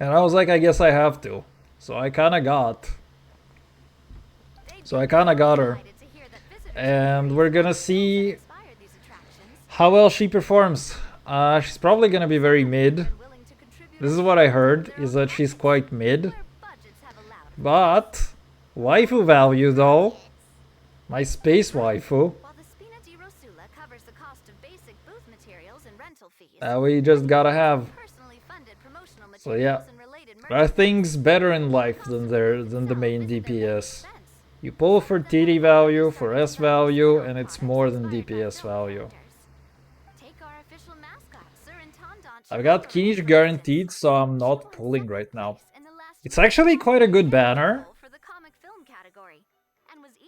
And I was like, I guess I have to. So I kinda got her. And we're gonna see how well she performs. She's probably gonna be very mid. This is what I heard, is that she's quite mid. But waifu value though. My space waifu. We just gotta have. So yeah, there are things better in life than the main DPS. You pull for TD value, for S value, and it's more than DPS value. I've got Kinich guaranteed, so I'm not pulling right now. It's actually quite a good banner.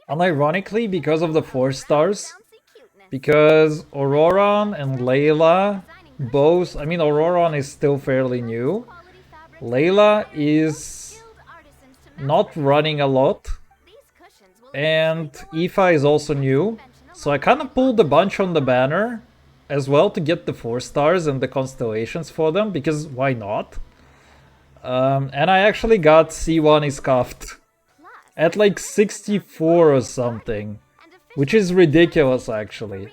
Unironically, because of the 4 stars. Because Auroron and Layla both, I mean Auroron is still fairly new. Layla is not running a lot. And Aoife is also new. So I kind of pulled a bunch on the banner as well to get the 4 stars and the constellations for them, because why not? And I actually got C1 is cuffed at like 64 or something, which is ridiculous actually.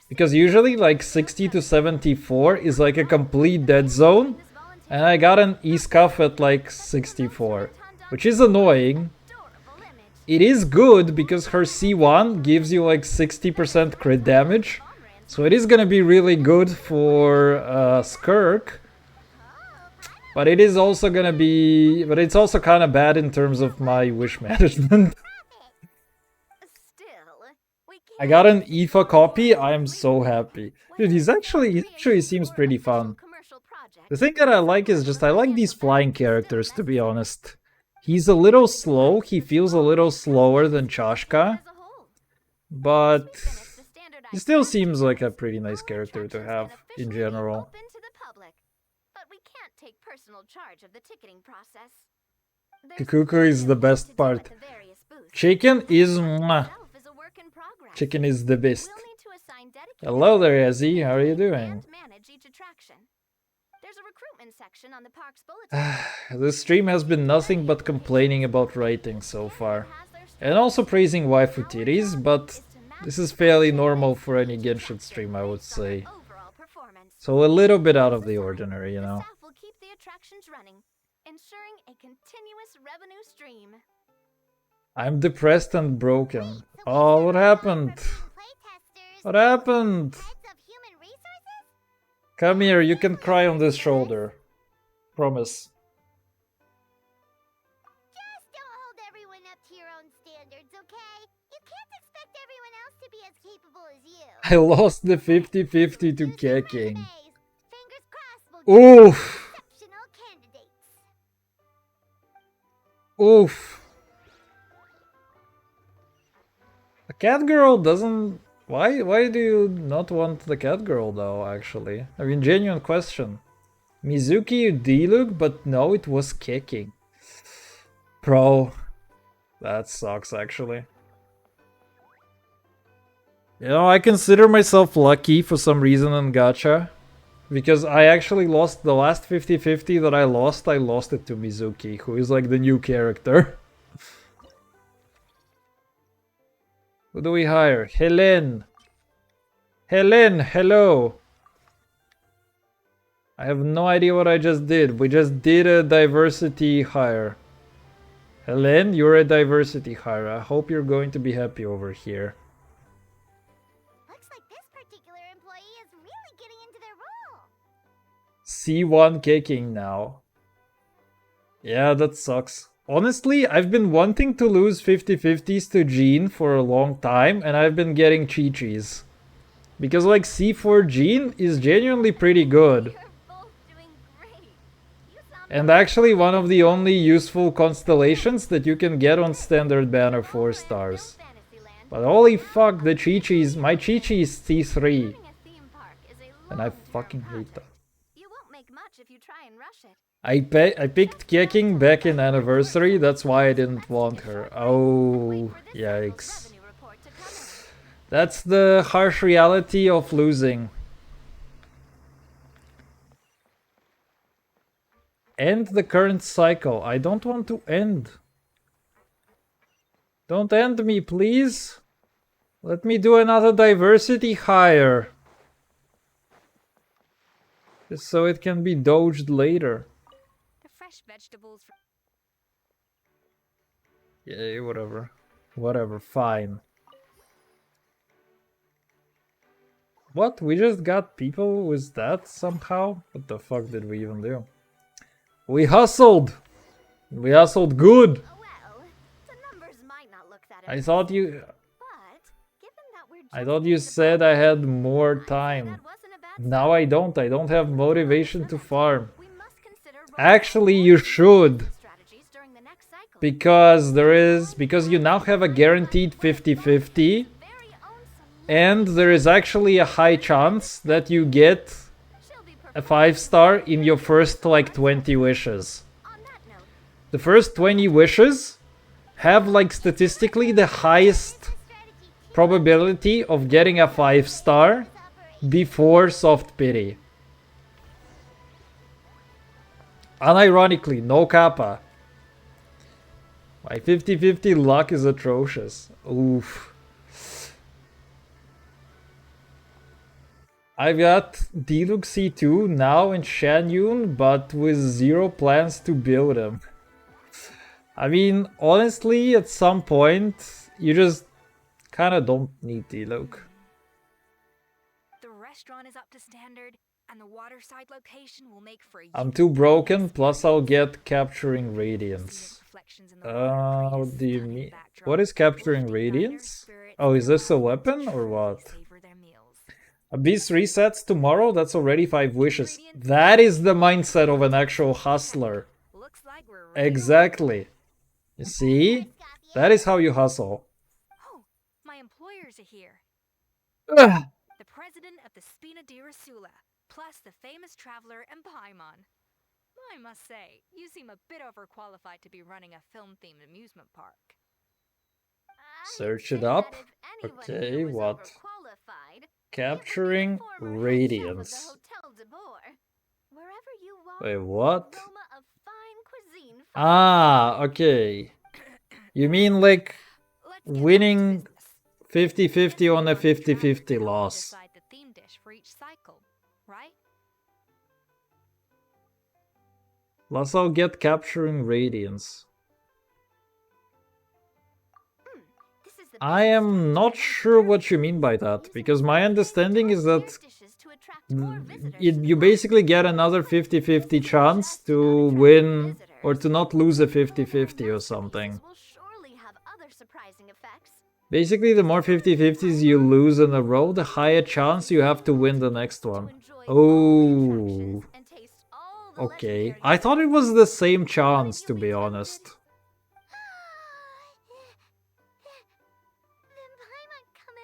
Because usually like 60 to 74 is like a complete dead zone, and I got an E-Scuff at like 64, which is annoying. It is good because her C1 gives you like 60% crit damage, so it is gonna be really good for Skirk. But it is also gonna be... But it's also kind of bad in terms of my wish management. I got an IFA copy. I'm so happy. Dude, he actually seems pretty fun. The thing that I like is just I like these flying characters, to be honest. He's a little slow. He feels a little slower than Chashka. But he still seems like a pretty nice character to have in general. But we can't take personal charge of the ticketing process. Kukuku is the best part. Chicken is mwah. Chicken is the best. Hello there, Ezzy. How are you doing? There's a recruitment section on the park's bulletin. The stream has been nothing but complaining about writing so far. And also praising waifu titties, but this is fairly normal for any Genshin stream, I would say. So a little bit out of the ordinary, you know. Staff will keep the attractions running, ensuring a continuous revenue stream. I'm depressed and broken. Oh, what happened? What happened? Come here, you can cry on this shoulder. Promise. Just don't hold everyone up to your own standards, okay? You can't expect everyone else to be as capable as you. I lost the 50-50 to Keking. Oof. Oof. The cat girl doesn't... Why do you not want the cat girl though, actually? I mean, genuine question. Mizuki, you D-look, but no, it was Keking. Bro. That sucks, actually. You know, I consider myself lucky for some reason in gacha. Because I actually lost the last 50-50 that I lost it to Mizuki, who is like the new character. Who do we hire? Helen! Helen, hello! I have no idea what I just did. We just did a diversity hire. Helen, you're a diversity hire. I hope you're going to be happy over here. Looks like this particular employee is really getting into their role. C1 Keking now. Yeah, that sucks. Honestly, I've been wanting to lose 50-50s to Jean for a long time, and I've been getting Chi-Chis. Because like C4 Jean is genuinely pretty good. And actually one of the only useful constellations that you can get on standard banner 4 stars. But holy fuck, the Chi-Chis, my Chi-Chi is C3. And I fucking hate that. I picked Keking back in Anniversary, that's why I didn't want her. Oh, yikes. That's the harsh reality of losing. End the current cycle. I don't want to end. Don't end me, please. Let me do another diversity hire. Just so it can be doged later. The fresh vegetables. Yeah, whatever. Whatever, fine. What? We just got people with that somehow? What the fuck did we even do? We hustled! We hustled good! I thought you said I had more time. Now I don't have motivation to farm. Actually, you should. Because you now have a guaranteed 50-50. And there is actually a high chance that you get a 5-star in your first like 20 wishes. The first 20 wishes have like statistically the highest probability of getting a 5-star before soft pity. Unironically, no kappa. My 50-50 luck is atrocious. Oof. I've got Diluc C2 now in Shanyun, but with 0 plans to build them. I mean, honestly, at some point, you just kinda don't need Diluc. The restaurant is up to standard, and the waterside location will make for a I'm too broken, plus I'll get Capturing Radiance. What do you mean? What is Capturing Radiance? Oh, is this a weapon or what? Abyss resets tomorrow? That's already 5 wishes. That is the mindset of an actual hustler. Exactly. You see? That is how you hustle. Oh, my employers are here. Ugh. The president of the Spina di Rasula, plus the famous traveler and Paimon. I must say, you seem a bit overqualified to be running a film-themed amusement park. Search it up. Okay, what? Capturing radiance. Wait, what? Ah, okay. You mean like winning 50-50 on a 50-50 loss. The theme dish for each cycle, right? Plus I'll get capturing radiance. I am not sure what you mean by that, because my understanding is that you basically get another 50-50 chance to win or to not lose a 50-50 or something. Basically, the more 50-50s you lose in a row, the higher chance you have to win the next one. Oh. Okay. I thought it was the same chance, to be honest.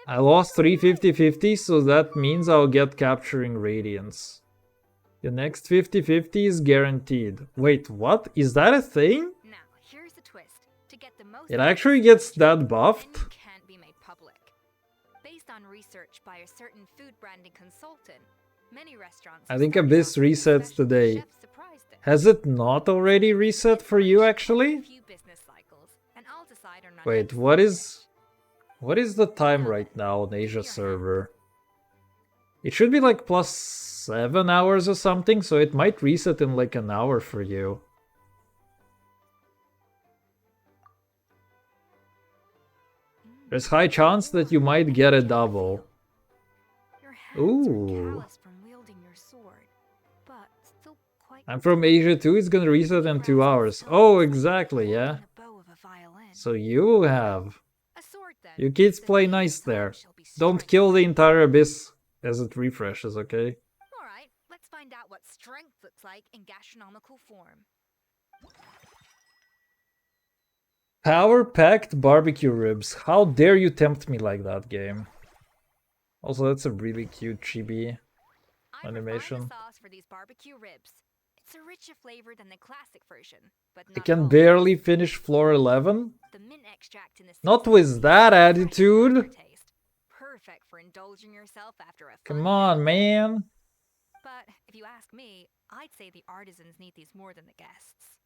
I lost 3 50-50s, so that means I'll get capturing radiance. The next 50-50 is guaranteed. Wait, what? Is that a thing? Now, here's the twist. To get the most it actually gets that buffed? Can't be made public. Based on research by a certain food branding consultant, many restaurants I think Abyss resets today. Has it not already reset for you, actually? Wait, what is the time right now on Asia server? It should be like plus 7 hours or something, so it might reset in like an hour for you. There's high chance that you might get a double. Ooh. I'm from Asia too, it's gonna reset in 2 hours. Oh, exactly, yeah. So you have. You kids play nice there. Don't kill the entire Abyss as it refreshes, okay? Alright, let's find out what strength looks like in gastronomical form. Power-packed barbecue ribs. How dare you tempt me like that, game? Also, that's a really cute chibi animation. Sauce for these barbecue ribs. It's a richer flavor than the classic version, but I can barely finish floor 11? The mint extract in this Not with that attitude! Perfect for indulging yourself after a Come on, man! But if you ask me, I'd say the artisans need these more than the guests.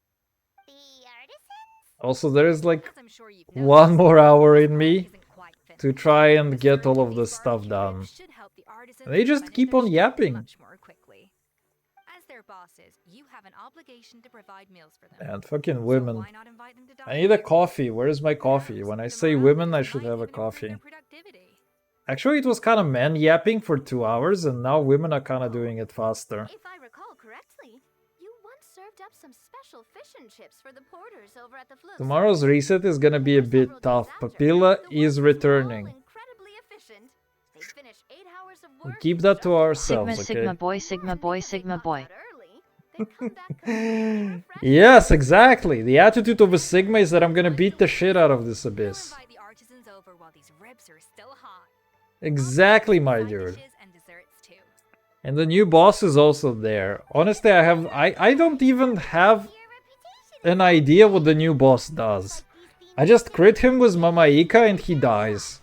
The artisans? Also, there's like 1 more hour in me to try and get all of this stuff done. And they just keep on yapping. Their bosses, you have an obligation to provide meals for them. And fucking women. I need a coffee. Where's my coffee? When I say women, I should have a coffee. Actually, it was kind of men yapping for 2 hours, and now women are kind of doing it faster. If I recall correctly, you once served up some special fish and chips for the porters over at the Flip. Tomorrow's reset is gonna be a bit tough. Papilla is returning. We'll keep that to ourselves, Sigma boy, Sigma boy, Sigma boy. Yes, exactly. The attitude of a Sigma is that I'm gonna beat the shit out of this Abyss. Exactly, my dude. And the new boss is also there. Honestly, I don't even have an idea what the new boss does. I just crit him with Mamaika and he dies.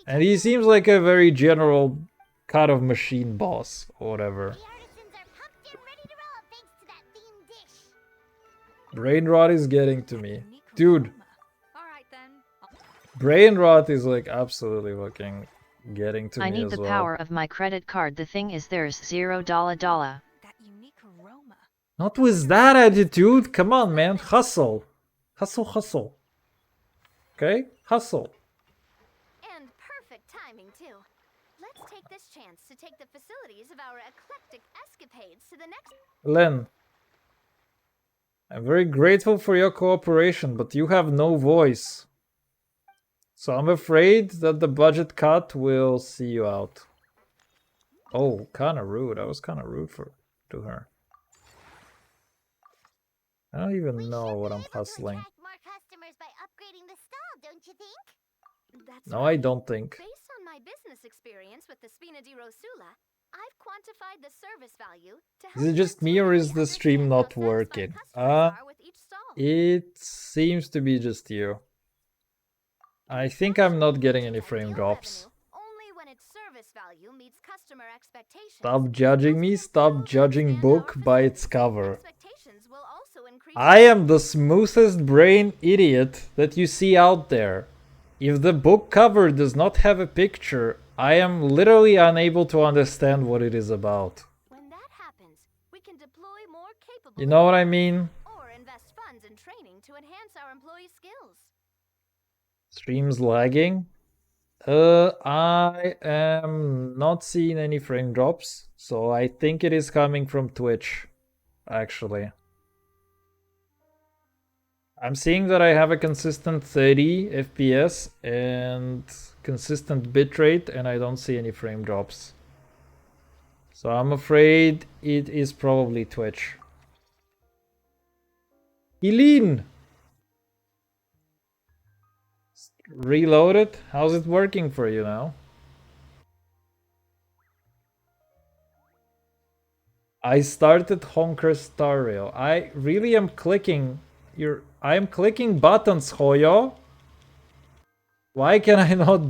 And he seems like a very general kind of machine boss or whatever. Brain rot is getting to me. Dude. Brain rot is like absolutely fucking getting to me as well. I need the power of my credit card. The thing is there's $0. Not with that attitude. Come on, man. Hustle. Hustle, hustle. Okay? Hustle. And perfect timing, too. Let's take this chance to take the facilities of our eclectic escapades to the next... Len. I'm very grateful for your cooperation, but you have no voice. So I'm afraid that the budget cut will see you out. Oh, kind of rude. I was kind of rude to her. I don't even know what I'm hustling. More customers by upgrading the stall, don't you think? That's No, right. I don't think. Based on my business experience with the Spina di Rosula, I've quantified the service value to help Is it just me or is the stream not working? with each stall. It seems to be just you. I think I'm not getting any frame drops. Only when its service value meets customer expectations. Stop judging me, stop judging book by its cover. I am the smoothest brain idiot that you see out there. If the book cover does not have a picture, I am literally unable to understand what it is about. When that happens, we can deploy more capable You know what I mean? or invest funds in training to enhance our employees' skills. Stream's lagging. I am not seeing any frame drops, so I think it is coming from Twitch, actually. I'm seeing that I have a consistent 30 FPS and consistent bitrate, and I don't see any frame drops. So I'm afraid it is probably Twitch. Eileen! Reload it? How's it working for you now? I started Honker Star Rail. I really am clicking I'm clicking buttons, Hoyo. Why can I not?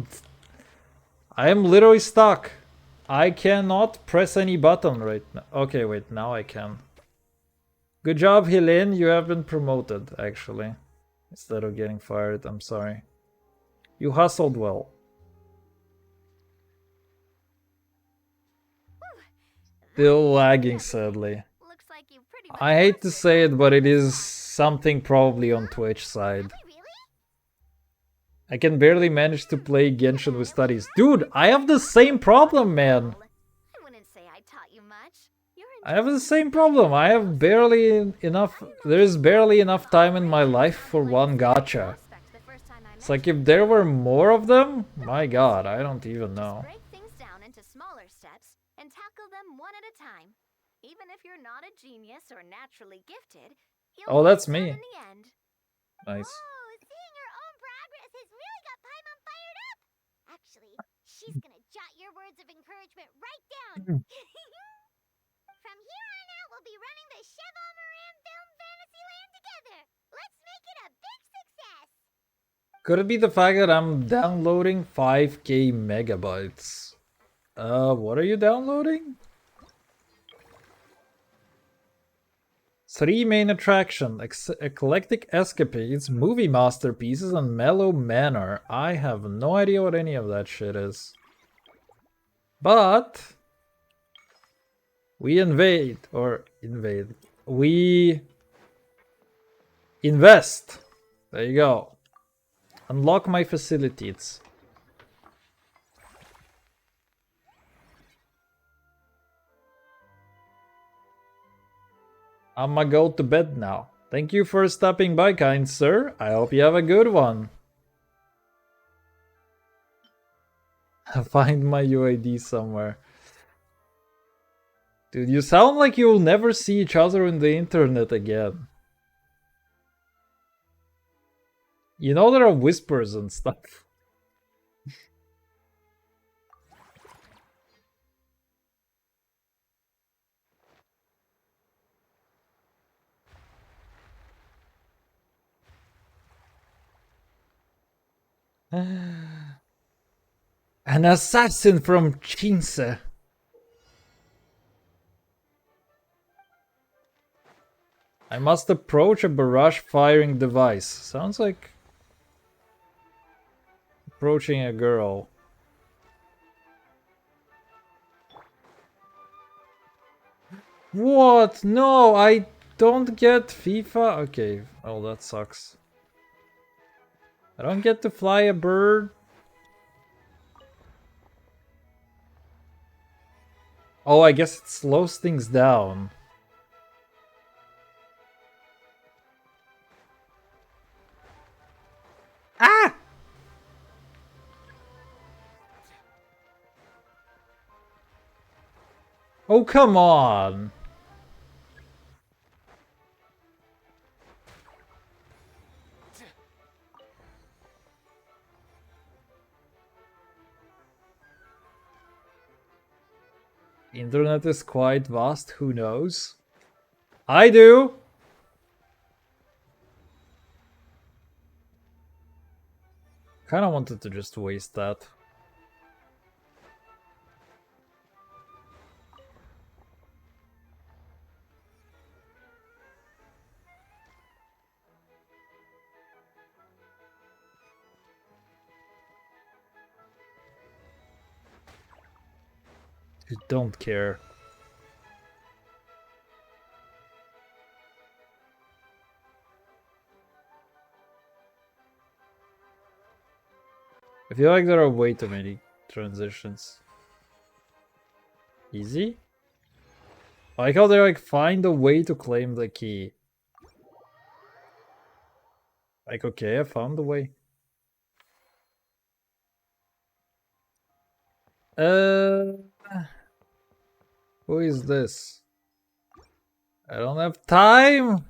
I am literally stuck. I cannot press any button right now. Okay, wait, now I can. Good job, Helene. You have been promoted, actually. Instead of getting fired, I'm sorry. You hustled well. Still lagging, sadly. I hate to say it, but it is something probably on Twitch side. I can barely manage to play Genshin with studies. Dude, I have the same problem, man. I have the same problem. I have barely enough. There's barely enough time in my life for one gacha. It's like if there were more of them, my god, I don't even know. Break things down into smaller steps and tackle them one at a time. Even if you're not a genius or naturally gifted, Oh, that's me. in the end. Nice. Oh, seeing your own progress has really got Paimon fired up. Actually, she's gonna jot your words of encouragement right down. From here on out, we'll be running the Cheval Moran Film Fantasyland together. Let's make it a big success. Could it be the fact that I'm downloading 5k megabytes? What are you downloading? 3 main attraction, eclectic escapades, movie masterpieces, and mellow manor. I have no idea what any of that shit is. But we we invest. There you go. Unlock my facilities. I'ma go to bed now. Thank you for stopping by, kind sir. I hope you have a good one. Find my UID somewhere. Dude, you sound like you'll never see each other on the internet again. You know there are whispers and stuff. An assassin from Chinse. I must approach a barrage firing device. Sounds like approaching a girl. What? No, I don't get FIFA. Okay, oh, that sucks. I don't get to fly a bird. Oh, I guess it slows things down. Ah! Oh, come on! Internet is quite vast, who knows? I do! Kinda wanted to just waste that. You don't care. I feel like there are way too many transitions. Easy? I like how they like find a way to claim the key. Like, okay, I found the way. Who is this? I don't have time!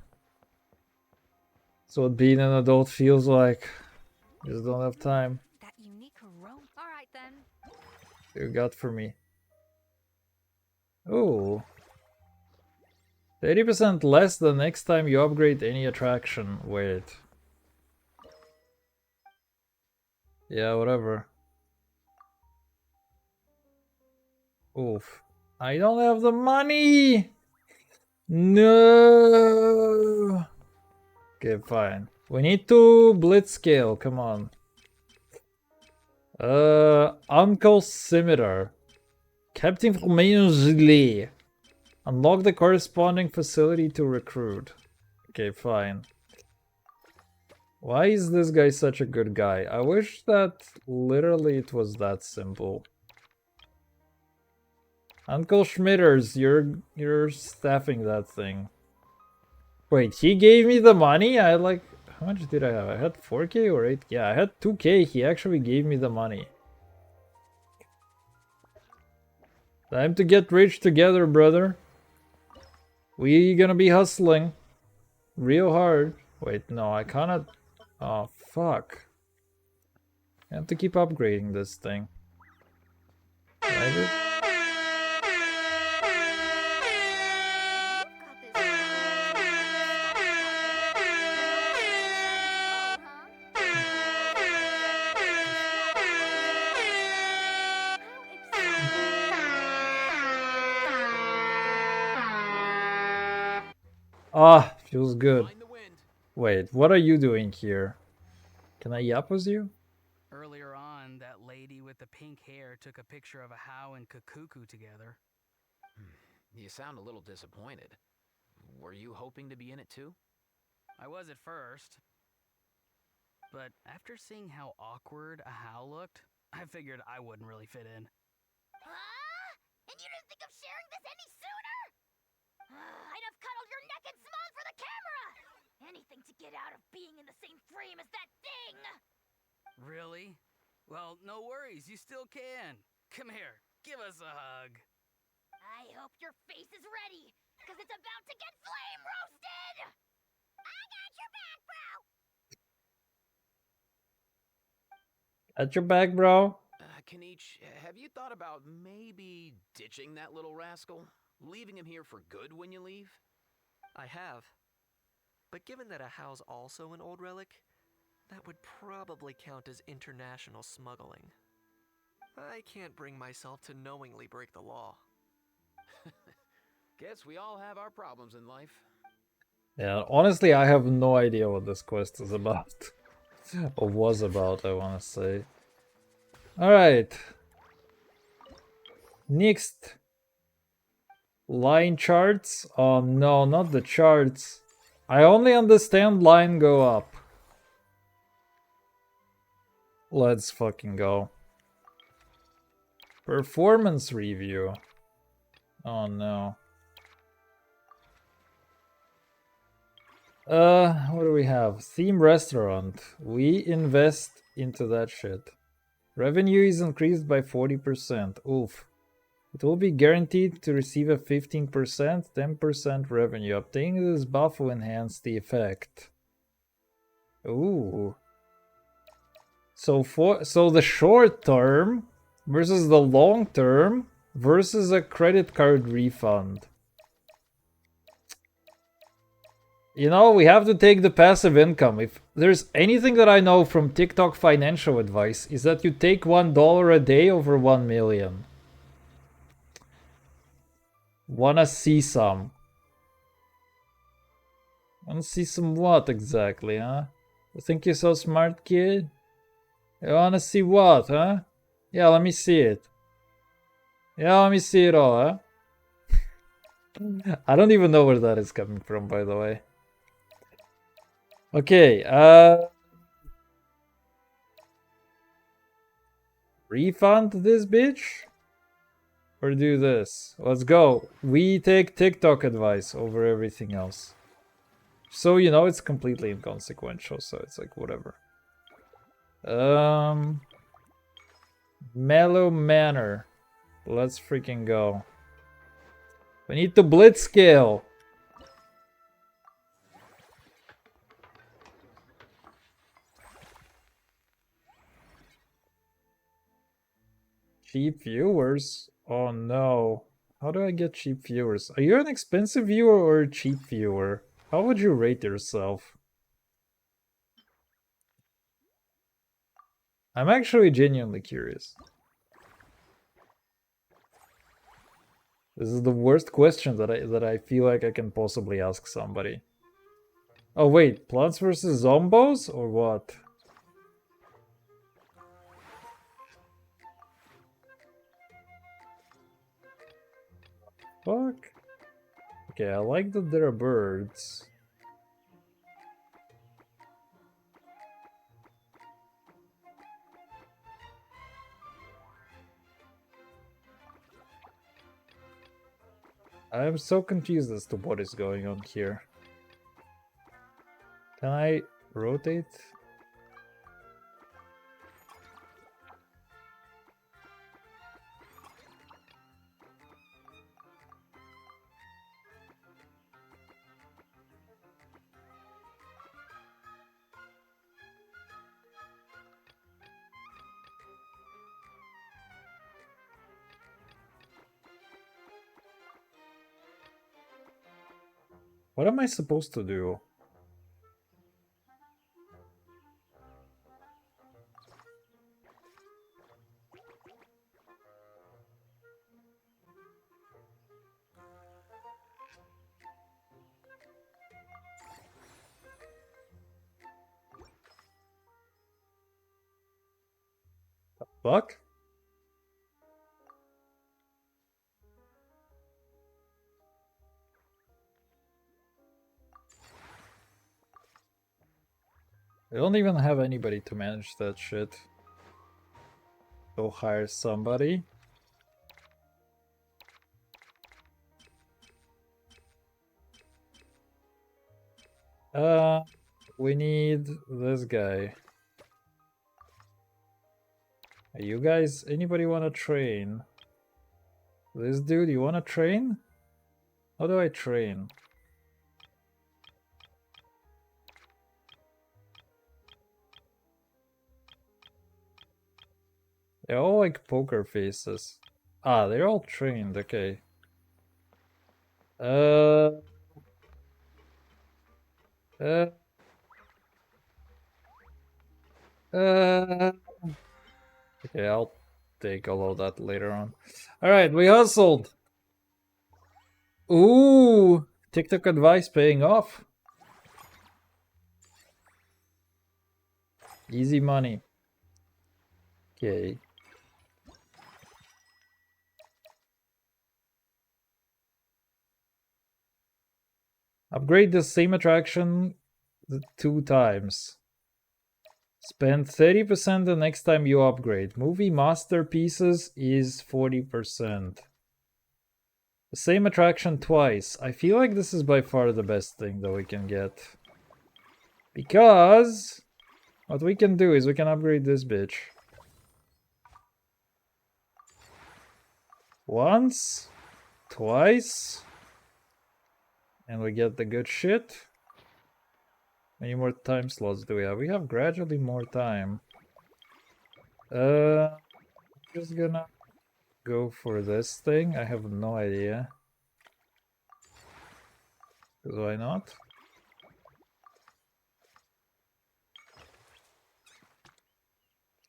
That's what being an adult feels like. Just don't have time. That unique aroma. All right then. You got for me. Oh. 30% less the next time you upgrade any attraction. Wait. Yeah, whatever. Oof. I don't have the money! No! Okay, fine. We need to blitzscale, come on. Uncle Scimitar. Captain Gilet. Unlock the corresponding facility to recruit. Okay, fine. Why is this guy such a good guy? I wish that literally it was that simple. Uncle Schmitters, you're staffing that thing. Wait, he gave me the money? I like... How much did I have? I had 4k or 8? Yeah, I had 2k. He actually gave me the money. Time to get rich together, brother. We gonna be hustling. Real hard. Wait, no, I cannot... Oh, fuck. I have to keep upgrading this thing. Ah, feels good. Wait, what are you doing here? Can I yap with you? Earlier on, that lady with the pink hair took a picture of a How and Kakuku together. You sound a little disappointed. Were you hoping to be in it too? I was at first. But after seeing how awkward a How looked, I figured I wouldn't really fit in. And you didn't think of sharing this any sooner? I'd have cuddled your neck and smiled for the camera! Anything to get out of being in the same frame as that thing! Really? Well, no worries, you still can. Come here, give us a hug. I hope your face is ready, because it's about to get flame roasted! I got your back, bro! At your back, bro. Kanich, have you thought about maybe ditching that little rascal? Leaving him here for good when you leave? I have. But given that a How's also an old relic, that would probably count as international smuggling. I can't bring myself to knowingly break the law. Guess we all have our problems in life. Yeah, honestly, I have no idea what this quest is about. Or was about, I want to say. Alright. Next. Line charts? Oh no, not the charts. I only understand line go up. Let's fucking go. Performance review. Oh no. What do we have? Theme restaurant. We invest into that shit. Revenue is increased by 40%. Oof. It will be guaranteed to receive a 15%, 10% revenue. Obtaining this buff will enhance the effect. Ooh. So the short term versus the long term versus a credit card refund. You know, we have to take the passive income. If there's anything that I know from TikTok financial advice, is that you take $1 a day over 1 million. Wanna see some? Wanna see some what exactly, huh? You think you're so smart, kid? You wanna see what, huh? Yeah, let me see it. Yeah, let me see it all, huh? I don't even know where that is coming from, by the way. Okay, refund this bitch? Or do this? Let's go. We take TikTok advice over everything else. So, you know, it's completely inconsequential, so it's like, whatever. Mellow Manor. Let's freaking go. We need to blitz scale. Cheap viewers? Oh no. How do I get cheap viewers? Are you an expensive viewer or a cheap viewer? How would you rate yourself? I'm actually genuinely curious. This is the worst question that I feel like I can possibly ask somebody. Oh wait, Plants vs Zombos or what? Fuck. Okay, I like that there are birds. I am so confused as to what is going on here. Can I rotate? What am I supposed to do? The fuck? I don't even have anybody to manage that shit. Go hire somebody. We need this guy. You guys, anybody wanna train? This dude, you wanna train? How do I train? They're all like poker faces. Ah, they're all trained, okay. Uh, okay, I'll take all of that later on. Alright, we hustled! Ooh! TikTok advice paying off. Easy money. Okay. Upgrade the same attraction 2 times. Spend 30% the next time you upgrade. Movie masterpieces is 40%. The same attraction twice. I feel like this is by far the best thing that we can get. Because what we can do is we can upgrade this bitch. Once, twice, and we get the good shit. How many more time slots do we have? We have gradually more time. Just gonna go for this thing. I have no idea. Why not?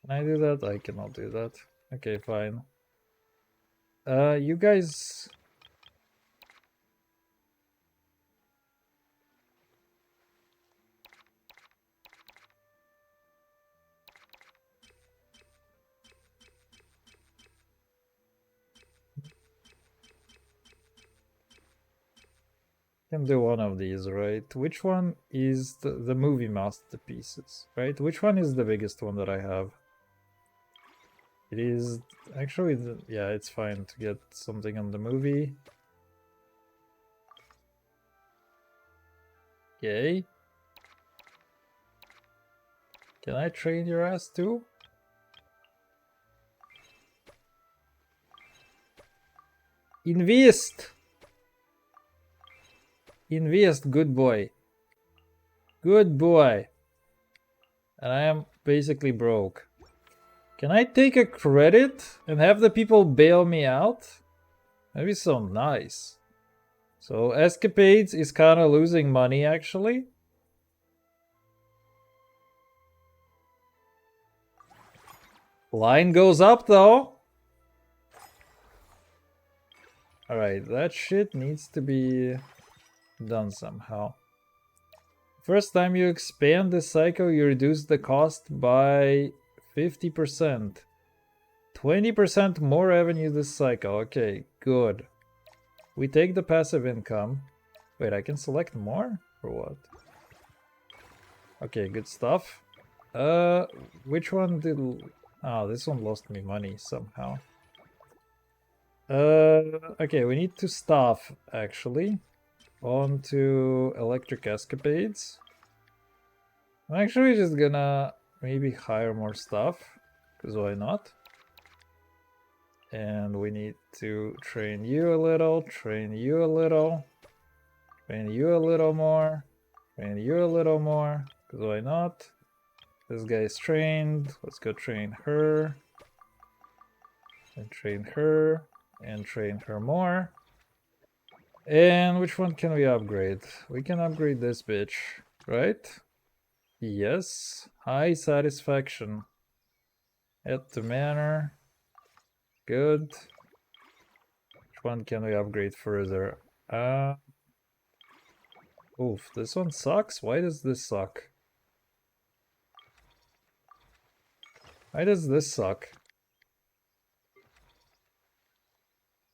Can I do that? I cannot do that. Okay, fine. You guys... can do one of these, right? Which one is the movie masterpieces, right? Which one is the biggest one that I have? It is actually, yeah, it's fine to get something on the movie. Okay. Can I train your ass too? Invest! Invest, good boy. Good boy. And I am basically broke. Can I take a credit and have the people bail me out? That'd be so nice. So Escapades is kind of losing money actually. Line goes up though. Alright, that shit needs to be done somehow. First time you expand the cycle, you reduce the cost by 50%. 20% more revenue this cycle. Okay, good. We take the passive income. Wait, I can select more? Or what? Okay, good stuff. Which one did... oh, this one lost me money somehow. Okay, we need to staff, actually. On to Electric Escapades. I'm actually just gonna maybe hire more stuff, because why not? And we need to train you a little, train you a little, train you a little more, train you a little more, because why not? This guy's trained, let's go train her. And train her, and train her more. And which one can we upgrade? We can upgrade this bitch, right? Yes. High satisfaction. Add to manor. Good. Which one can we upgrade further? Oof, this one sucks? Why does this suck? Why does this suck?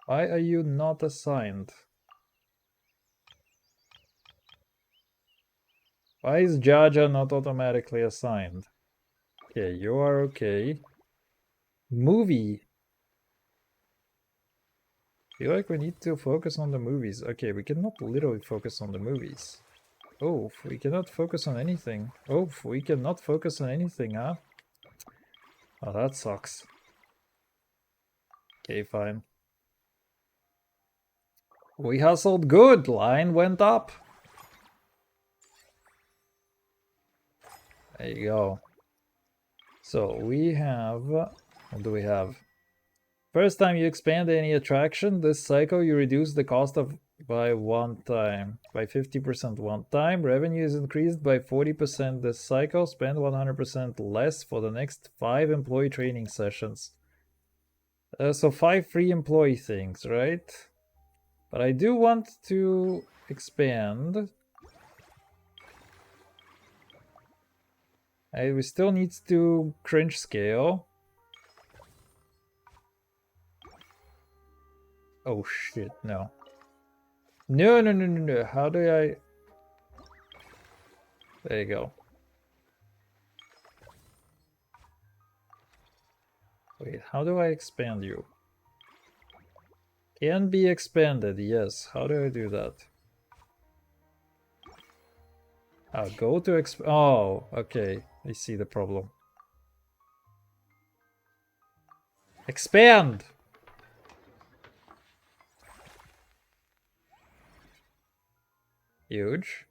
Why are you not assigned? Why is Jaja not automatically assigned? Okay, you are okay. Movie. I feel like we need to focus on the movies. Okay, we cannot literally focus on the movies. Oh, we cannot focus on anything. Oh, we cannot focus on anything, huh? Oh, that sucks. Okay, fine. We hustled good. Line went up. There you go. So we have... what do we have? First time you expand any attraction, this cycle you reduce the cost of by 1 time. By 50% 1 time. Revenue is increased by 40% this cycle. Spend 100% less for the next 5 employee training sessions. So 5 free employee things, right? But I do want to expand. We still need to cringe scale. Oh shit, no. No. How do I... there you go. Wait, how do I expand you? Can be expanded, yes. How do I do that? Go to oh, okay. I see the problem. Expand! Huge.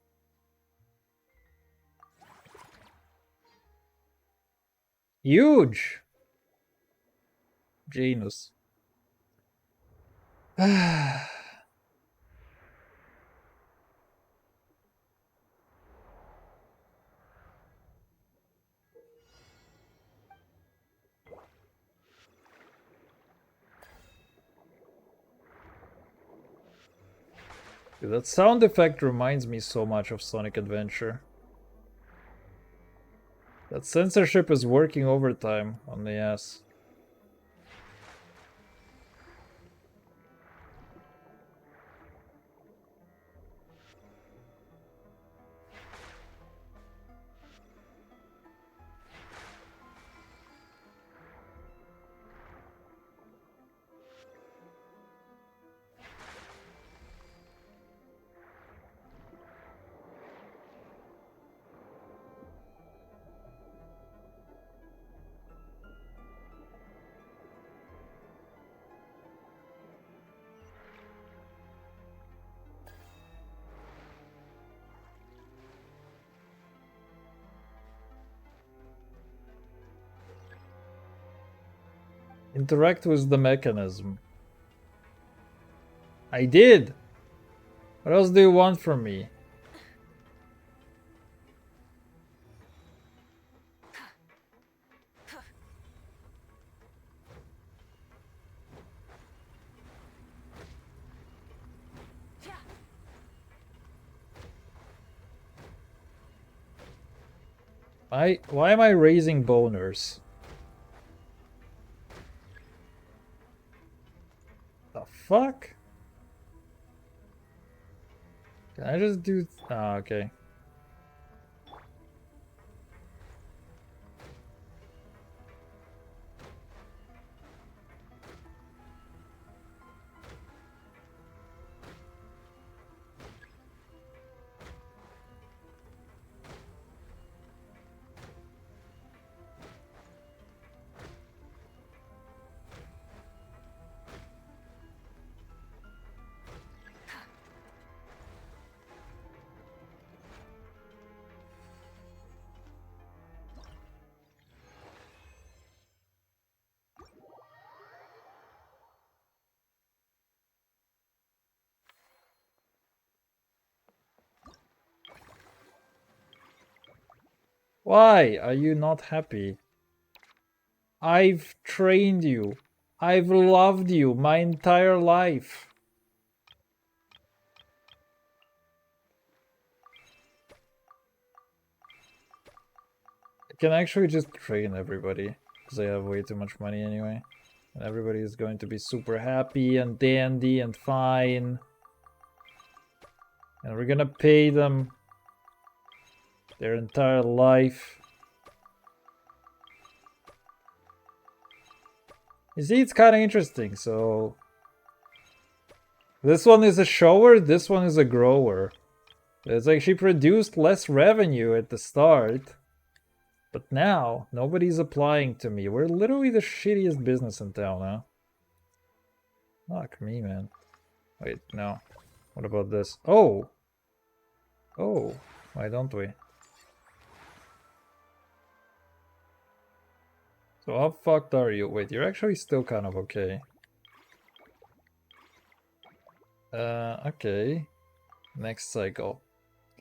Huge! Janus. Dude, that sound effect reminds me so much of Sonic Adventure. That censorship is working overtime on the ass. Interact with the mechanism. I did! What else do you want from me? Why am I raising boners? The fuck? Can I just do... Ah, okay. Why are you not happy? I've trained you. I've loved you my entire life. I can actually just train everybody, because I have way too much money anyway. And everybody is going to be super happy and dandy and fine. And we're gonna pay them their entire life. You see, it's kind of interesting, so... This one is a shower, this one is a grower. It's like she produced less revenue at the start. But now, nobody's applying to me. We're literally the shittiest business in town, huh? Fuck me, man. Wait, no. What about this? Oh! Oh, why don't we? So how fucked are you? Wait, you're actually still kind of okay. Okay. Next cycle.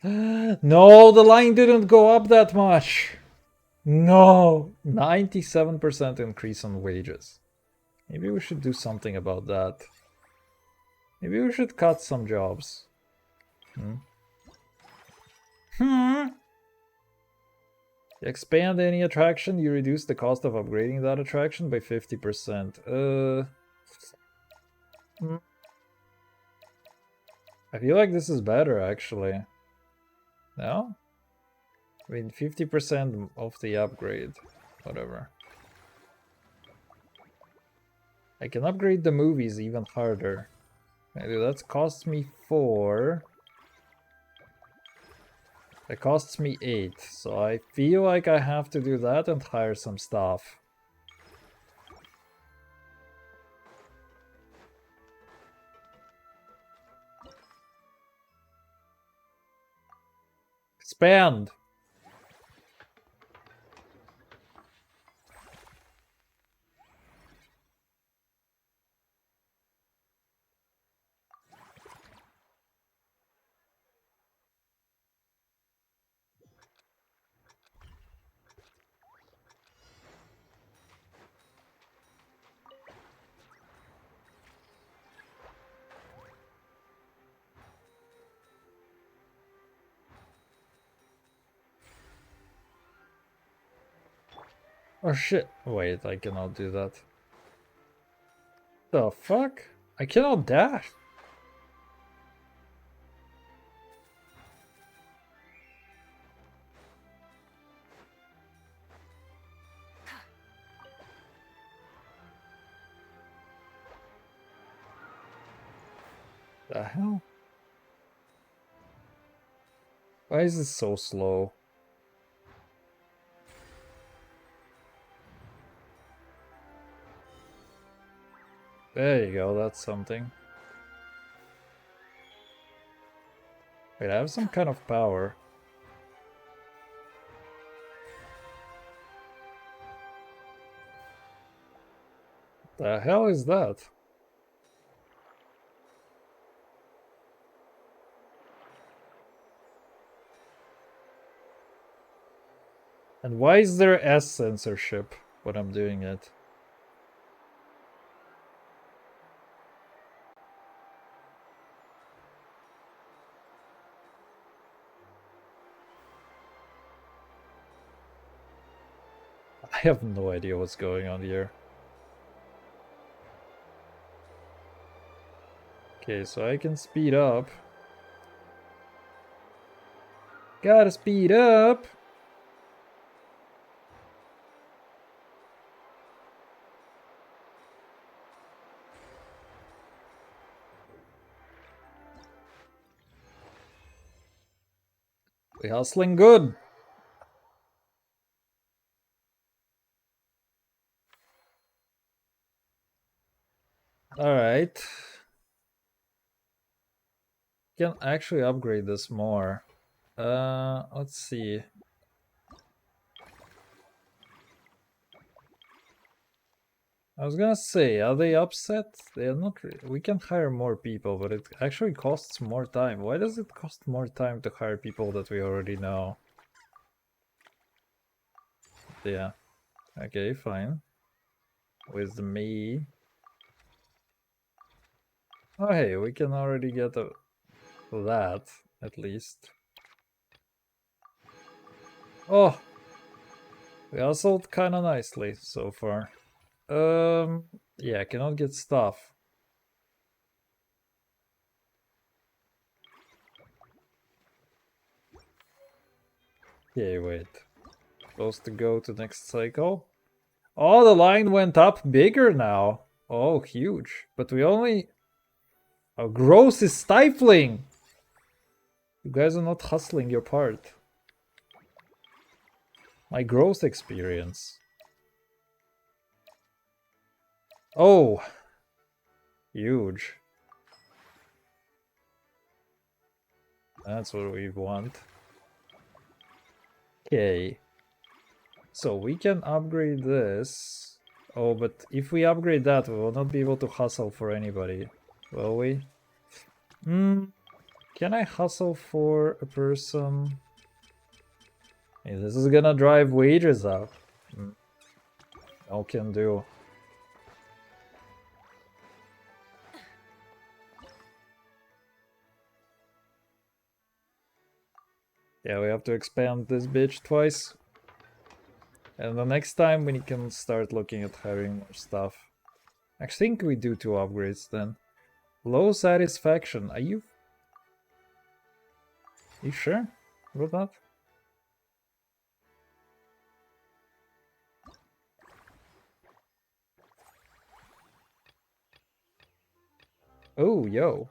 No, the line didn't go up that much! No! 97% increase on wages. Maybe we should do something about that. Maybe we should cut some jobs. Expand any attraction, you reduce the cost of upgrading that attraction by 50%. I feel like this is better, actually. No? I mean, 50% of the upgrade. Whatever. I can upgrade the movies even harder. Maybe that costs me 4. That costs me 8. So I feel like I have to do that and hire some staff. Expand! Oh shit. Wait, I cannot do that. The fuck? I cannot dash. The hell? Why is it so slow? There you go, that's something. Wait, I have some kind of power. The hell is that? And why is there S censorship when I'm doing it? I have no idea what's going on here. Okay, so I can speed up. Gotta speed up! We hustling good! Alright. Can actually upgrade this more. Let's see. I was gonna say, are they upset? They are not. We can hire more people, but it actually costs more time. Why does it cost more time to hire people that we already know? Yeah. Okay, fine. With me. Oh, hey, we can already get that, at least. Oh! We hustled kinda nicely so far. Yeah, cannot get stuff. Okay, wait. Supposed to go to next cycle? Oh, the line went up bigger now. Oh, huge. But we only... Oh, growth is stifling! You guys are not hustling your part. My growth experience. Oh! Huge. That's what we want. Okay. So we can upgrade this. Oh, but if we upgrade that, we will not be able to hustle for anybody. Will we? Can I hustle for a person? Hey, this is gonna drive wages up. No can do. Yeah, we have to expand this bitch twice. And the next time we can start looking at hiring more stuff. I think we do 2 upgrades then. Low satisfaction. Are you sure about that? Oh, yo.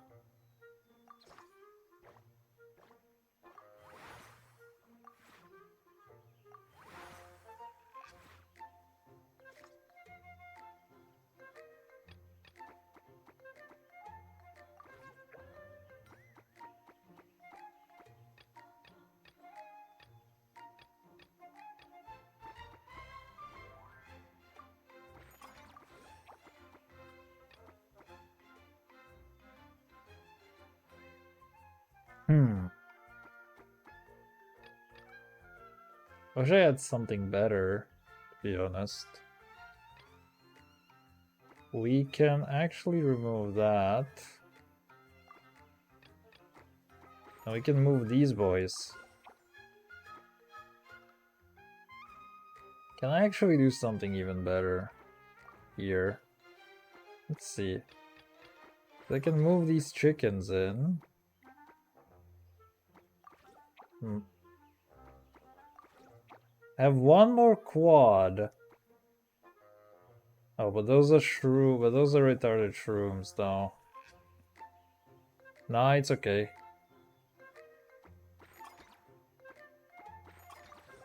Wish I had something better, to be honest. We can actually remove that. And we can move these boys. Can I actually do something even better here? Let's see. I can move these chickens in. Have one more quad. Oh, but those are those are retarded shrooms though. Nah, it's okay.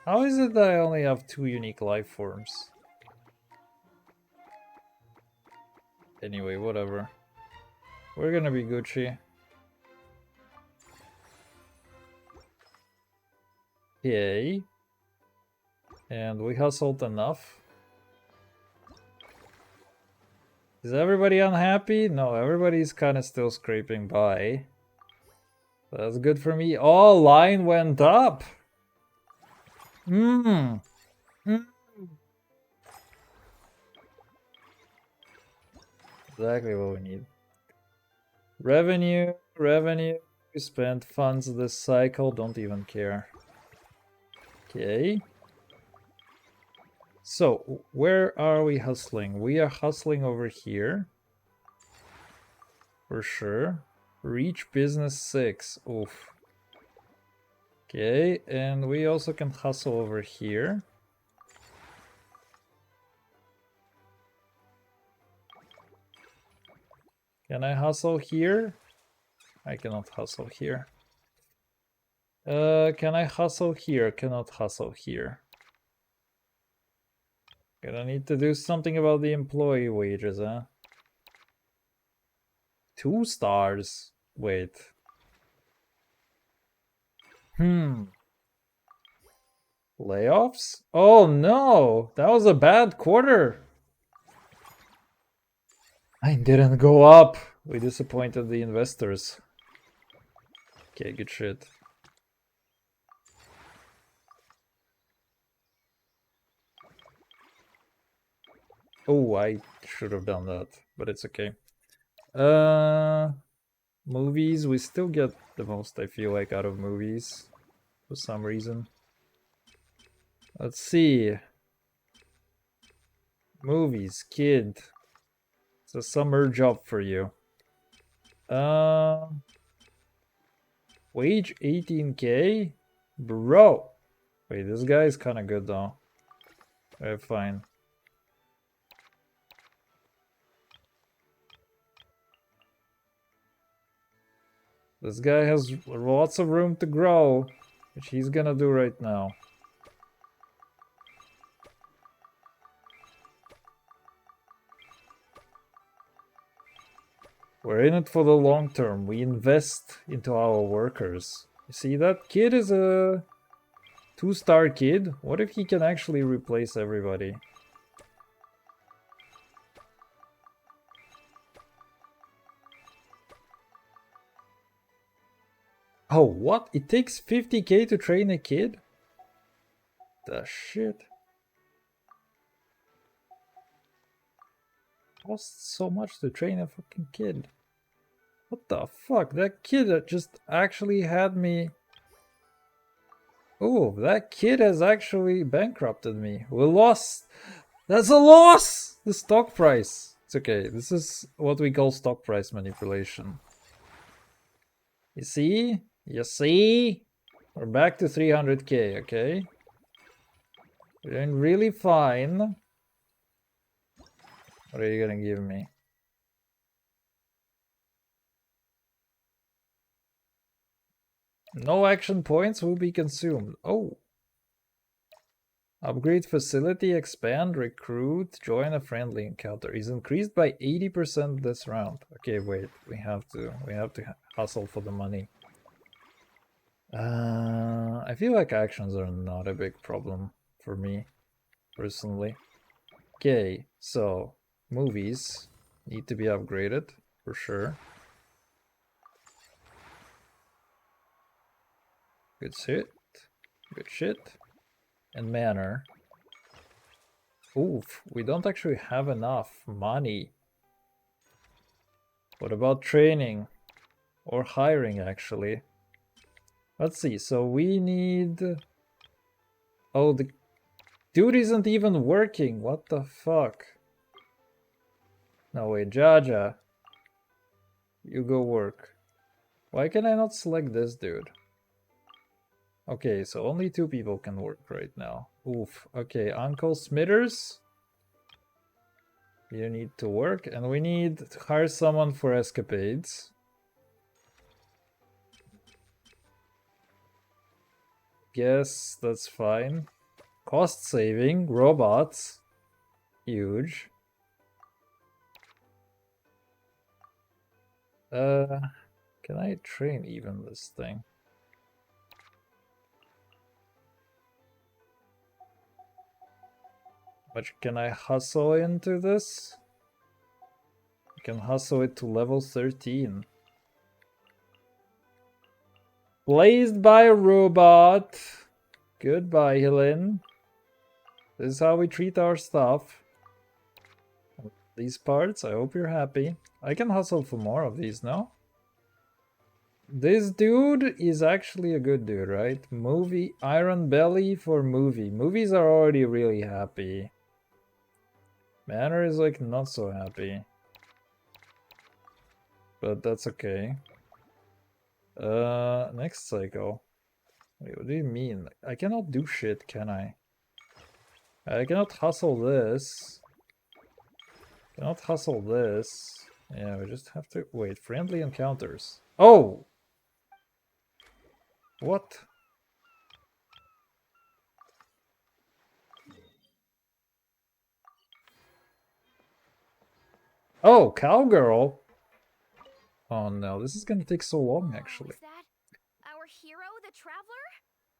How is it that I only have 2 unique life forms? Anyway, whatever. We're gonna be Gucci. Yay. And we hustled enough. Is everybody unhappy? No, everybody's kind of still scraping by. That's good for me. Oh, line went up! Exactly what we need. Revenue. We spent funds this cycle, don't even care. Okay. So, where are we hustling? We are hustling over here. For sure. Reach business 6. Oof. Okay, and we also can hustle over here. Can I hustle here? I cannot hustle here. Can I hustle here? Cannot hustle here. Gonna need to do something about the employee wages, huh? 2 stars. Wait. Layoffs? Oh no! That was a bad quarter! I didn't go up! We disappointed the investors. Okay, good shit. Oh, I should have done that, but it's okay. Movies, we still get the most, I feel like, out of movies. For some reason. Let's see. Movies, kid. It's a summer job for you. Wage 18k? Bro! Wait, this guy is kinda good though. Alright, fine. This guy has lots of room to grow, which he's gonna do right now. We're in it for the long term. We invest into our workers. You see, that kid is a 2-star kid. What if he can actually replace everybody? Oh, what? It takes 50k to train a kid? The shit. Costs so much to train a fucking kid. What the fuck? That kid just actually had me... Oh, that kid has actually bankrupted me. We lost... That's a loss! The stock price. It's okay. This is what we call stock price manipulation. You see? You see? We're back to 300k, okay? We're doing really fine. What are you gonna give me? No action points will be consumed. Oh. Upgrade facility, expand, recruit, join a friendly encounter. Is increased by 80% this round. Okay, wait. We have to hustle for the money. I feel like actions are not a big problem for me, personally. Okay, so movies need to be upgraded for sure. Good shit. Good shit. And manner. Oof, we don't actually have enough money. What about training? Or hiring, actually? Let's see, so we need... Oh, the dude isn't even working. What the fuck? No, wait, Jaja. You go work. Why can I not select this dude? Okay, so only 2 people can work right now. Oof. Okay, Uncle Smithers. You need to work, and we need to hire someone for escapades. Guess that's fine. Cost saving, robots. Huge. Can I train even this thing? How much can I hustle into this? I can hustle it to level 13. Blazed by a robot. Goodbye, Helen. This is how we treat our stuff. These parts, I hope you're happy. I can hustle for more of these now. This dude is actually a good dude, right? Movie, Iron Belly for movie. Movies are already really happy. Manor is like not so happy. But that's okay. Next cycle. Wait, what do you mean? I cannot do shit, can I? I cannot hustle this. Cannot hustle this. Yeah, we just have to... Wait, friendly encounters. Oh! What? Oh, cowgirl! Oh no, this is gonna take so long, actually. Is that our hero, the traveler?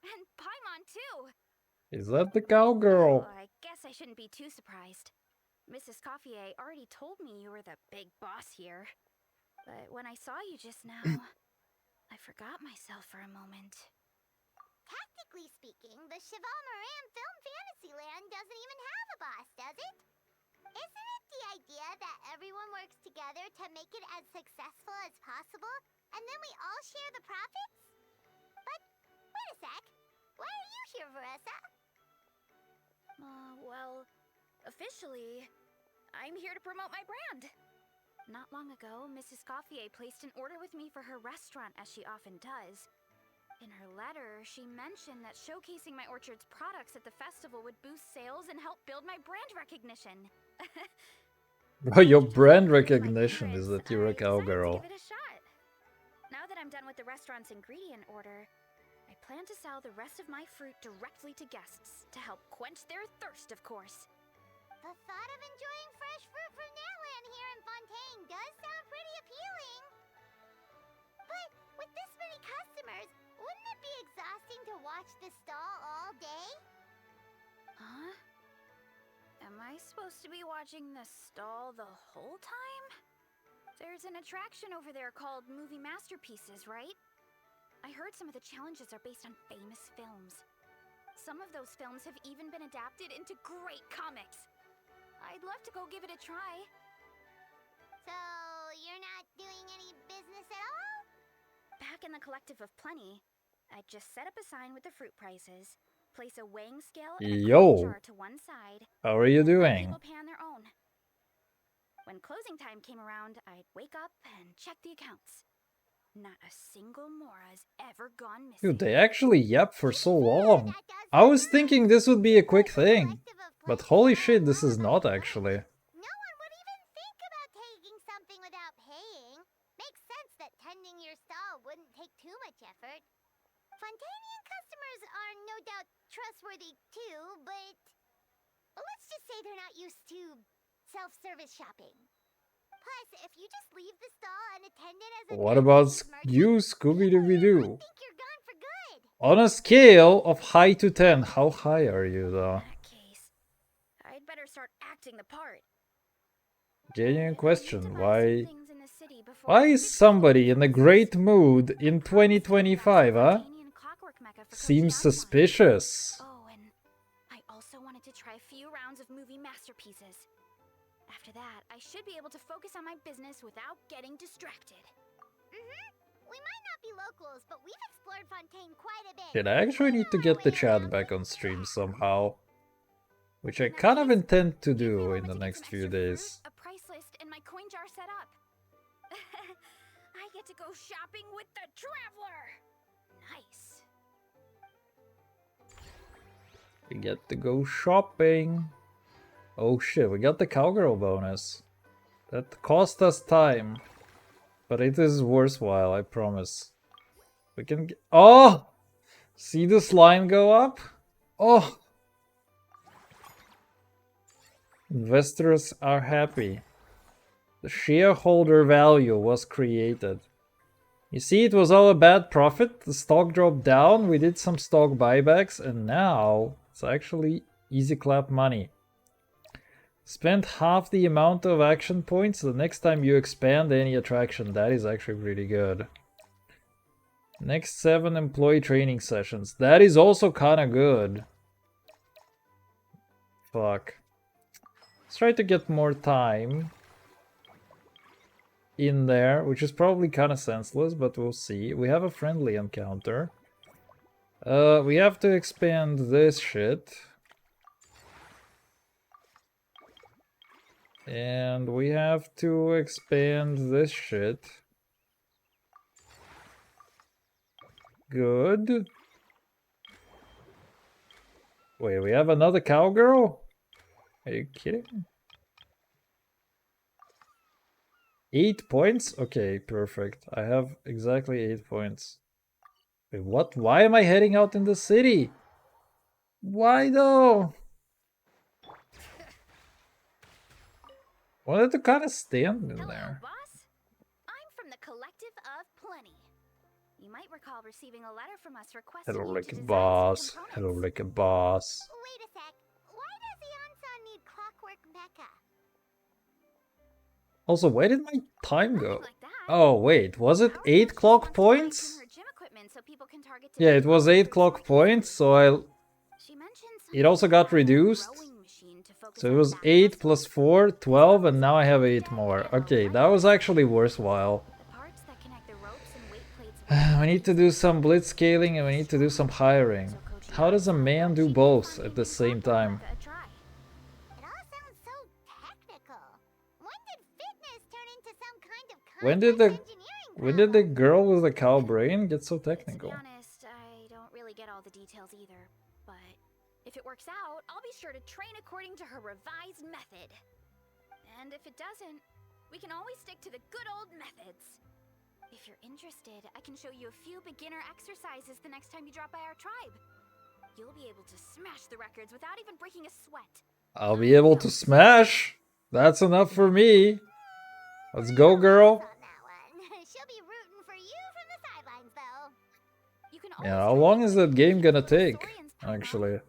And Paimon, too! Is that the cowgirl? Oh, I guess I shouldn't be too surprised. Mrs. Coiffier already told me you were the big boss here. But when I saw you just now, I forgot myself for a moment. Tactically speaking, the Cheval Moran Film Fantasyland doesn't even have a boss, does it? Isn't it the idea that everyone works together to make it as successful as possible, and then we all share the profits? But, wait a sec. Why are you here, Veressa? Well, officially, I'm here to promote my brand. Not long ago, Mrs. Coiffier placed an order with me for her restaurant, as she often does. In her letter, she mentioned that showcasing my orchard's products at the festival would boost sales and help build my brand recognition. Bro, your brand recognition is that you're a cowgirl. Give it a shot. Now that I'm done with the restaurant's ingredient order, I plan to sell the rest of my fruit directly to guests to help quench their thirst, of course. The thought of enjoying fresh fruit from Natland here in Fontaine does sound pretty appealing. But with this many customers, wouldn't it be exhausting to watch the stall all day? Huh? Am I supposed to be watching the stall the whole time? There's an attraction over there called Movie Masterpieces, right? I heard some of the challenges are based on famous films. Some of those films have even been adapted into great comics. I'd love to go give it a try. So, you're not doing any business at all? Back in the Collective of Plenty, I'd just set up a sign with the fruit prices, place a weighing scale and a coin jar to one side. How are you and let doing? people pay on their own. When closing time came around, I'd wake up and check the accounts. Not a single Mora has ever gone missing. Dude, they actually yap for so long. I was thinking this would be a quick thing. But holy shit, this is not actually. No one would even think about taking something without paying. Makes sense that tending your stall wouldn't take too much effort. Fontainian customers are no doubt trustworthy too, but let's just say they're not used to self-service shopping. Plus, if you just leave the stall unattended as a What about you, Scooby-Dooby-Doo? think you're gone for good. On a scale of high to 10, how high are you though? I'd better start acting the part. Genuine question, why is somebody in a great mood in 2025, huh? Clockwork Mecha for Seems Coach Yansan. suspicious. Oh, and I also wanted to try a few rounds of movie masterpieces. After that, I should be able to focus on my business without getting distracted. We might not be locals, but we've explored Fontaine quite a bit. Shit, I actually need to get the chat back on stream somehow. Which I kind of intend to do in the next few days. A price list and my coin jar set up. I get to go shopping with the traveler. Nice. We get to go shopping. Oh shit, we got the cowgirl bonus. That cost us time. But it is worthwhile, I promise. We can get... Oh! See this line go up? Oh! Investors are happy. The shareholder value was created. You see, it was all a bad profit. The stock dropped down, we did some stock buybacks, and now it's actually easy clap money. Spend half the amount of action points the next time you expand any attraction. That is actually pretty good. Next 7 employee training sessions. That is also kind of good. Fuck. Let's try to get more time in there, which is probably kind of senseless, but we'll see. We have a friendly encounter. We have to expand this shit. And we have to expand this shit. Good. Wait, we have another cowgirl? Are you kidding? 8 points? Okay, perfect. I have exactly 8 points. Wait, what? Why am I heading out in the city? Why though? Wanted to kind of stand in there. Boss. I'm from the Collective of Plenty. You might recall receiving a letter from us requesting Hello, you like to a design boss. some components. Hello, like a boss. Wait a sec. Why does the Ansan need clockwork mecha? Also, where did my time go? Oh, wait, was it 8 clock points? Yeah, it was 8 clock points, so it also got reduced. So it was 8 plus 4, 12, and now I have 8 more. Okay, that was actually worthwhile. We need to do some blitz scaling and we need to do some hiring. How does a man do both at the same time? It all sounds so technical. When did fitness turn into some kind of When did the girl with the cow brain get so technical? To be honest, I don't really get all the details either. But if it works out, I'll be sure to train according to her revised method. And if it doesn't, we can always stick to the good old methods. If you're interested, I can show you a few beginner exercises the next time you drop by our tribe. You'll be able to smash the records without even breaking a sweat. I'll be able to smash. That's enough for me. Let's go, girl. She'll be rooting for you from the sidelines, though. Yeah, how long is that game gonna take? Actually,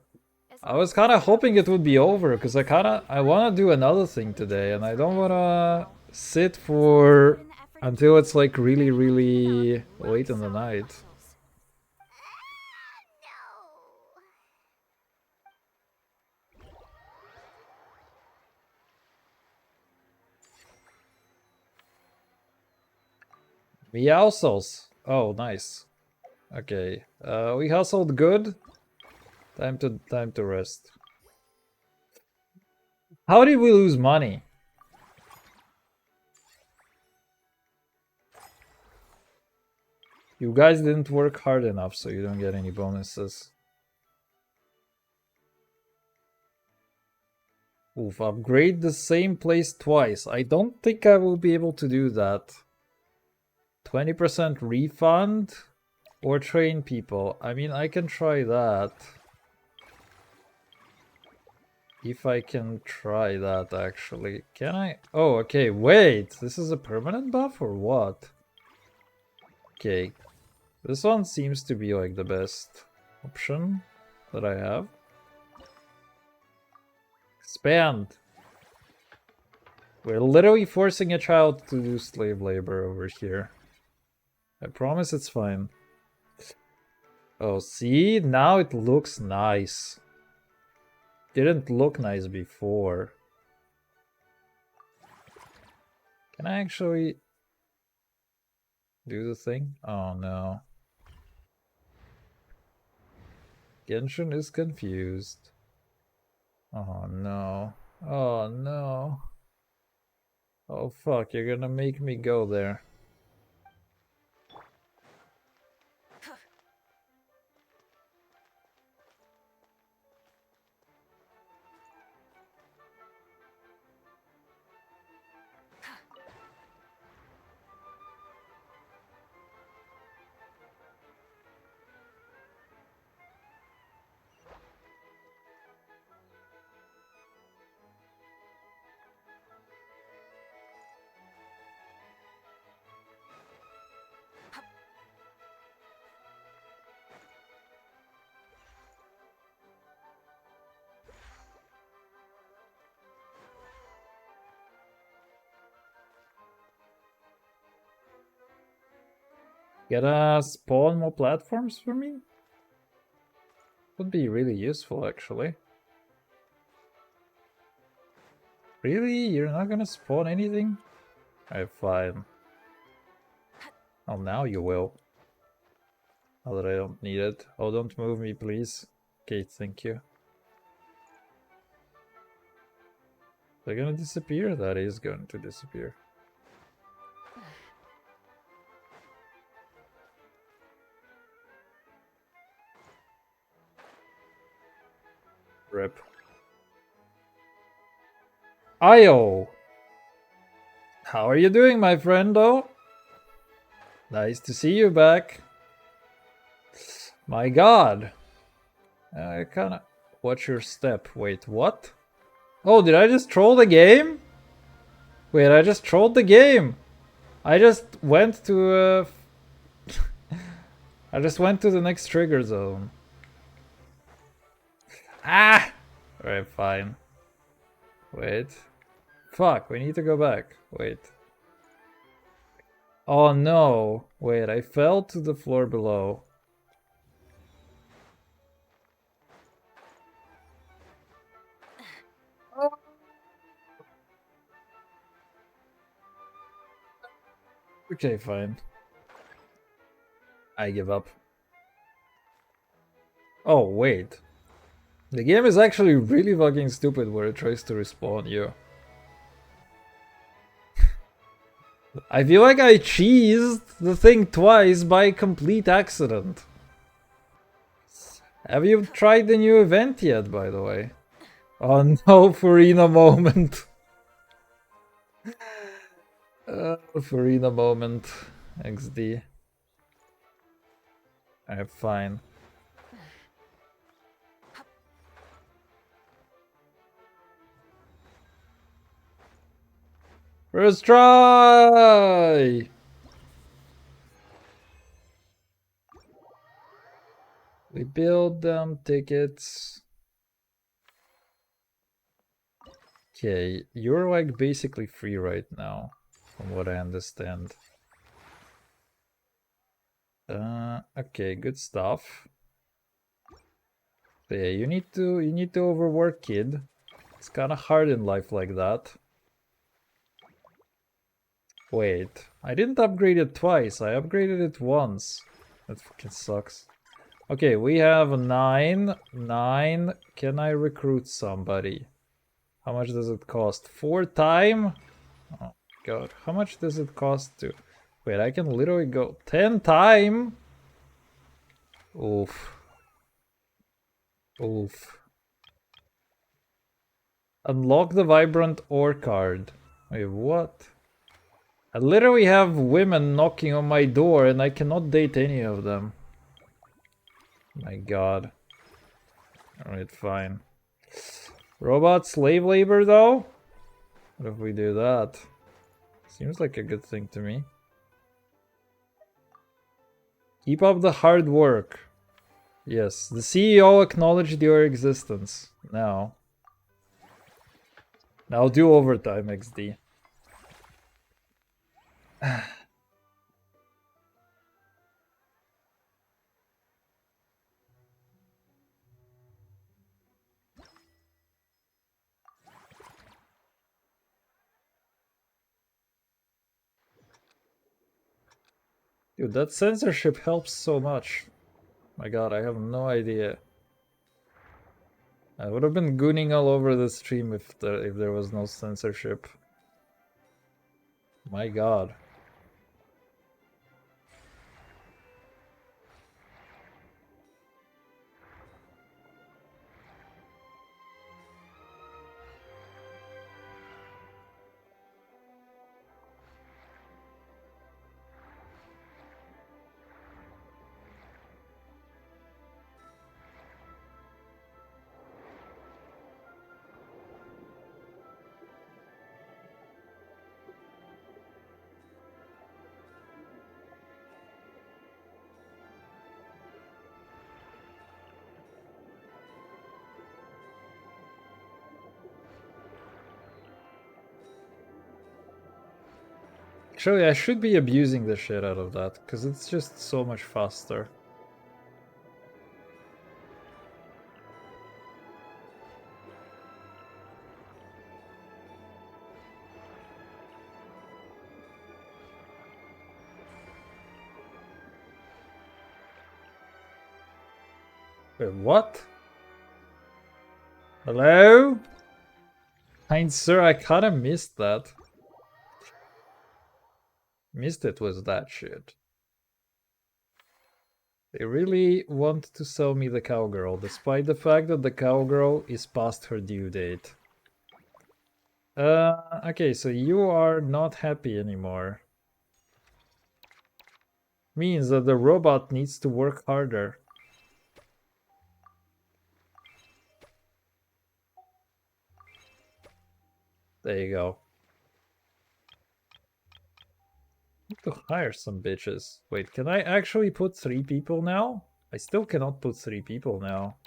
I was kind of hoping it would be over because I want to do another thing today, and I don't want to sit for until it's like really, really late in the night. Meowsels. Oh, nice. Okay, we hustled good. Time to rest. How did we lose money? You guys didn't work hard enough, so you don't get any bonuses. Oof, upgrade the same place twice. I don't think I will be able to do that. 20% refund or train people. I mean, I can try that. If I can try that, actually. Can I? Oh, okay, wait. This is a permanent buff or what? Okay. This one seems to be like the best option that I have. Expand. We're literally forcing a child to do slave labor over here. I promise it's fine. Oh, see? Now it looks nice. Didn't look nice before. Can I actually do the thing? Oh no. Genshin is confused. Oh no. Oh no. Oh fuck, you're gonna make me go there. Gotta spawn more platforms for me? Would be really useful, actually. Really? You're not gonna spawn anything? Alright, fine. Oh, now you will. Now that I don't need it. Oh, don't move me, please. Okay, thank you. They're gonna disappear? That is going to disappear. Rip. Io! How are you doing, my friendo? Nice to see you back. My god. I kinda... Watch your step. Wait, what? Oh, did I just troll the game? Wait, I just trolled the game. I just went to I just went to the next trigger zone. Ah! Alright, fine. Wait. Fuck, we need to go back. Wait. Oh no. Wait, I fell to the floor below. Okay, fine. I give up. Oh, wait. The game is actually really fucking stupid where it tries to respawn you. I feel like I cheesed the thing twice by complete accident. Have you tried the new event yet, by the way? Oh no, Farina moment. Farina moment. XD. Alright, fine. First try! We build them tickets. Okay, you're like basically free right now, from what I understand. Okay, good stuff. So yeah, you need to overwork, kid. It's kind of hard in life like that. Wait, I didn't upgrade it twice. I upgraded it once. That fucking sucks. Okay, we have 9. 9. Can I recruit somebody? How much does it cost? 4 time? Oh god, how much does it cost to... Wait, I can literally go 10 time? Oof. Oof. Unlock the vibrant ore card. Wait, what? I literally have women knocking on my door and I cannot date any of them. My god. Alright, fine. Robot slave labor though? What if we do that? Seems like a good thing to me. Keep up the hard work. Yes, the CEO acknowledged your existence. Now do overtime, XD. Dude, that censorship helps so much. My god, I have no idea. I would have been gooning all over the stream if there was no censorship. My god. Actually, I should be abusing the shit out of that, because it's just so much faster. Wait, what? Hello? Kind sir, I kinda missed that. Missed it with that shit. They really want to sell me the cowgirl, despite the fact that the cowgirl is past her due date. Okay, so you are not happy anymore. Means that the robot needs to work harder. There you go. Need to hire some bitches. Wait, can I actually put 3 people now? I still cannot put 3 people now.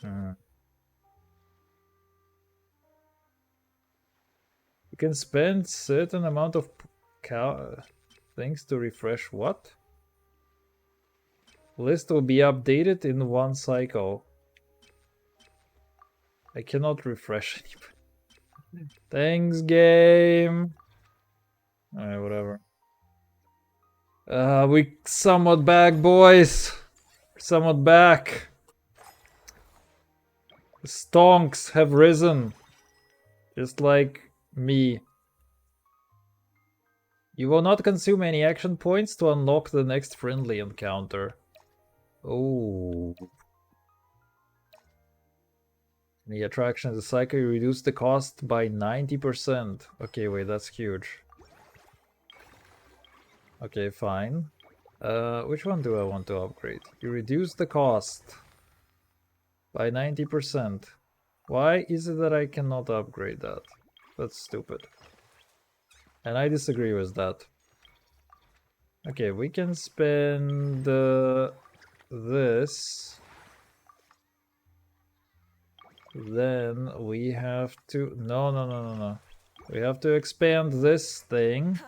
You can spend certain amount of things to refresh what? List will be updated in 1 cycle. I cannot refresh anybody. Thanks, game. Alright, whatever. We somewhat back, boys. Somewhat back. The stonks have risen. Just like me. You will not consume any action points to unlock the next friendly encounter. Oh. The attraction is a cycle, you reduce the cost by 90%. Okay, wait, that's huge. Okay, fine. Which one do I want to upgrade? You reduce the cost by 90%. Why is it that I cannot upgrade that? That's stupid. And I disagree with that. Okay, we can spend this. Then we have to... No. We have to expand this thing.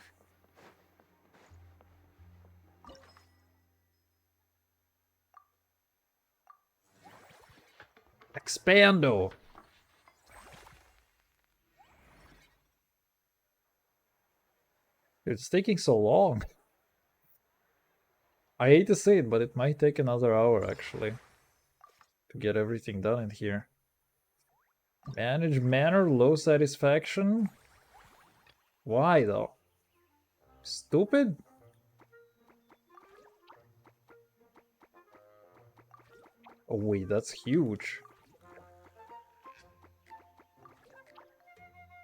Expando! It's taking so long. I hate to say it, but it might take another hour actually to get everything done in here. Manage manner, low satisfaction. Why though? Stupid? Oh wait, that's huge.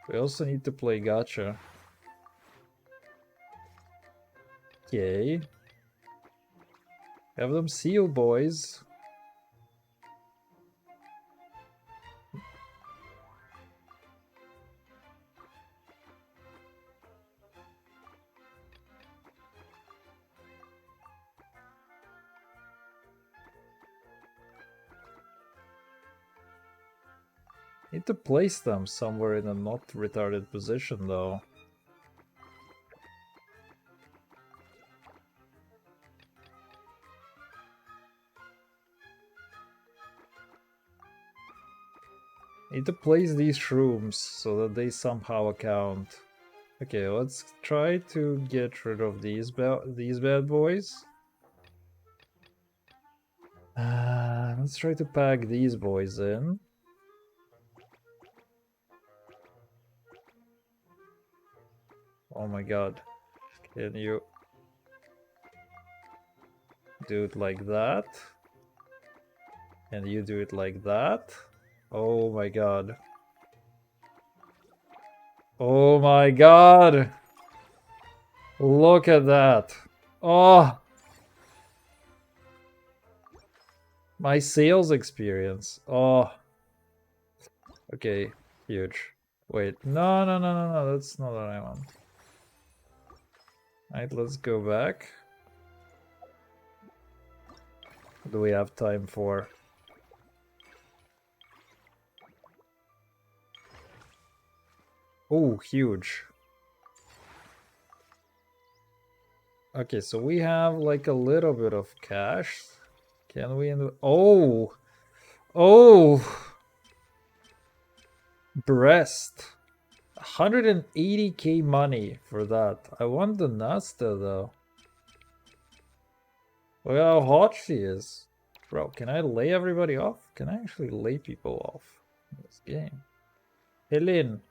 We also need to play gacha. Okay. Have them seal, boys. Need to place them somewhere in a not retarded position though. Need to place these shrooms so that they somehow account. Okay, let's try to get rid of these bad boys. Let's try to pack these boys in. Oh my god. Can you do it like that? And you do it like that? Oh my god. Oh my god! Look at that! Oh! My sales experience. Oh. Okay, huge. Wait, no, that's not what I want. Alright, let's go back. What do we have time for? Oh, huge. Okay, so we have like a little bit of cash. Can we? Oh! Oh! Breast. 180k money for that. I want the Nasta though. Look how hot she is. Bro, can I lay everybody off? Can I actually lay people off in this game? Helene,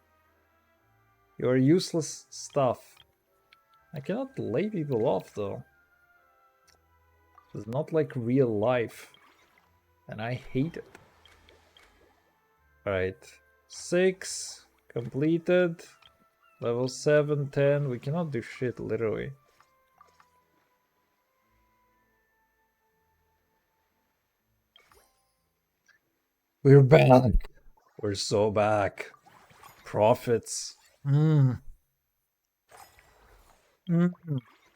you're useless stuff. I cannot lay people off though. It's not like real life. And I hate it. Alright. 6 completed. Level 7, 10. We cannot do shit, literally. We're back. We're so back. Profits.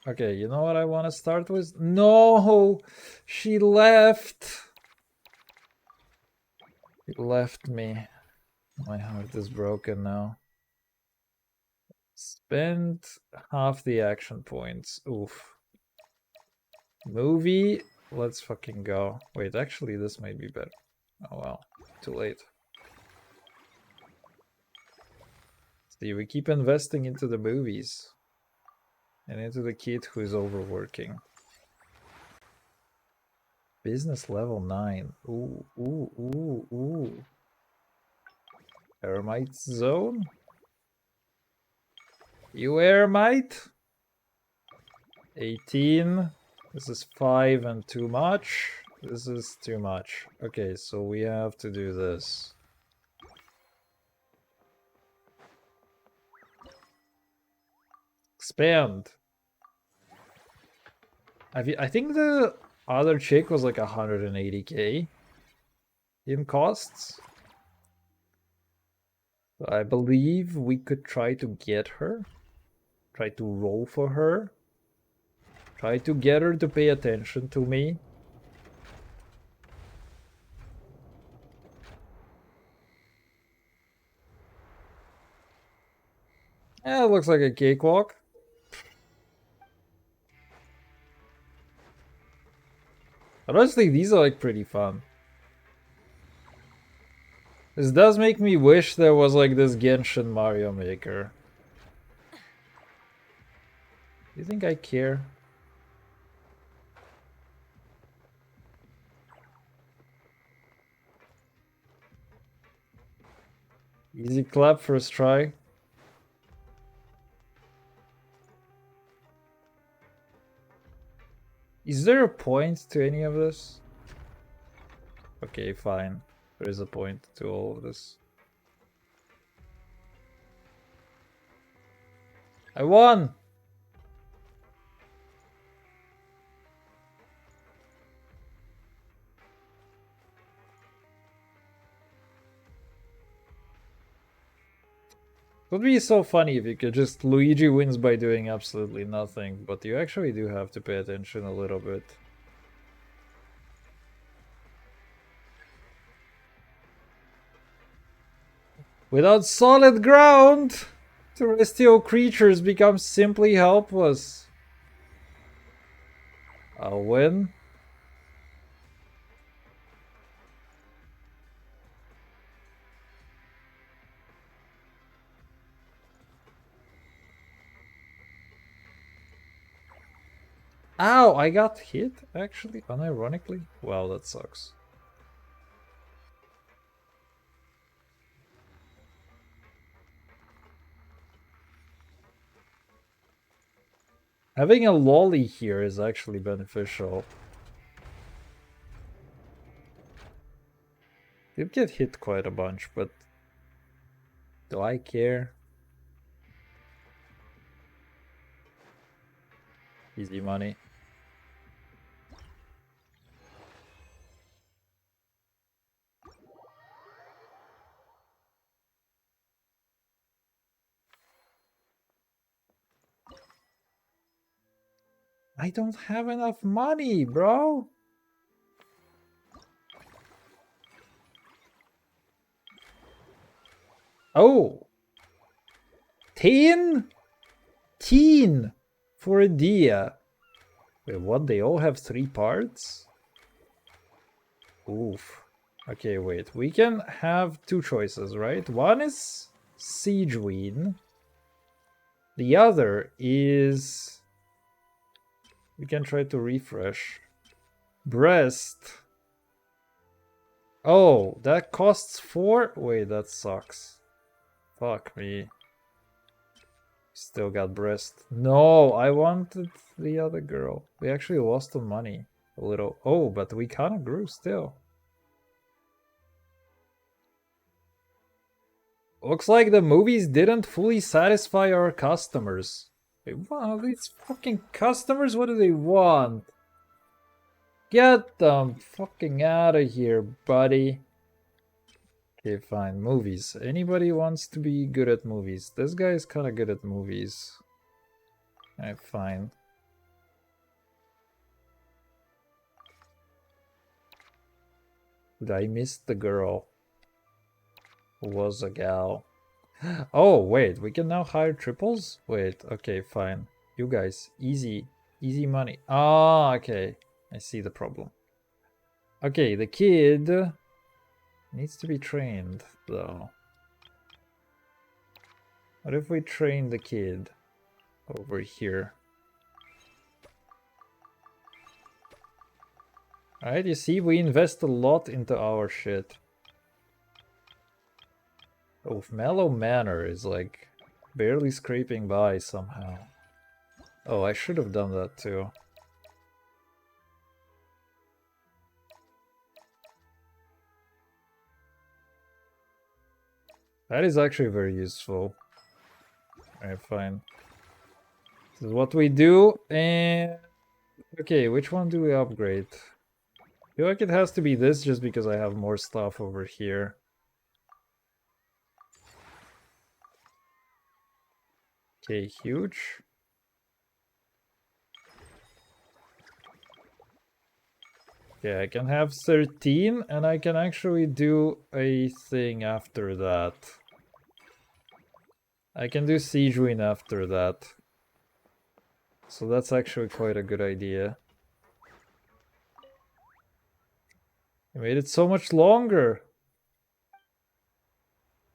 Okay, you know what I want to start with? No! She left! She left me. My heart is broken now. Spend half the action points. Oof. Movie. Let's fucking go. Wait, actually, this might be better. Oh well, too late. See, we keep investing into the movies. And into the kid who is overworking. Business level 9. Ooh, ooh, ooh, ooh. Eremite zone? You Eremite? 18. This is 5 and too much. This is too much. Okay, so we have to do this. Expand. I think the other chick was like 180k in costs. So I believe we could try to get her. Try to roll for her. Try to get her to pay attention to me. Yeah, it looks like a cakewalk. Honestly, these are like pretty fun. This does make me wish there was like this Genshin Mario Maker. Do you think I care? Easy clap first try. Is there a point to any of this? Okay, fine. There is a point to all of this. I won! It would be so funny if you could just Luigi wins by doing absolutely nothing, but you actually do have to pay attention a little bit. Without solid ground, terrestrial creatures become simply helpless. I'll win. Ow, I got hit, actually, unironically. Wow, that sucks. Having a lolly here is actually beneficial. Did get hit quite a bunch, but do I care? Easy money. I don't have enough money, bro. Oh. Teen for a dia. Wait, what? They all have 3 parts? Oof. Okay, wait. We can have 2 choices, right? One is Siegeween. The other is... We can try to refresh. Breast. Oh, that costs 4? Wait, that sucks. Fuck me. Still got breast. No, I wanted the other girl. We actually lost the money a little. Oh, but we kind of grew still. Looks like the movies didn't fully satisfy our customers. Wait, wow, these fucking customers, what do they want? Get them fucking out of here, buddy. Okay, fine. Movies. Anybody wants to be good at movies? This guy is kind of good at movies. Alright, fine. I missed the girl. Who was a gal. Oh, wait. We can now hire triples? Wait, okay, fine. You guys, easy. Easy money. Ah, okay. I see the problem. Okay, the kid needs to be trained, though. What if we train the kid over here? Alright, you see, we invest a lot into our shit. Oh, Mellow Manor is like barely scraping by somehow. Oh, I should have done that too. That is actually very useful. Alright, fine. This is what we do, and... Okay, which one do we upgrade? I feel like it has to be this just because I have more stuff over here. Okay, huge. Okay, I can have 13, and I can actually do a thing after that. I can do Siege Win after that. So that's actually quite a good idea. I made it so much longer.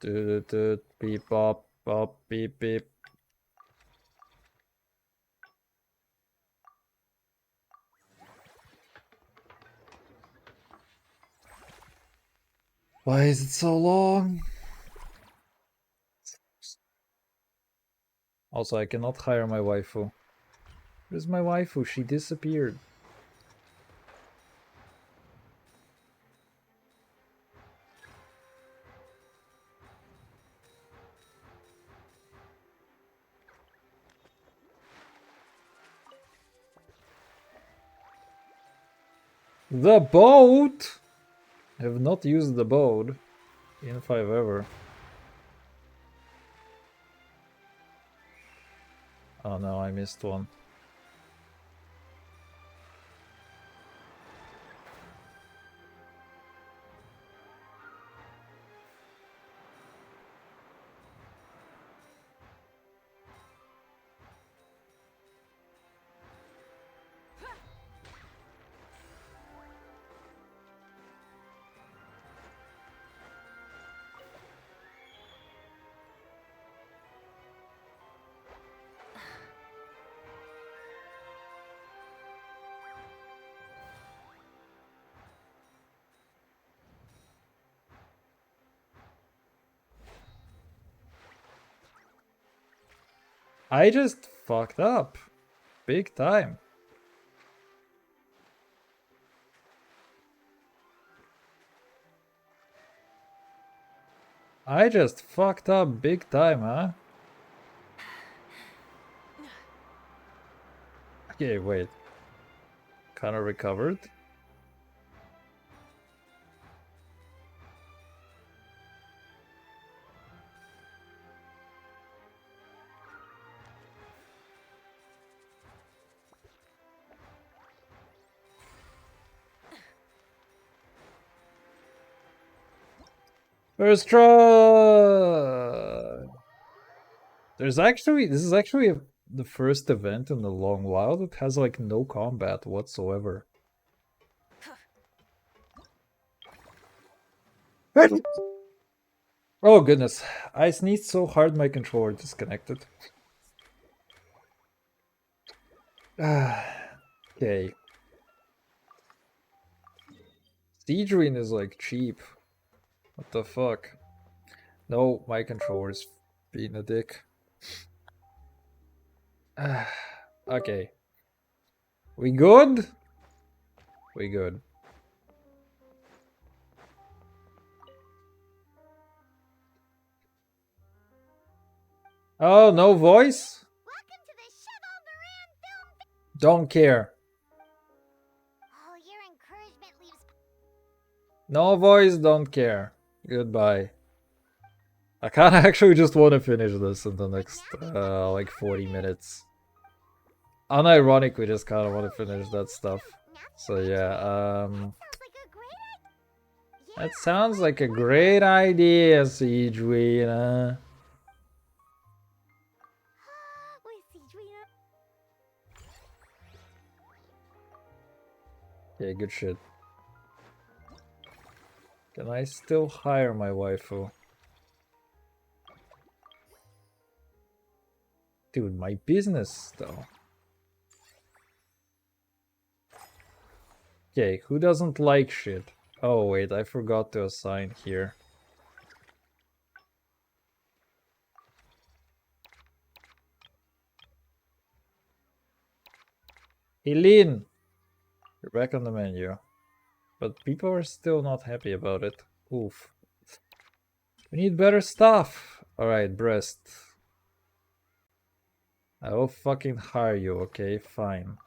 Beep bop bop beep beep. Why is it so long? Also, I cannot hire my waifu. Where's my waifu? She disappeared. The boat! I have not used the boat in 5 ever. Oh no, I missed one. I just fucked up. Big time. I just fucked up big time, huh? Okay, wait. Kinda recovered. First try! This is actually the first event in a long while that has like no combat whatsoever. Oh goodness, I sneezed so hard my controller disconnected. Okay. Siege Ring is like cheap. What the fuck? No, my controller's being a dick. Okay. We good? We good. Oh, no voice? Welcome to the Cheval Moran Film. Don't care. Oh, your encouragement leaves. No voice, don't care. Goodbye. I kinda actually just want to finish this in the next, like 40 minutes. Unironically, just kinda want to finish that stuff. So yeah, that sounds like a great idea, Siegewina. Yeah, good shit. Can I still hire my waifu? Dude, my business, though. Okay, who doesn't like shit? Oh, wait, I forgot to assign here. Eileen! You're back on the menu. But people are still not happy about it. Oof. We need better stuff! Alright, breast. I will fucking hire you, okay? Fine.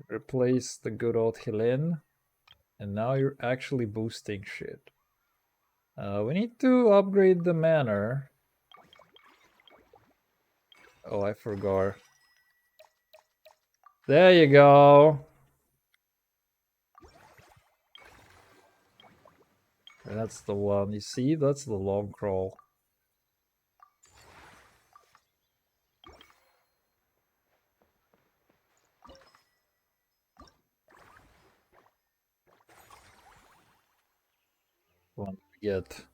Replace the good old Helene. And now you're actually boosting shit. We need to upgrade the manor. Oh, I forgot. There you go. That's the one. You see? That's the long crawl. One to get.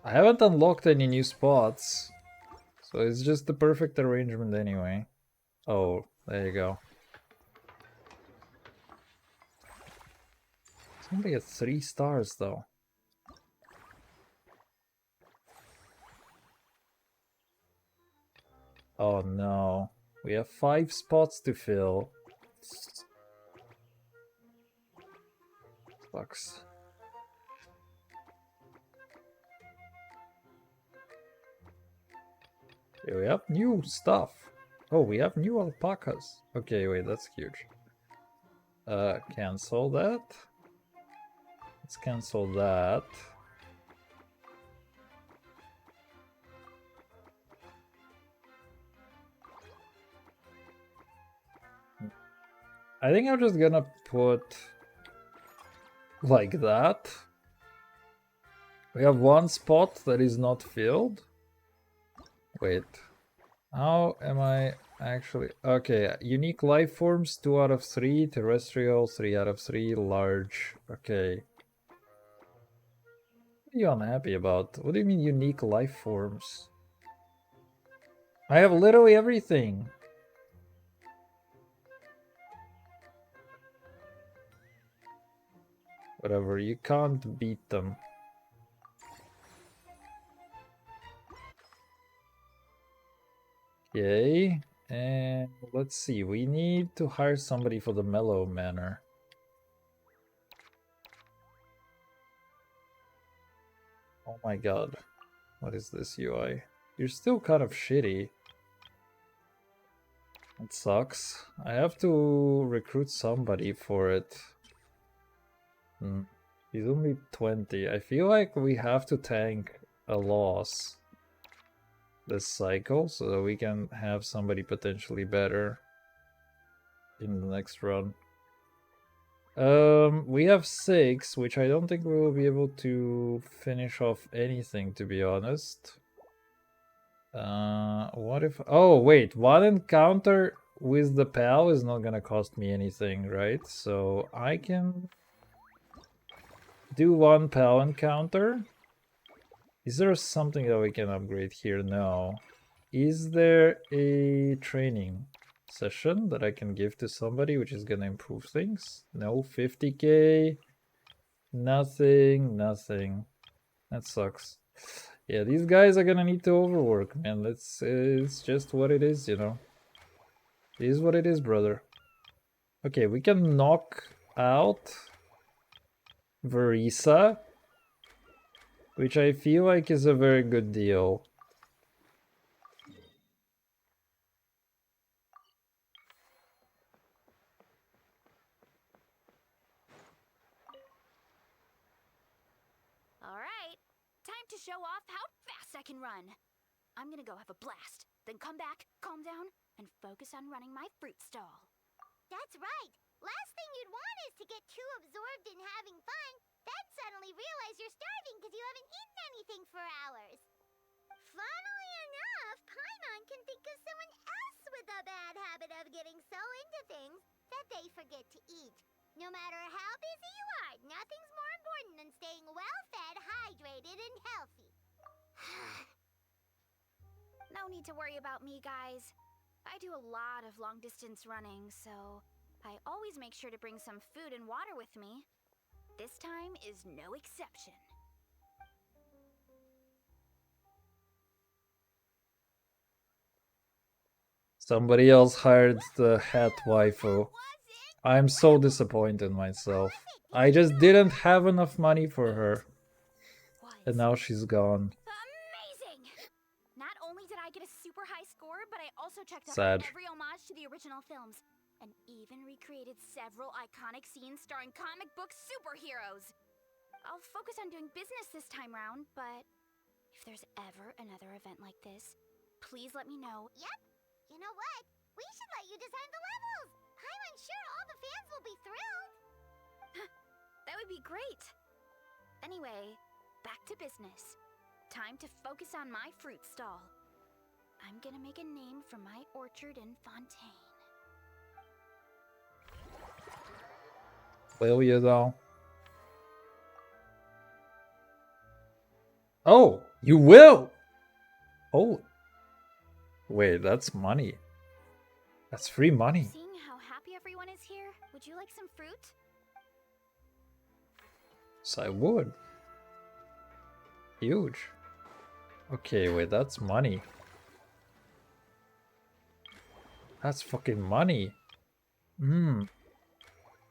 I haven't unlocked any new spots. So it's just the perfect arrangement anyway. Oh, there you go. It's only at 3 stars though. Oh no. We have 5 spots to fill. Sucks. Okay, we have new stuff. Oh, we have new alpacas. Okay, wait, that's huge. Cancel that. Let's cancel that. I think I'm just gonna put like that. We have one spot that is not filled. Wait. How am I actually... Okay, unique life forms, 2 out of 3. Terrestrial, 3 out of 3. Large. Okay. What are you unhappy about? What do you mean unique life forms? I have literally everything. Whatever, you can't beat them. Okay, and let's see, we need to hire somebody for the Mellow Manor. Oh my god, what is this UI? You're still kind of shitty. It sucks. I have to recruit somebody for it. He's only 20. I feel like we have to tank a loss this cycle so that we can have somebody potentially better in the next run. We have 6, which I don't think we will be able to finish off anything, to be honest. What if... Oh, wait, one encounter with the pal is not gonna cost me anything, right? So I can do one pal encounter. Is there something that we can upgrade here? No. Is there a training session that I can give to somebody which is gonna improve things? No. 50k. Nothing. That sucks. Yeah, these guys are gonna need to overwork, man. It's just what it is, you know. It is what it is, brother. Okay, we can knock out Verisa, which I feel like is a very good deal. Alright, time to show off how fast I can run. I'm gonna go have a blast, then come back, calm down, and focus on running my fruit stall. That's right. Last thing you'd want is to get too absorbed in having fun, then suddenly realize you're starving because you haven't eaten anything for hours. Funnily enough, Paimon can think of someone else with a bad habit of getting so into things that they forget to eat. No matter how busy you are, nothing's more important than staying well-fed, hydrated, and healthy. No need to worry about me, guys. I do a lot of long-distance running, so I always make sure to bring some food and water with me. This time is no exception. Somebody else hired the hat waifu. I'm so disappointed in myself. I just didn't have enough money for her. And now she's gone. Amazing! Not only did I get a super high score, but I also checked up Sad. on every homage to the original films, and even recreated several iconic scenes starring comic book superheroes. I'll focus on doing business this time round, but if there's ever another event like this, please let me know. Yep. You know what? We should let you design the levels. I'm sure all the fans will be thrilled. That would be great. Anyway, back to business. Time to focus on my fruit stall. I'm gonna make a name for my orchard in Fontaine. Will you though? Oh, you will! Oh. Wait, that's money. That's free money. Seeing how happy everyone is here, would you like some fruit? So I would. Huge. Okay, wait, that's money. That's fucking money.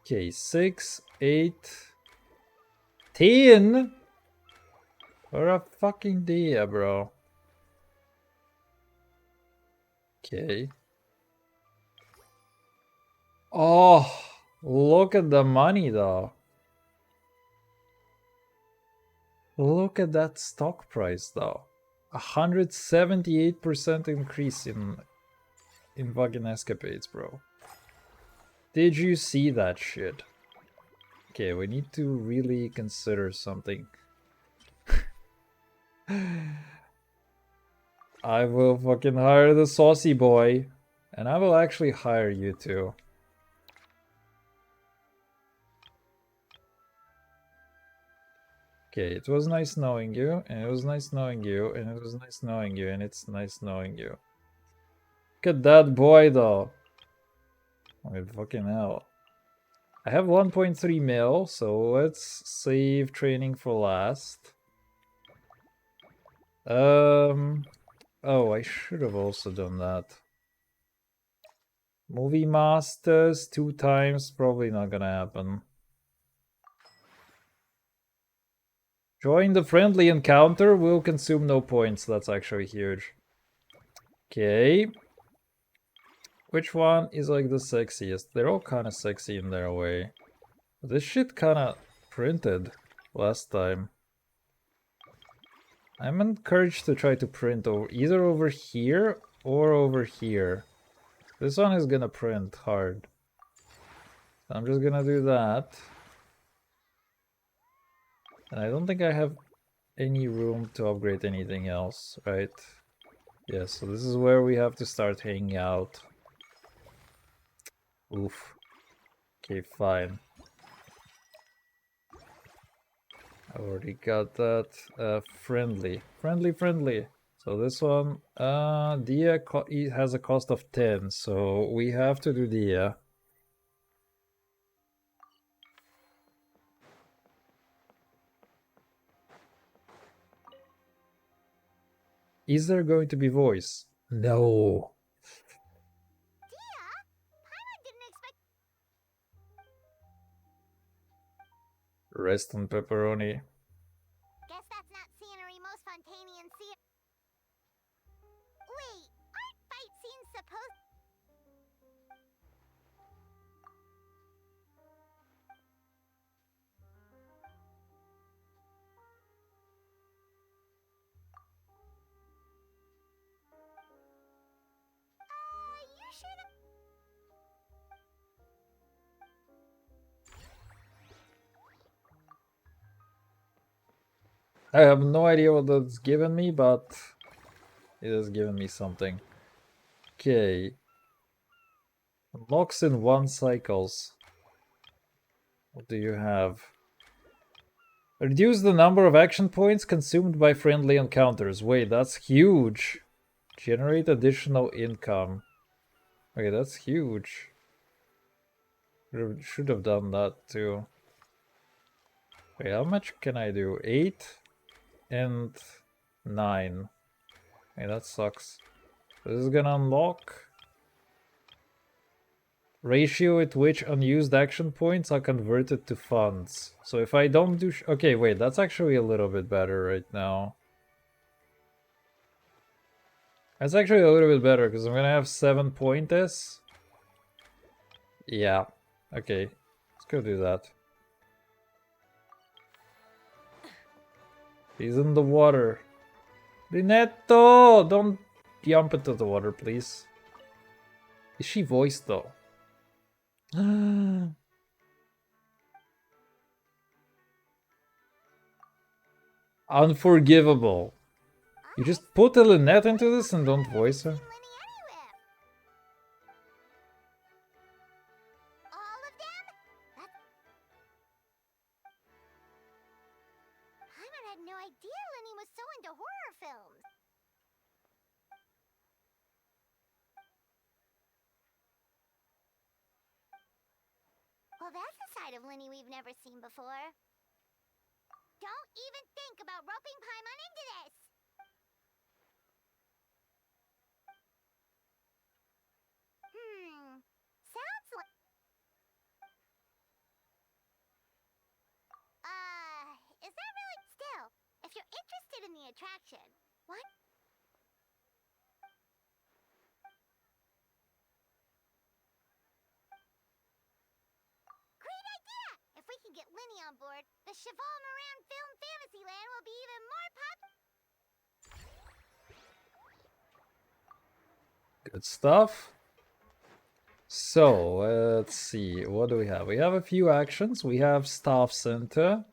Okay, 6, 8, 10 for a fucking dia, bro. Okay. Oh, look at the money though. Look at that stock price though. 178% increase in fucking escapades, bro. Did you see that shit? Okay, we need to really consider something. I will fucking hire the saucy boy. And I will actually hire you too. Okay, it was nice knowing you, and it was nice knowing you, and it was nice knowing you, and it's nice knowing you. Look at that boy though. I mean, fucking hell. I have 1.3 mil, so let's save training for last. Oh, I should have also done that. Movie Masters 2 times, probably not gonna happen. Join the friendly encounter will consume no points, that's actually huge. Okay. Which one is like the sexiest? They're all kind of sexy in their way. This shit kind of printed last time. I'm encouraged to try to print either over here or over here. This one is gonna print hard. I'm just gonna do that. And I don't think I have any room to upgrade anything else, right? Yeah, so this is where we have to start hanging out. Oof. Okay, fine. I already got that. Friendly. Friendly. So this one, Dia has a cost of 10, so we have to do Dia. Is there going to be voice? No. Rest on pepperoni. Guess that's not scenery most Fontanian see. Wait, aren't fight scenes supposed? You sure that? I have no idea what that's given me, but it has given me something. Okay. Unlocks in 1 cycles. What do you have? Reduce the number of action points consumed by friendly encounters. Wait, that's huge. Generate additional income. Okay, that's huge. Should have done that too. Wait, how much can I do? 8 and 9. Okay, that sucks. This is gonna unlock ratio at which unused action points are converted to funds. So if I don't do... okay, wait, that's actually a little bit better right now. That's actually a little bit better, because I'm gonna have 7 pointers. Yeah. Okay. Let's go do that. He's in the water. Linetto! Don't jump into the water, please. Is she voiced, though? Unforgivable. You just put a Lynette into this and don't voice her? All of them? Paimon had no idea Lenny was so into horror films. Well, that's a side of Lenny we've never seen before. Don't even think about roping Paimon into this! Sounds like... is that really... Still, if you're interested in the attraction, what? Great idea! If we can get Lenny on board, the Cheval Moran Film Fantasyland will be even more Good stuff. So, let's see. What do we have? We have a few actions. We have Staff Center.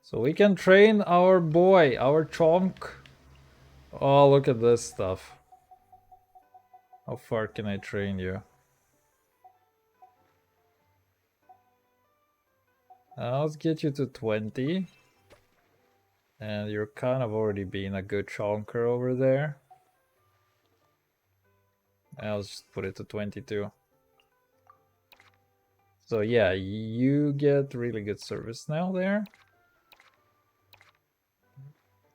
So we can train our boy, our chonk. Oh, look at this stuff. How far can I train you? Let's get you to 20. And you're kind of already being a good chonker over there. I'll just put it to 22. So yeah, you get really good service now there.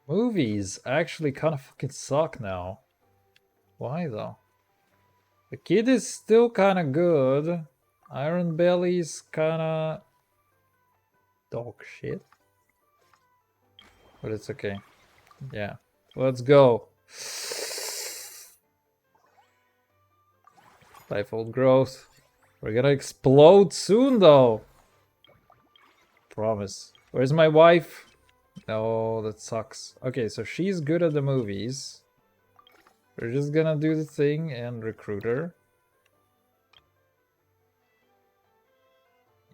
Movies actually kind of fucking suck now. Why though? The kid is still kind of good. Iron Belly's kind of dog shit. But it's okay. Yeah. Let's go. Fivefold growth. We're gonna explode soon though. Promise. Where's my wife? No, that sucks. Okay, so she's good at the movies. We're just gonna do the thing and recruit her.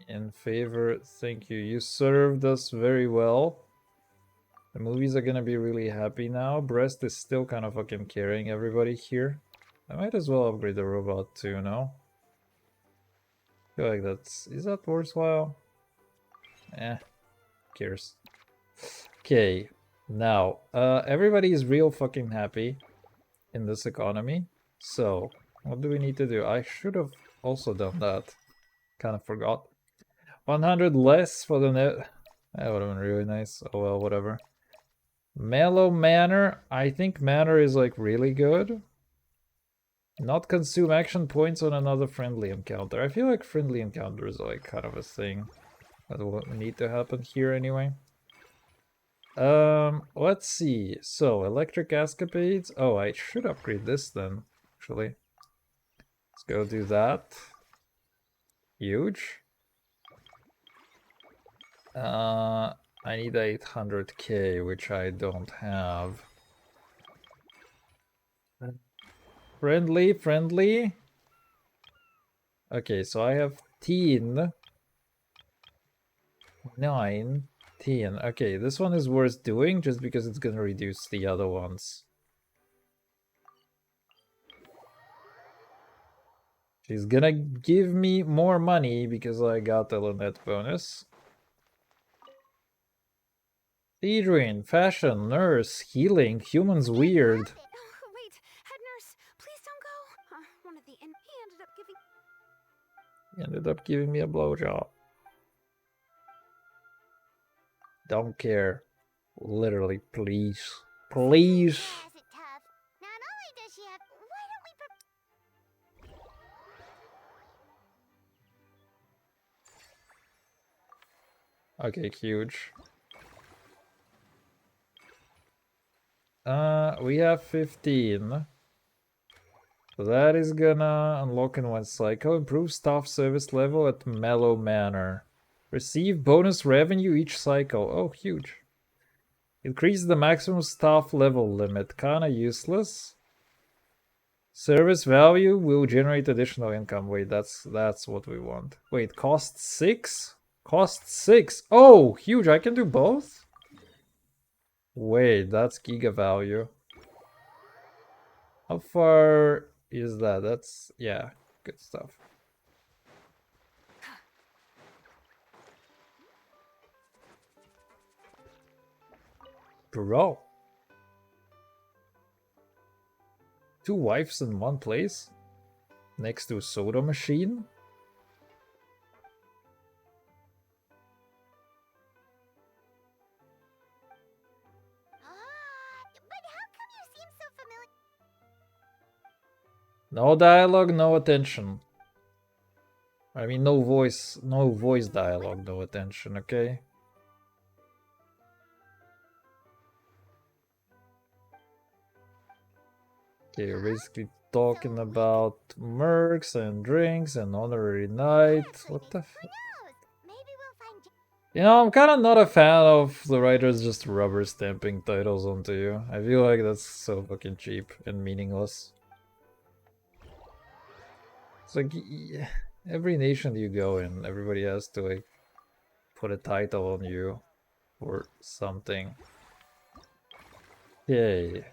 In favor, thank you. You served us very well. The movies are gonna be really happy now. Breast is still kind of fucking carrying everybody here. I might as well upgrade the robot too, no? I feel like that's... Is that worthwhile? Eh, who cares? Okay, now, everybody is real fucking happy in this economy. So, what do we need to do? I should have also done that. Kind of forgot. 100 less for the net. That would have been really nice. Oh well, whatever. Mellow Manor. I think Manor is like really good. Not consume action points on another friendly encounter. I feel like friendly encounters are like kind of a thing that will need to happen here anyway. Let's see. So, electric escapades. Oh, I should upgrade this then, actually. Let's go do that. Huge. I need 800k, which I don't have. Friendly, friendly. Okay, so I have 9, 10. Okay, this one is worth doing just because it's gonna reduce the other ones. She's gonna give me more money because I got the Lynette bonus. Adrian, fashion, nurse, healing, humans weird. Wait, head nurse, please don't go. One of the He ended up giving me a blowjob. Don't care. Literally, please. Please. Not only does she have... Why don't we... Okay, huge. We have 15. So that is gonna unlock in one cycle. Improve staff service level at Mellow Manor. Receive bonus revenue each cycle. Oh, huge. Increase the maximum staff level limit. Kinda useless. Service value will generate additional income. Wait, that's what we want. Wait, cost 6? Cost 6. Oh, huge. I can do both? Wait, that's giga value. How far is that? That's, yeah, good stuff. Bro. 2 wives in one place? Next to a soda machine? But how come you seem so familiar? No dialogue, no attention. I mean, no voice dialogue, no attention, okay? Okay, you're basically talking about mercs and drinks and honorary night. What the f- You know, I'm kind of not a fan of the writers just rubber stamping titles onto you. I feel like that's so fucking cheap and meaningless. It's like, every nation you go in, everybody has to like put a title on you or something. Okay,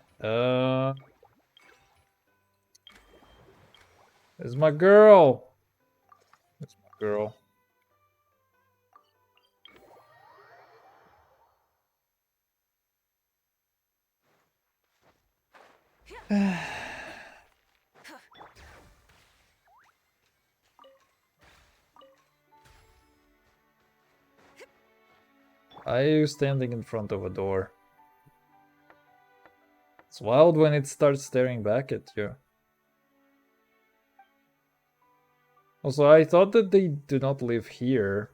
there's my girl. There's my girl. Are you standing in front of a door? It's wild when it starts staring back at you. Also, I thought that they do not live here.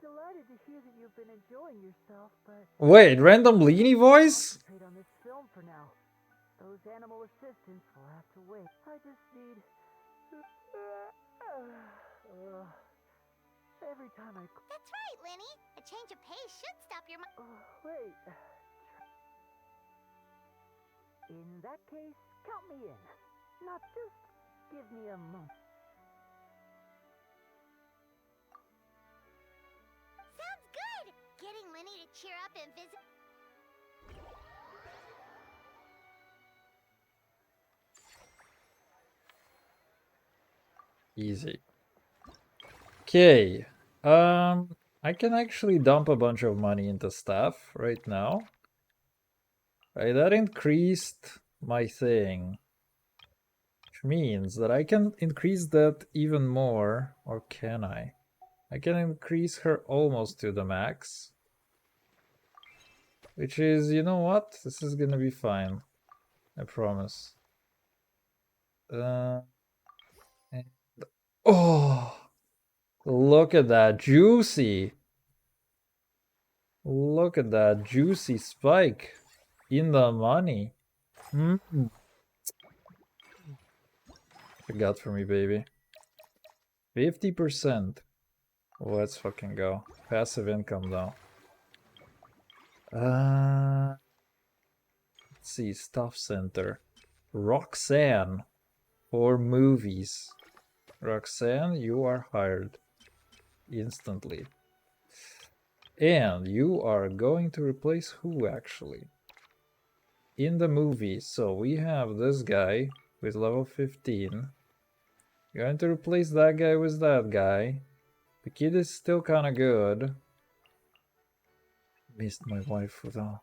Delighted to hear that you've been enjoying yourself, but Wait, random Leany voice? concentrate on this film for now. Those animal assistants will have to wait. I just need. Every time I. That's right, Lenny. A change of pace should stop your mind. Wait. In that case, count me in. Not just give me a moment. Sounds good! Getting Lenny to cheer up and visit. Easy. Okay. I can actually dump a bunch of money into stuff right now. Right, that increased my thing. Which means that I can increase that even more. Or can I? I can increase her almost to the max. Which is, you know what? This is gonna be fine. I promise. And oh! Look at that, juicy! Look at that juicy spike in the money. Forgot for me, baby. 50%. Let's fucking go. Passive income though. Let's see, Stuff Center. Roxanne for movies. Roxanne, you are hired instantly. And you are going to replace who actually? In the movie, so we have this guy with level 15. Going to replace that guy with that guy. The kid is still kind of good. Missed my wife though.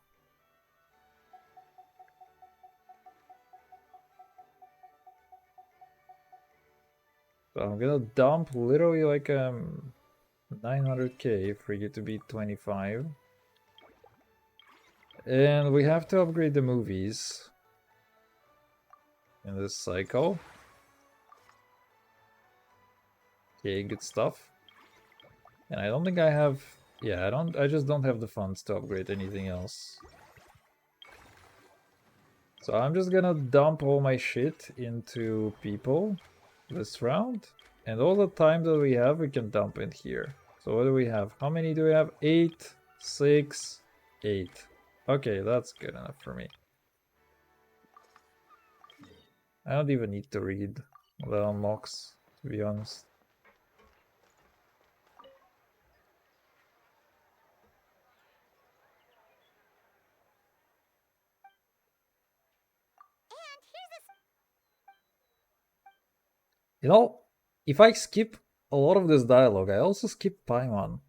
So I'm gonna dump literally like 900k for you to be 25. And we have to upgrade the movies in this cycle. Okay, good stuff. And I don't think I have... Yeah, I just don't have the funds to upgrade anything else. So I'm just gonna dump all my shit into people this round. And all the time that we have, we can dump in here. So what do we have? How many do we have? 8, 6, 8. Okay, that's good enough for me. I don't even need to read the unlocks, to be honest. You know, if I skip a lot of this dialogue, I also skip Paimon.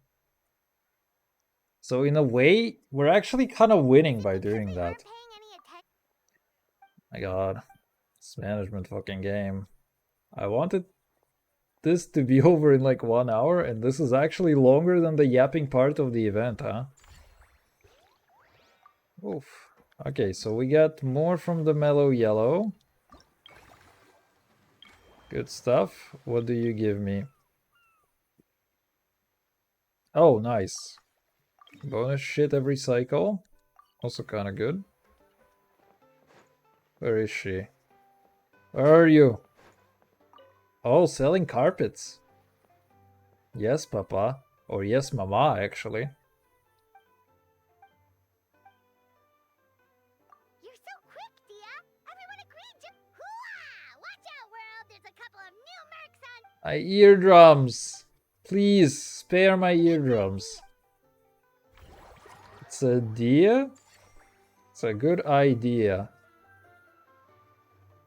So in a way, we're actually kind of winning by doing that. My god. This management fucking game. I wanted this to be over in like 1 hour, and this is actually longer than the yapping part of the event, huh? Oof. Okay, so we got more from the mellow yellow. Good stuff. What do you give me? Oh, nice. Bonus shit every cycle. Also kind of good. Where is she? Where are you? Oh, selling carpets. Yes, papa. Or yes, mama, actually. You're so quick, Dia! Everyone agreed to... Hooah! Watch out, world! There's a couple of new mercs on... My eardrums! Please, spare my eardrums. It's a idea? It's a good idea.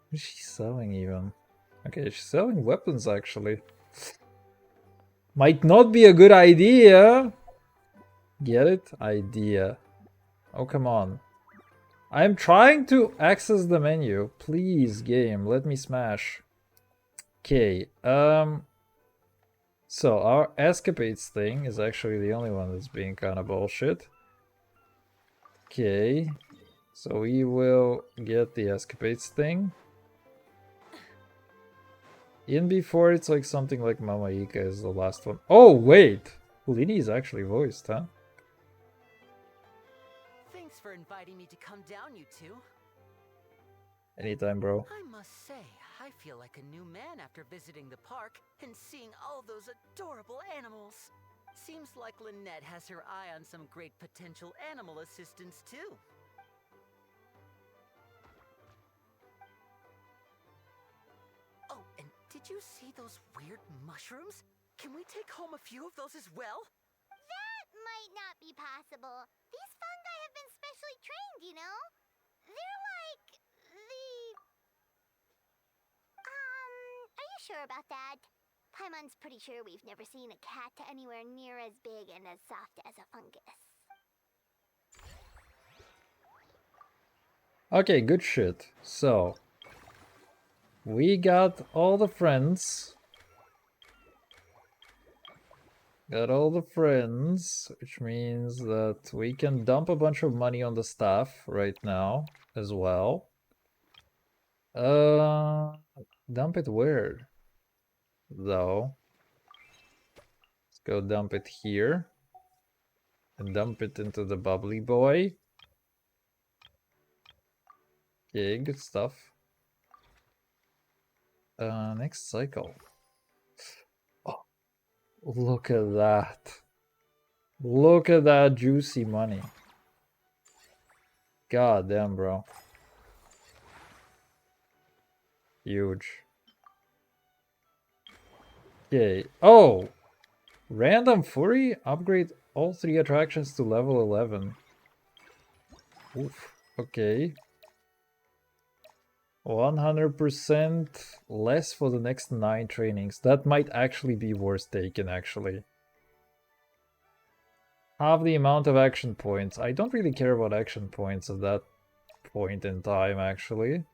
What is she selling even? Okay, she's selling weapons actually. Might not be a good idea. Get it? Idea. Oh, come on. I'm trying to access the menu. Please, game, let me smash. Okay, so our escapades thing is actually the only one that's being kind of bullshit. Okay, so we will get the escapades thing. In before it's like something like Mama Ika is the last one. Oh, wait! Lini is actually voiced, huh? Thanks for inviting me to come down, you two. Anytime, bro. I must say, I feel like a new man after visiting the park and seeing all those adorable animals. Seems like Lynette has her eye on some great potential animal assistants, too. Oh, and did you see those weird mushrooms? Can we take home a few of those as well? That might not be possible. These fungi have been specially trained, you know? They're like the... are you sure about that? Paimon's pretty sure we've never seen a cat anywhere near as big and as soft as a fungus. Okay, good shit. So, we got all the friends. Got all the friends, which means that we can dump a bunch of money on the staff right now as well. Dump it where? Though. Let's go dump it here. And dump it into the bubbly boy. Okay, good stuff. Next cycle. Oh, look at that. Look at that juicy money. God damn, bro. Huge. Okay. Oh! Random Fury? Upgrade all 3 attractions to level 11. Oof. Okay. 100% less for the next 9 trainings. That might actually be worth taking, actually. Half the amount of action points. I don't really care about action points at that point in time, actually.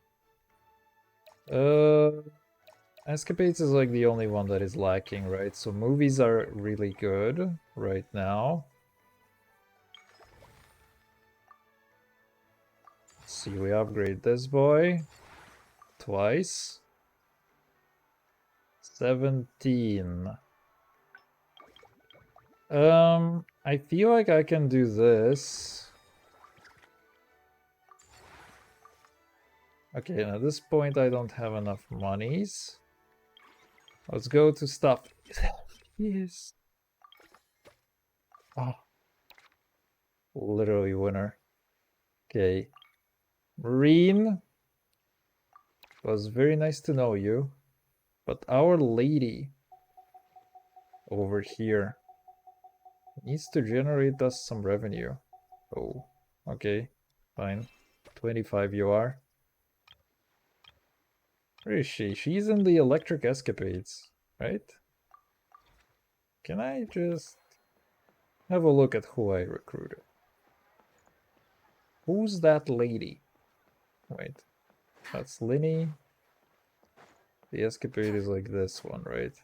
Escapades is like the only one that is lacking, right? So movies are really good right now. Let's see, we upgrade this boy twice. 17. I feel like I can do this. Okay, and at this point I don't have enough monies. Let's go to stuff. Yes. Oh. Literally winner. Okay. Marine. It was very nice to know you. But Our Lady over here needs to generate us some revenue. Oh, okay. Fine. 25 you are. Where is she? She's in the Electric Escapades, right? Can I just have a look at who I recruited? Who's that lady? Wait, that's Linny. The Escapade is like this one, right?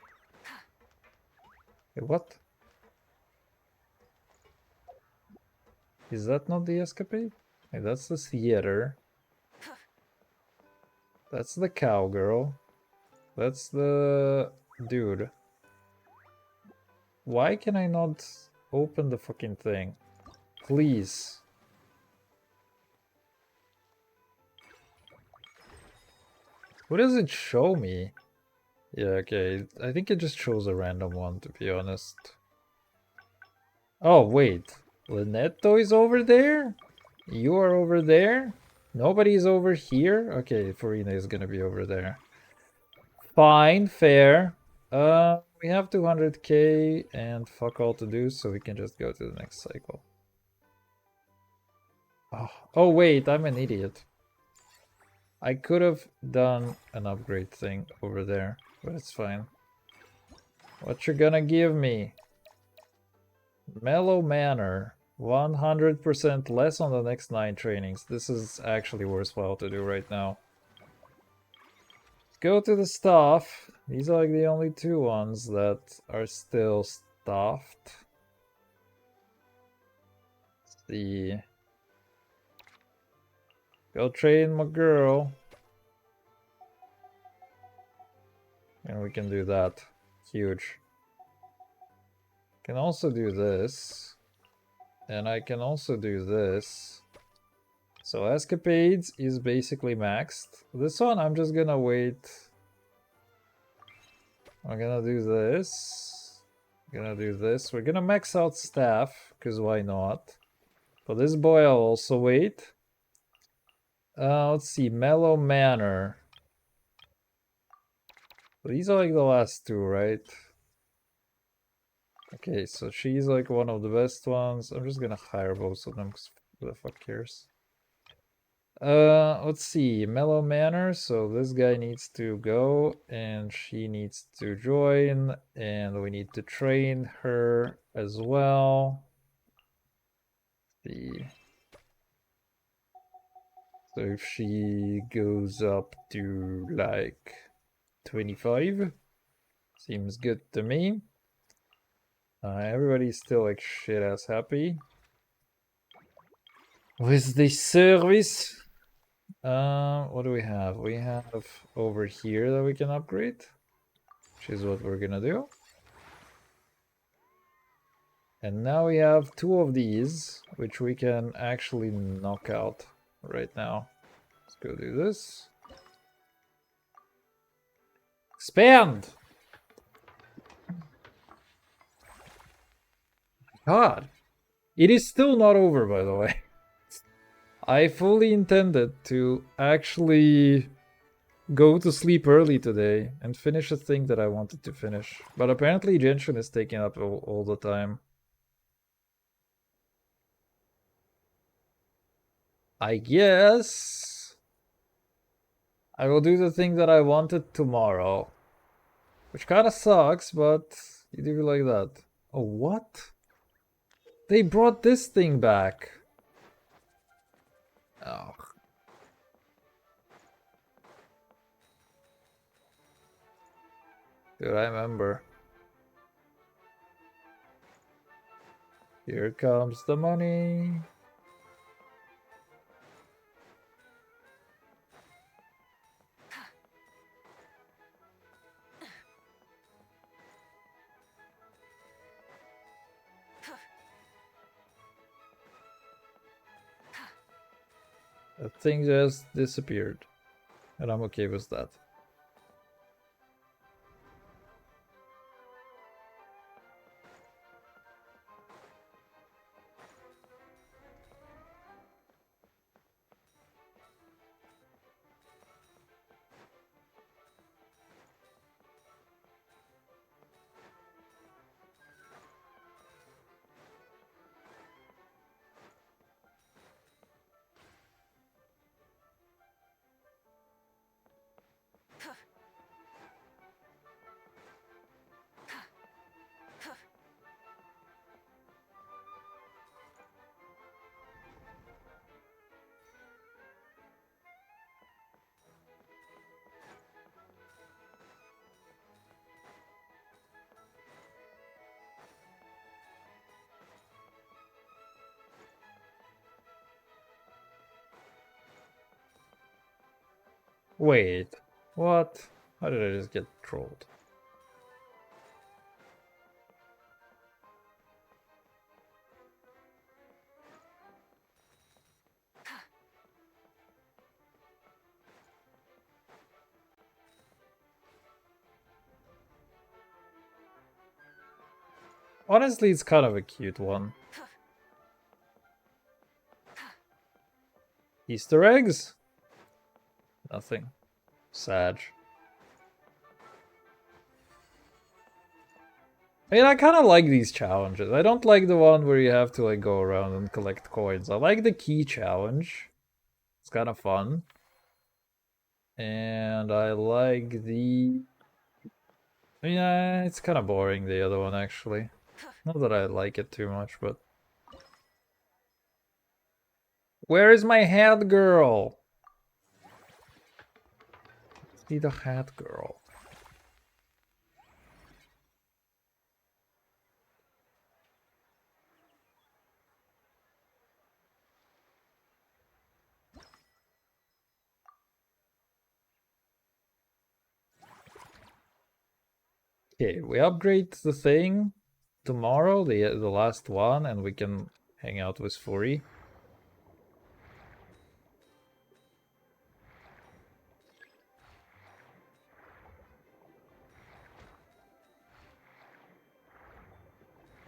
Hey, what? Is that not the Escapade? Hey, that's the theater. That's the cowgirl. That's the dude. Why can I not open the fucking thing? Please. What does it show me? Yeah, okay. I think it just shows a random one, to be honest. Oh, wait. Linetto is over there? You are over there? Nobody's over here? Okay, Farina is gonna be over there. Fine, fair. We have 200k and fuck all to do, so we can just go to the next cycle. Oh wait, I'm an idiot. I could have done an upgrade thing over there, but it's fine. What you gonna give me? Mellow Manor. 100% less on the next 9 trainings. This is actually worthwhile to do right now. Go to the staff. These are like the only 2 ones that are still staffed. Let's see. Go train my girl. And we can do that. Huge. Can also do this. And I can also do this. So escapades is basically maxed. This one I'm just gonna wait. I'm gonna do this. Gonna do this. We're gonna max out staff, because why not? For this boy I'll also wait. Let's see, Mellow Manor. These are like the last 2, right? Okay, so she's like one of the best ones. I'm just gonna hire both of them, because who the fuck cares? Let's see, Mellow Manor, so this guy needs to go, and she needs to join, and we need to train her as well. See. So if she goes up to, like, 25, seems good to me. Everybody's still, like, shit-ass happy with the service. What do we have? We have over here that we can upgrade, which is what we're gonna do. And now we have 2 of these, which we can actually knock out right now. Let's go do this. Expand! God. It is still not over, by the way. I fully intended to actually go to sleep early today and finish a thing that I wanted to finish. But apparently Genshin is taking up all the time. I guess I will do the thing that I wanted tomorrow. Which kind of sucks, but you do like that. Oh, what? They brought this thing back. Oh. Dude, I remember. Here comes the money. That thing just disappeared. And I'm okay with that. Wait, what? How did I just get trolled? Honestly, it's kind of a cute one. Easter eggs? Nothing. Sad. I mean, I kind of like these challenges. I don't like the one where you have to like go around and collect coins. I like the key challenge. It's kind of fun. And I like the... Yeah, it's kind of boring, the other one, actually. Not that I like it too much, but... Where is my head girl? See the head girl. Okay, we upgrade the thing tomorrow, the last one, and we can hang out with Furi.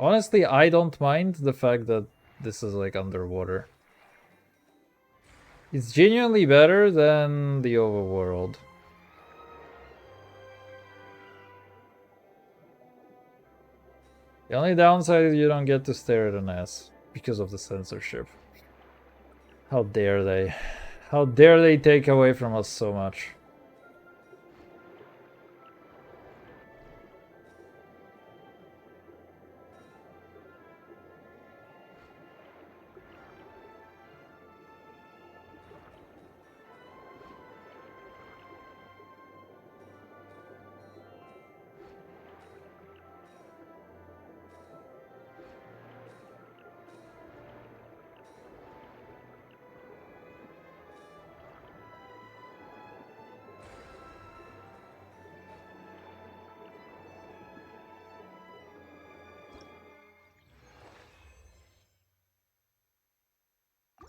Honestly, I don't mind the fact that this is like underwater. It's genuinely better than the overworld. The only downside is you don't get to stare at an ass because of the censorship. How dare they? How dare they take away from us so much?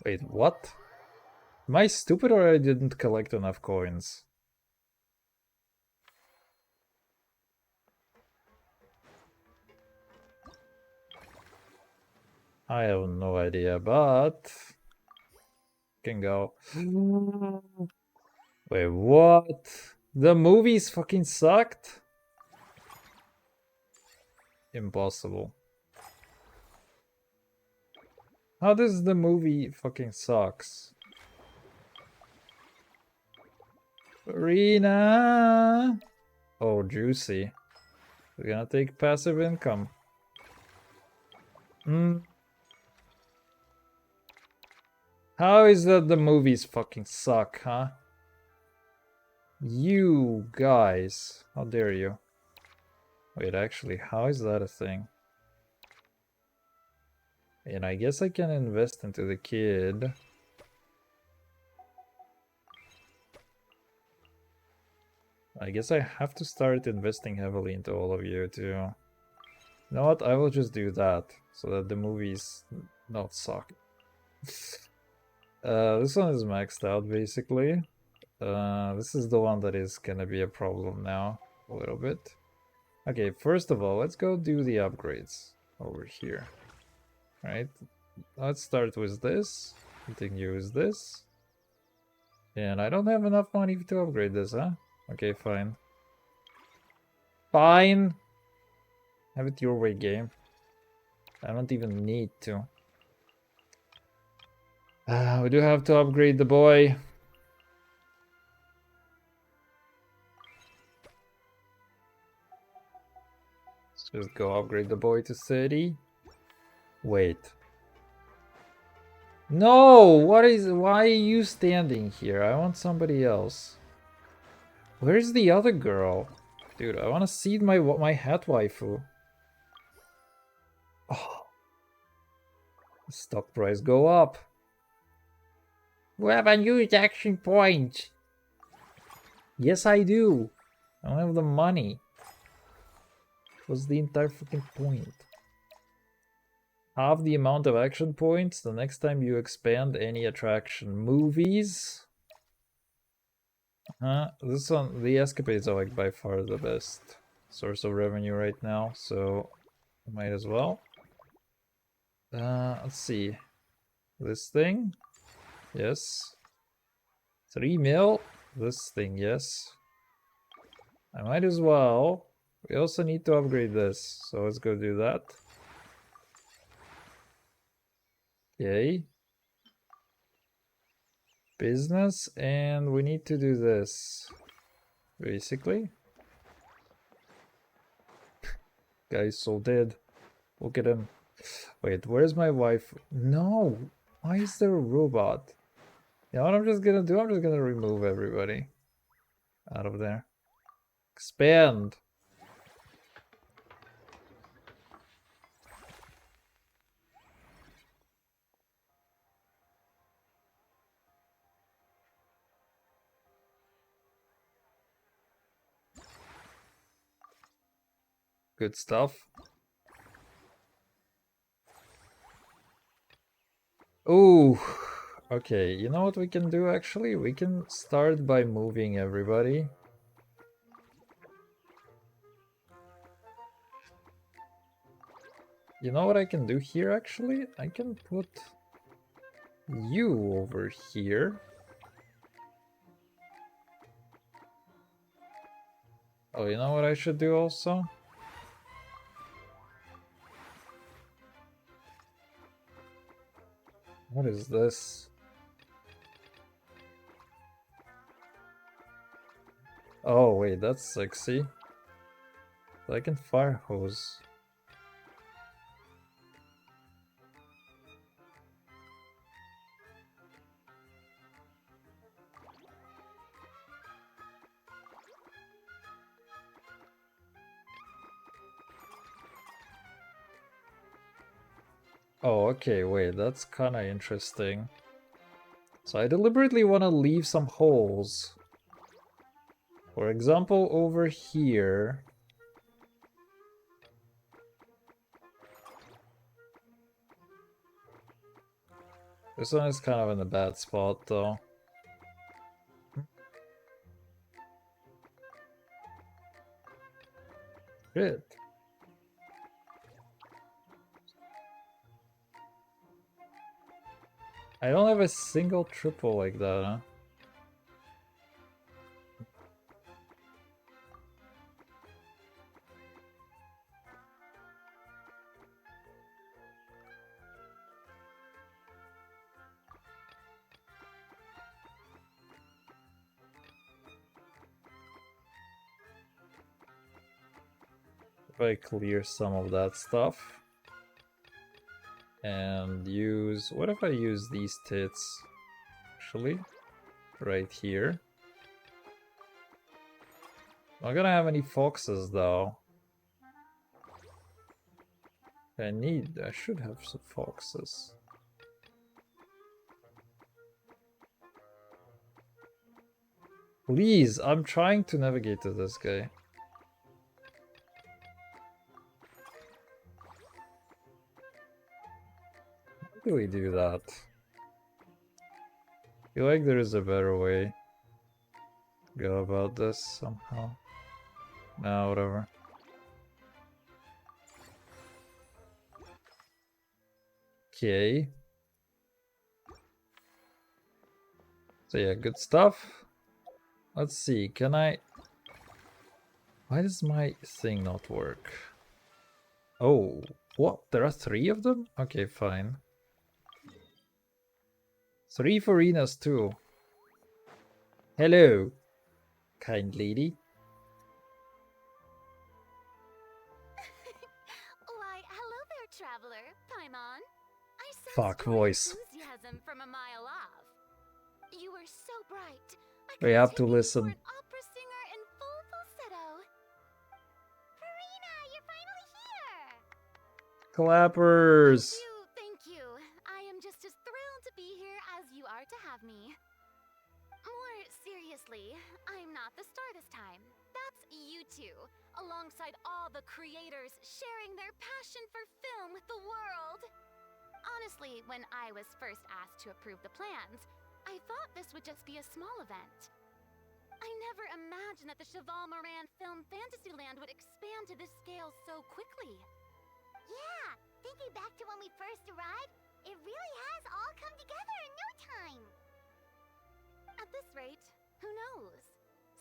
Wait, what? Am I stupid or I didn't collect enough coins? I have no idea, but can go. Wait, what? The movies fucking sucked? Impossible. How does the movie fucking sucks? Arena! Oh, juicy. We're gonna take passive income. How is that the movies fucking suck, huh? You guys. How dare you? Wait, actually, how is that a thing? And I guess I can invest into the kid. I guess I have to start investing heavily into all of you too. You know what? I will just do that so that the movies not suck. This one is maxed out basically. This is the one that is gonna be a problem now a little bit. Okay, first of all, let's go do the upgrades over here. Right? Let's start with this. Continue with this. And I don't have enough money to upgrade this, huh? Okay, fine. Fine! Have it your way, game. I don't even need to. We do have to upgrade the boy. Let's just go upgrade the boy to 30. Wait. No! Why are you standing here? I want somebody else. Where's the other girl? Dude, I want to see my hat waifu. Oh. The stock price go up. We have a new action point. Yes, I do. I don't have the money. What's the entire fucking point? Half the amount of action points the next time you expand any attraction. Movies. This one, the escapades are like by far the best source of revenue right now, so might as well. Let's see. This thing, yes. 3 mil. This thing, yes. I might as well. We also need to upgrade this, so let's go do that. Okay. Business, and we need to do this. Basically. Guy's so dead. Look at him. Wait, where's my wife? No! Why is there a robot? You know what I'm just gonna do? I'm just gonna remove everybody out of there. Expand! Good stuff. Ooh, okay, you know what we can do actually? We can start by moving everybody. You know what I can do here actually? I can put you over here. Oh, you know what I should do also? What is this? Oh wait, that's sexy. I can fire hose. Oh, okay, wait, that's kinda interesting. So I deliberately want to leave some holes. For example, over here. This one is kind of in a bad spot, though. Shit. I don't have a single triple like that, huh? If I clear some of that stuff. And use... What if I use these tits? Actually, right here. Not gonna have any foxes, though. I should have some foxes. Please, I'm trying to navigate to this guy. How do we do that? I feel like there is a better way to go about this somehow. No, whatever. Okay. So yeah, good stuff. Let's see, can I... Why does my thing not work? Oh, what? There are 3 of them? Okay, fine. 3 for Enos too. Hello, kind lady. Why, hello there, traveler, Paimon. I Fuck sensed your voice. enthusiasm from a mile off. You were so bright. I We could have to take you for listen. an opera singer in full falsetto. Farina, you're finally here! Clappers! Thank you. I am just as thrilled to be here as you are to have me. More seriously, I'm not the star this time. That's you two, alongside all the creators sharing their passion for film with the world. Honestly, when I was first asked to approve the plans, I thought this would just be a small event. I never imagined that the Cheval Moran Film Fantasyland would expand to this scale so quickly. Yeah, thinking back to when we first arrived, it really has all come together in no time. At this rate, who knows?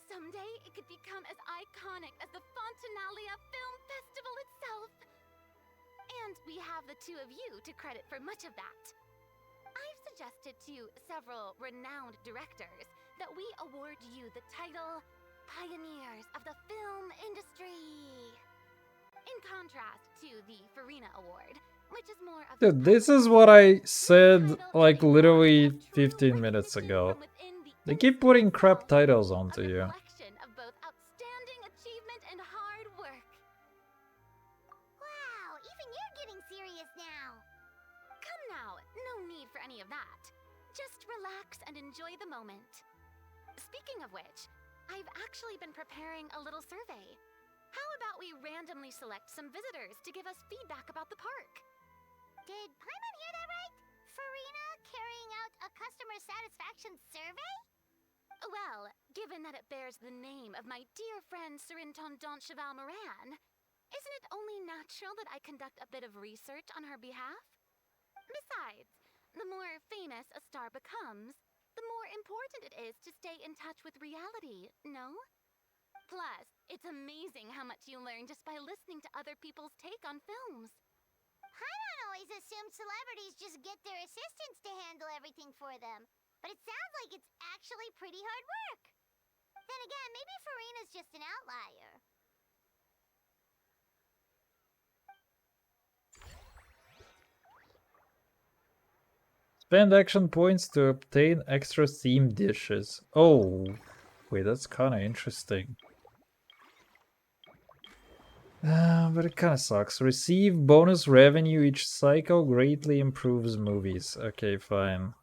Someday it could become as iconic as the Fontanalia Film Festival itself. And we have the two of you to credit for much of that. I've suggested to several renowned directors that we award you the title Pioneers of the Film Industry. In contrast to the Farina Award, which is more of Dude, this is what I said like literally 15 minutes ago. They keep putting crap titles onto you. collection of both outstanding achievement and hard work. Wow, even you're getting serious now. Come now, no need for any of that. Just relax and enjoy the moment. Speaking of which, I've actually been preparing a little survey. How about we randomly select some visitors to give us feedback about the park? Did Paimon hear that right? Farina carrying out a customer satisfaction survey? Well, given that it bears the name of my dear friend Surintendant Cheval Moran, isn't it only natural that I conduct a bit of research on her behalf? Besides, the more famous a star becomes, the more important it is to stay in touch with reality, no? Plus, it's amazing how much you learn just by listening to other people's take on films. Paimon always assumed celebrities just get their assistants to handle everything for them. But it sounds like it's actually pretty hard work. Then again, maybe Farina's just an outlier. Spend action points to obtain extra themed dishes. Oh, wait, that's kind of interesting. But it kind of sucks. Receive bonus revenue each cycle, greatly improves movies. Okay, fine.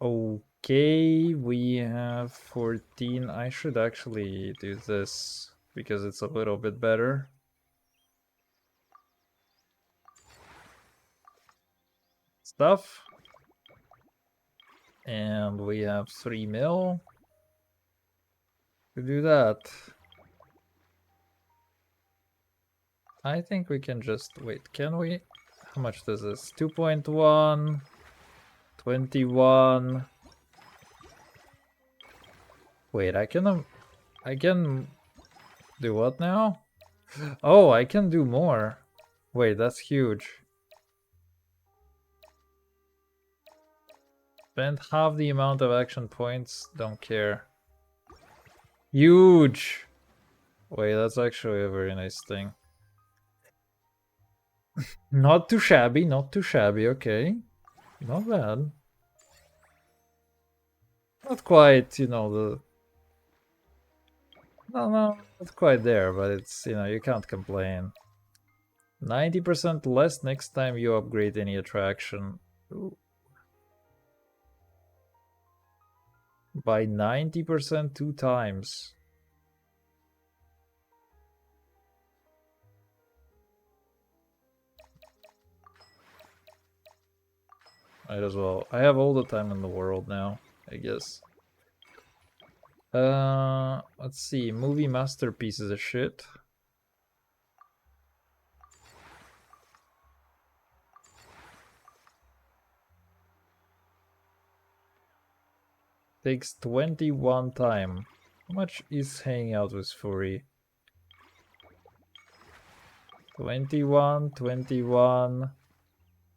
Okay, we have 14. I should actually do this because it's a little bit better. Stuff. And we have 3 mil to do that. I think we can just wait. Can we? How much does this? 2.1, 21. Wait, I can do what now? Oh, I can do more. Wait, that's huge. Spend half the amount of action points. Don't care. Huge. Wait, that's actually a very nice thing. Not too shabby, not too shabby, okay. Not bad. Not quite, you know, the... No, not quite there, but it's, you know, you can't complain. 90% less next time you upgrade any attraction. Ooh. By 90% 2 times. Might as well. I have all the time in the world now, I guess. Let's see. Movie masterpieces of shit. Takes 21 time. How much is hanging out with Fury? 21, 21,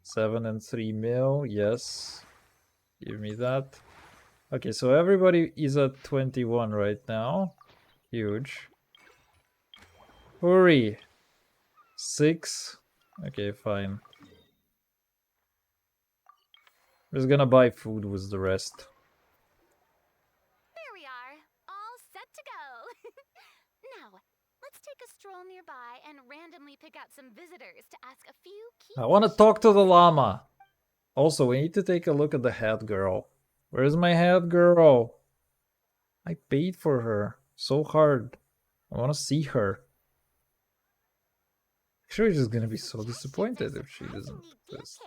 7 and 3 mil. Yes. Give me that. Okay, so everybody is at 21 right now. Huge. Hurry! 6. Okay, fine. I'm just gonna buy food with the rest. There we are, all set to go. Now, let's take a stroll nearby and randomly pick out some visitors to ask a few key I want to talk to the llama. Also, we need to take a look at the head girl. Where's my head girl? I paid for her so hard. I want to see her. She's just gonna be so disappointed if she doesn't exist.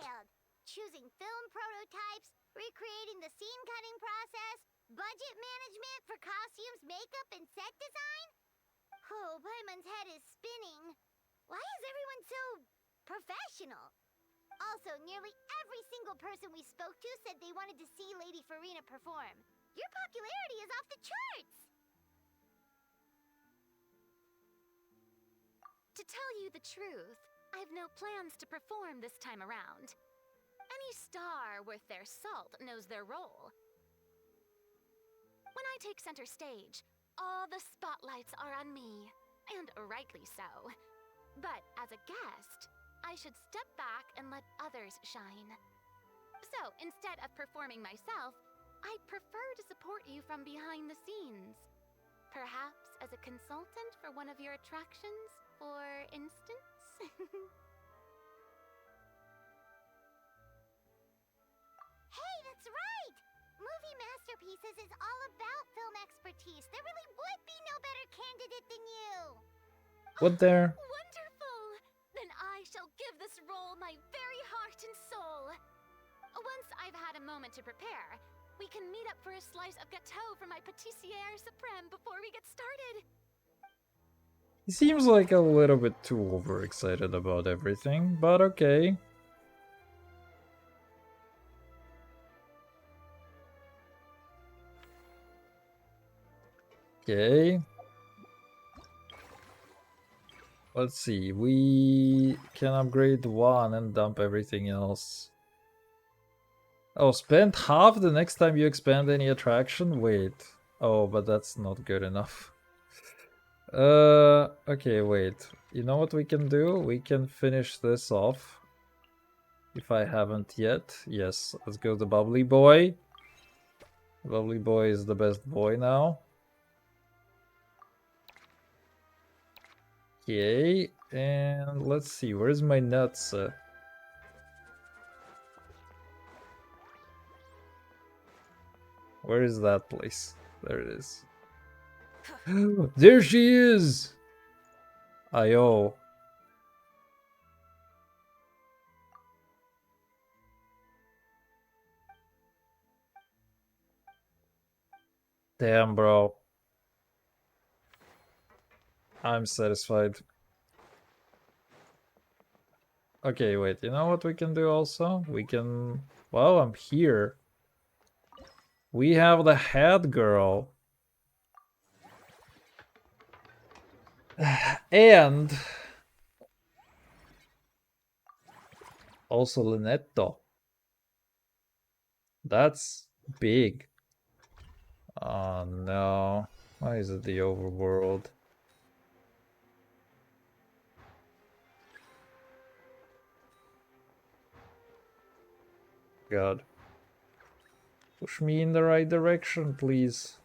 Choosing film prototypes, recreating the scene cutting process, budget management for costumes, makeup, and set design? Oh, Paimon's head is spinning. Why is everyone so professional? Also, nearly every single person we spoke to said they wanted to see Lady Farina perform. Your popularity is off the charts! To tell you the truth, I've no plans to perform this time around. Any star worth their salt knows their role. When I take center stage, all the spotlights are on me, and rightly so. But as a guest, I should step back and let others shine. So instead of performing myself, I'd prefer to support you from behind the scenes. Perhaps as a consultant for one of your attractions, for instance? Hey, that's right! Movie Masterpieces is all about film expertise. There really would be no better candidate than you! What there? Wonderful! Then I shall give this role my very heart and soul. Once I've had a moment to prepare, we can meet up for a slice of gâteau from my pâtissière suprême before we get started. He seems like a little bit too overexcited about everything, but okay. Okay. Let's see, we can upgrade one and dump everything else. Oh, spend half the next time you expand any attraction? Wait. Oh, but that's not good enough. Okay, wait. You know what we can do? We can finish this off. If I haven't yet. Yes, let's go to Bubbly Boy. Bubbly Boy is the best boy now. Okay, and let's see, where's my nuts? Where is that place? There it is. There she is! Ayo. Damn, bro. I'm satisfied. Okay, wait, you know what we can do also? We can... Well, I'm here. We have the head girl. And... also Linetto. That's big. Oh no. Why is it the overworld? God. Push me in the right direction, please.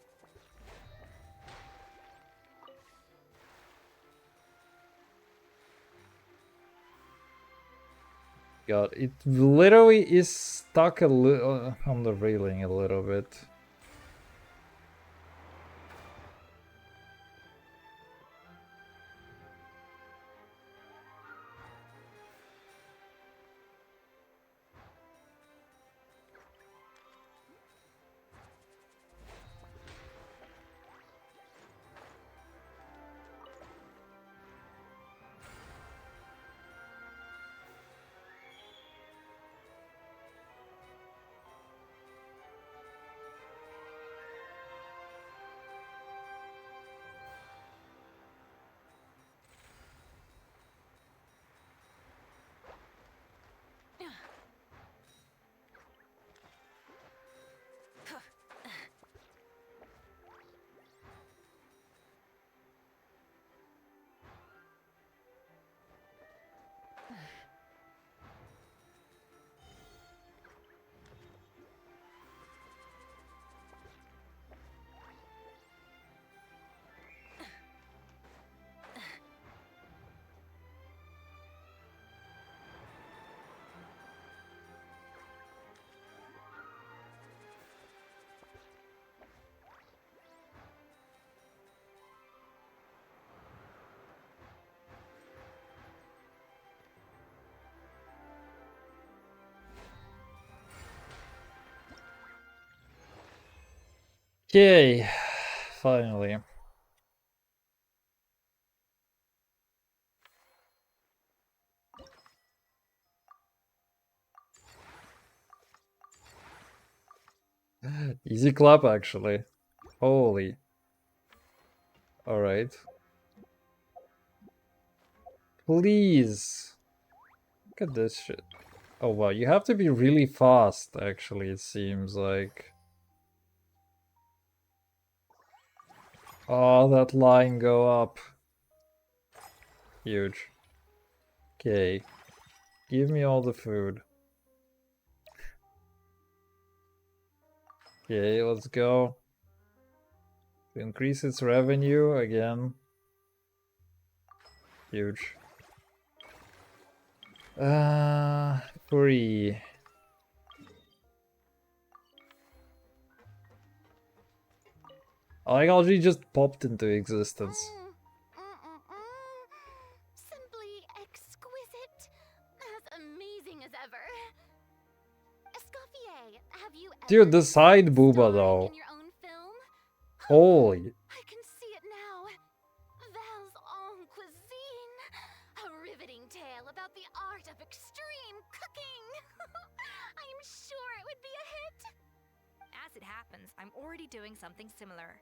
God, it literally is stuck on the railing a little bit. Okay, finally. Easy clap, actually. Holy. Alright. Please. Look at this shit. Oh wow, you have to be really fast, actually, it seems like. Oh, that line go up. Huge. Okay. Give me all the food. Okay, let's go. To increase its revenue again. Huge. Free. Algae just popped into existence. Simply exquisite. As amazing as ever. Escoffier, have you Dude, the side booba though. in your own film? Holy. I can see it now. Val's own cuisine. A riveting tale about the art of extreme cooking. I'm sure it would be a hit. As it happens, I'm already doing something similar.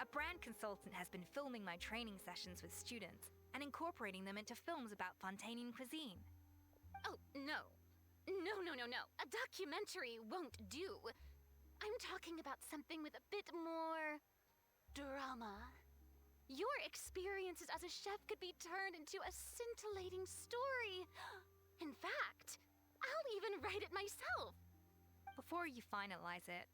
A brand consultant has been filming my training sessions with students and incorporating them into films about Fontanian cuisine. Oh, no. No. A documentary won't do. I'm talking about something with a bit more drama. Your experiences as a chef could be turned into a scintillating story. In fact, I'll even write it myself. Before you finalize it,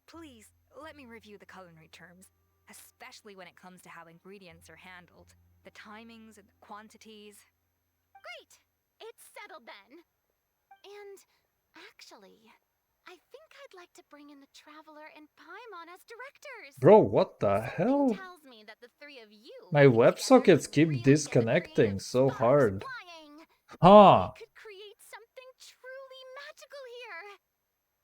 please let me review the culinary terms, especially when it comes to how ingredients are handled, the timings and the quantities. Great! It's settled then. And actually, I think I'd like to bring in the Traveler and Paimon as directors. Bro, what the hell? Tells me that the three of you My WebSockets keep really disconnecting so hard. flying. Huh. We could create something truly magical here.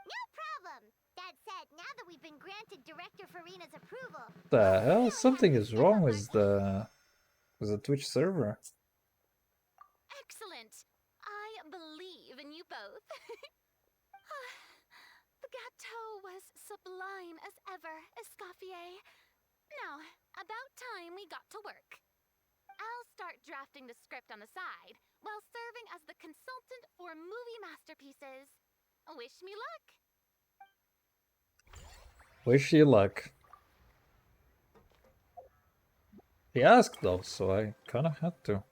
No problem. That said, now that we've been granted Director Farina's approval, The hell? Something is wrong with the Twitch server. Excellent. I believe in you both. The gâteau was sublime as ever, Escoffier. Now, about time we got to work. I'll start drafting the script on the side, while serving as the consultant for movie masterpieces. Wish me luck! Wish you luck. He asked though, so I kinda had to.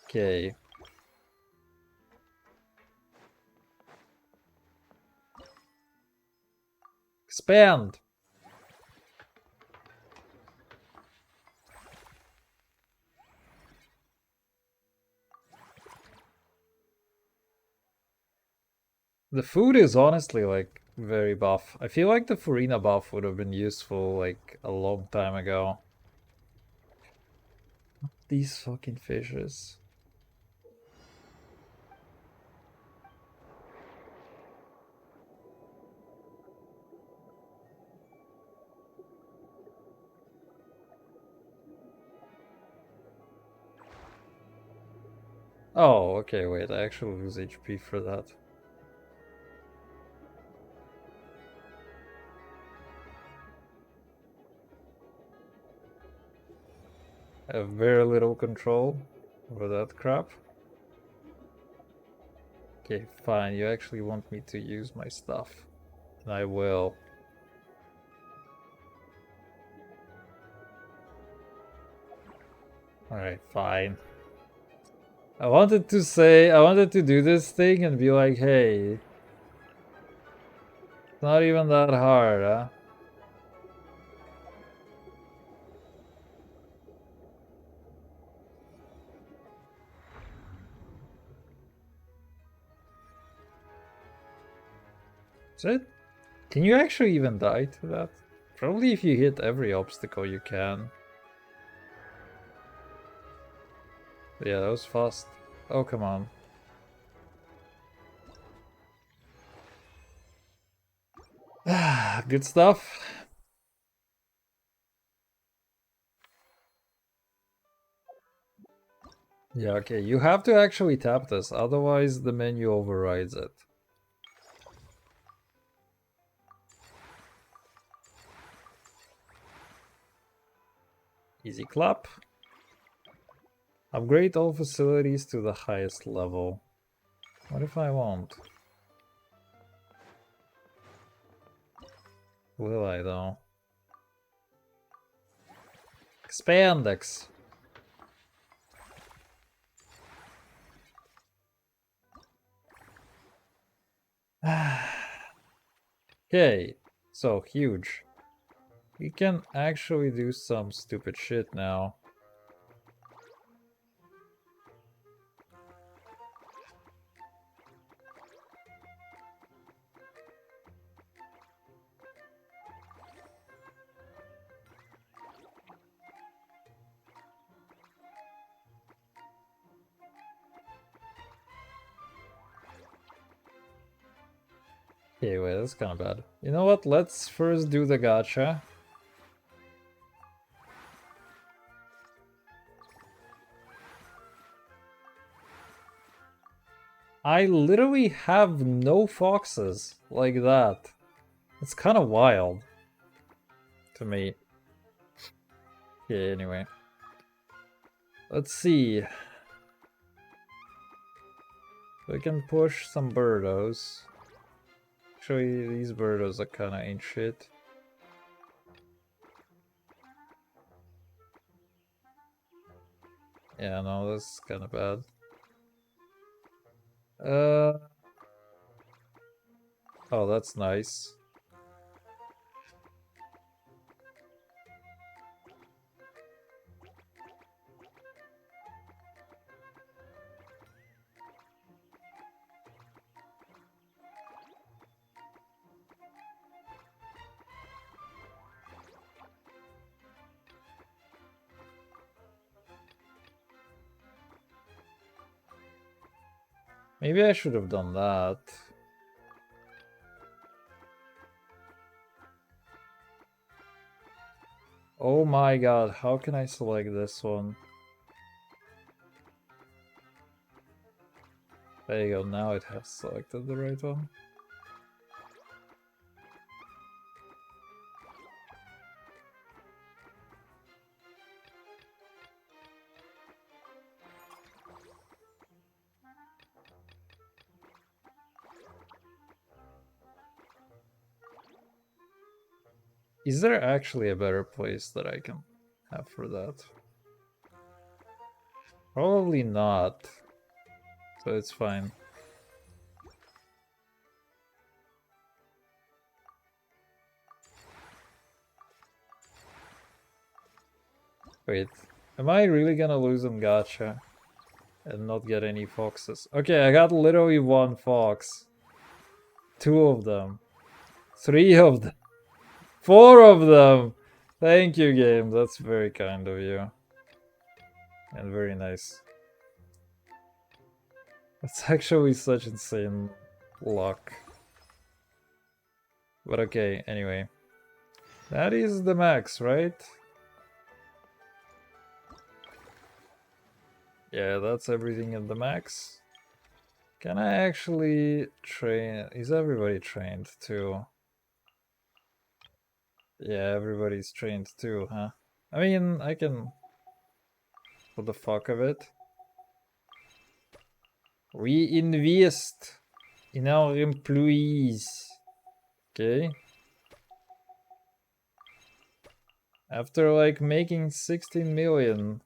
Okay. Expand! The food is honestly like very buff. I feel like the Farina buff would have been useful like a long time ago. These fucking fishes. Oh, okay, wait, I actually lose HP for that. I have very little control over that crap. Okay, fine, you actually want me to use my stuff. And I will. Alright, fine. I wanted to do this thing and be like, hey, it's not even that hard, huh? Is it? Can you actually even die to that? Probably if you hit every obstacle you can. Yeah, that was fast. Oh, come on. Good stuff. Yeah, okay, you have to actually tap this, otherwise the menu overrides it. Easy clap. Upgrade all facilities to the highest level. What if I won't? Will I though? Spandex. Okay, so huge. We can actually do some stupid shit now. Okay, wait, that's kind of bad. You know what? Let's first do the gacha. I literally have no foxes like that. It's kind of wild to me. Okay, anyway. Let's see. We can push some birdos. Actually, these birdos are kind of ain't shit. Yeah, no, that's kind of bad. Oh, that's nice. Maybe I should have done that. Oh my god, how can I select this one? There you go, now it has selected the right one. Is there actually a better place that I can have for that? Probably not. So it's fine. Wait, am I really gonna lose on gacha and not get any foxes? Okay, I got literally one fox. 2 of them. 3 of them. 4 of them! Thank you, game. That's very kind of you. And very nice. That's actually such insane luck. But okay, anyway. That is the max, right? Yeah, that's everything at the max. Can I actually train? Is everybody trained too? Yeah, everybody's trained too, huh? I mean, I can... For the fuck of it. We invest in our employees. Okay. After like making 16 million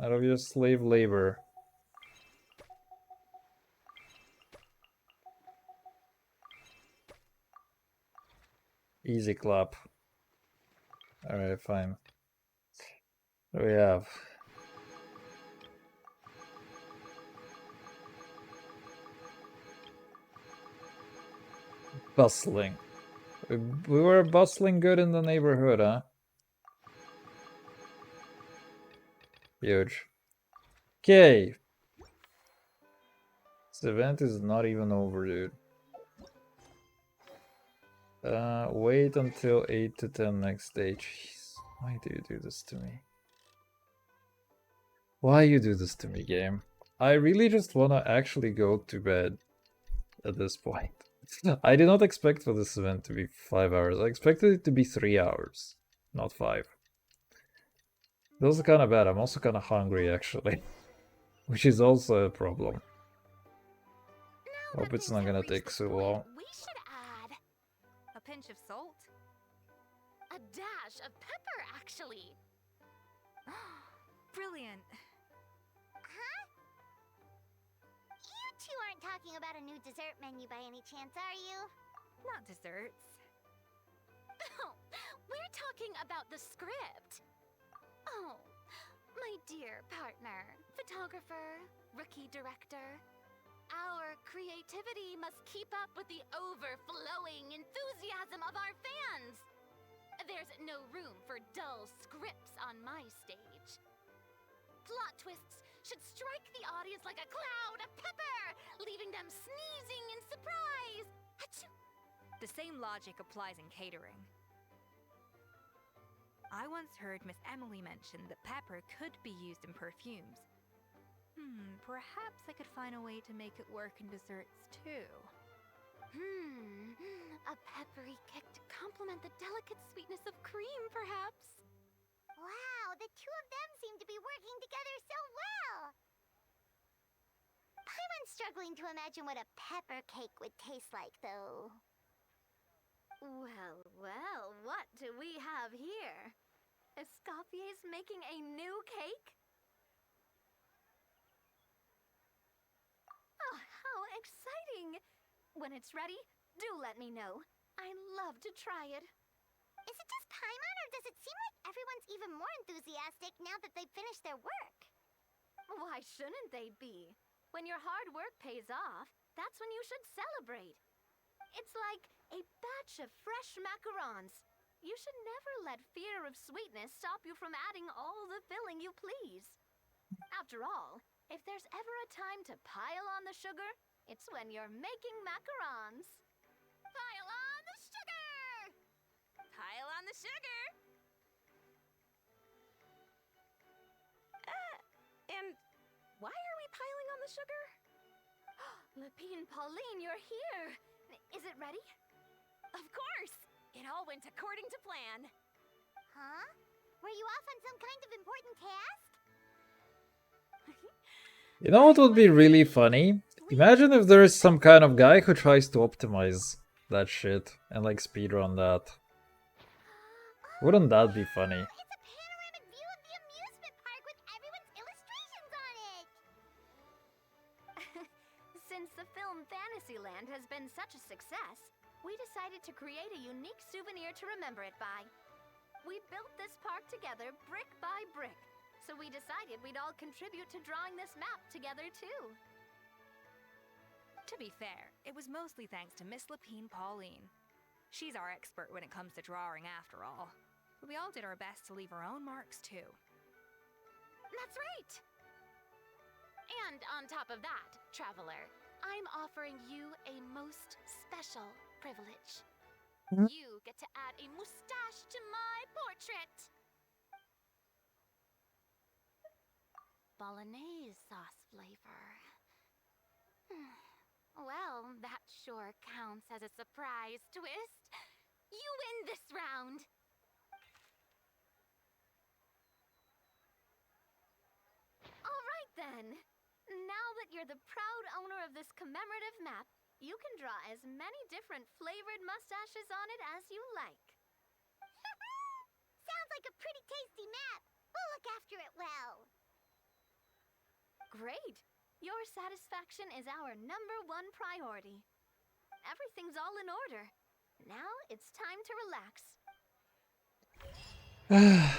out of your slave labor. Easy clap. Alright, fine. What do we have? Bustling. We were bustling good in the neighborhood, huh? Huge. Okay. This event is not even over, dude. Wait until 8 to 10 next day. Jeez, why do you do this to me? Why you do this to me, game? I really just wanna actually go to bed at this point. I did not expect for this event to be 5 hours. I expected it to be 3 hours, not 5. Those are kind of bad. I'm also kind of hungry, actually. Which is also a problem. Hope it's not gonna take so long. We should add A pinch of salt? a dash of pepper, actually. Brilliant. Huh? You two aren't talking about a new dessert menu by any chance, are you? Not desserts. Oh, we're talking about the script. Oh, my dear partner, photographer, rookie director. Our creativity must keep up with the overflowing enthusiasm of our fans. There's no room for dull scripts on my stage. Plot twists should strike the audience like a cloud of pepper, leaving them sneezing in surprise. Achoo! The same logic applies in catering. I once heard Miss Emily mention that pepper could be used in perfumes. Perhaps I could find a way to make it work in desserts too. A peppery kick to complement the delicate sweetness of cream, perhaps. Wow, the two of them seem to be working together so well. Paimon's struggling to imagine what a pepper cake would taste like, though. Well, well, what do we have here? Escoffier's making a new cake? Oh, how exciting! When it's ready, do let me know. I'd love to try it. Is it just Paimon, or does it seem like everyone's even more enthusiastic now that they've finished their work? Why shouldn't they be? When your hard work pays off, that's when you should celebrate. It's like a batch of fresh macarons. You should never let fear of sweetness stop you from adding all the filling you please. After all, if there's ever a time to pile on the sugar, it's when you're making macarons. Pile on the sugar! Pile on the sugar! And why are we piling on the sugar? Lepine Pauline, you're here! Is it ready? Of course! It all went according to plan. Huh? Were you off on some kind of important task? You know what would be really funny? Imagine if there is some kind of guy who tries to optimize that shit and like speedrun that. Wouldn't that be funny? It's a panoramic view of the amusement park with everyone's illustrations on it! Since the film Fantasyland has been such a success, we decided to create a unique souvenir to remember it by. We built this park together brick by brick, so we decided we'd all contribute to drawing this map together too. To be fair, it was mostly thanks to Miss Lepine Pauline. She's our expert when it comes to drawing after all. But we all did our best to leave our own marks too. That's right! And on top of that, Traveler, I'm offering you a most special privilege. You get to add a mustache to my portrait! Bolognese sauce flavor. Well, that sure counts as a surprise twist. You win this round! All right then! Now that you're the proud owner of this commemorative map, you can draw as many different flavored mustaches on it as you like. Sounds like a pretty tasty map. We'll look after it well. Great! Your satisfaction is our #1 priority. Everything's all in order. Now it's time to relax.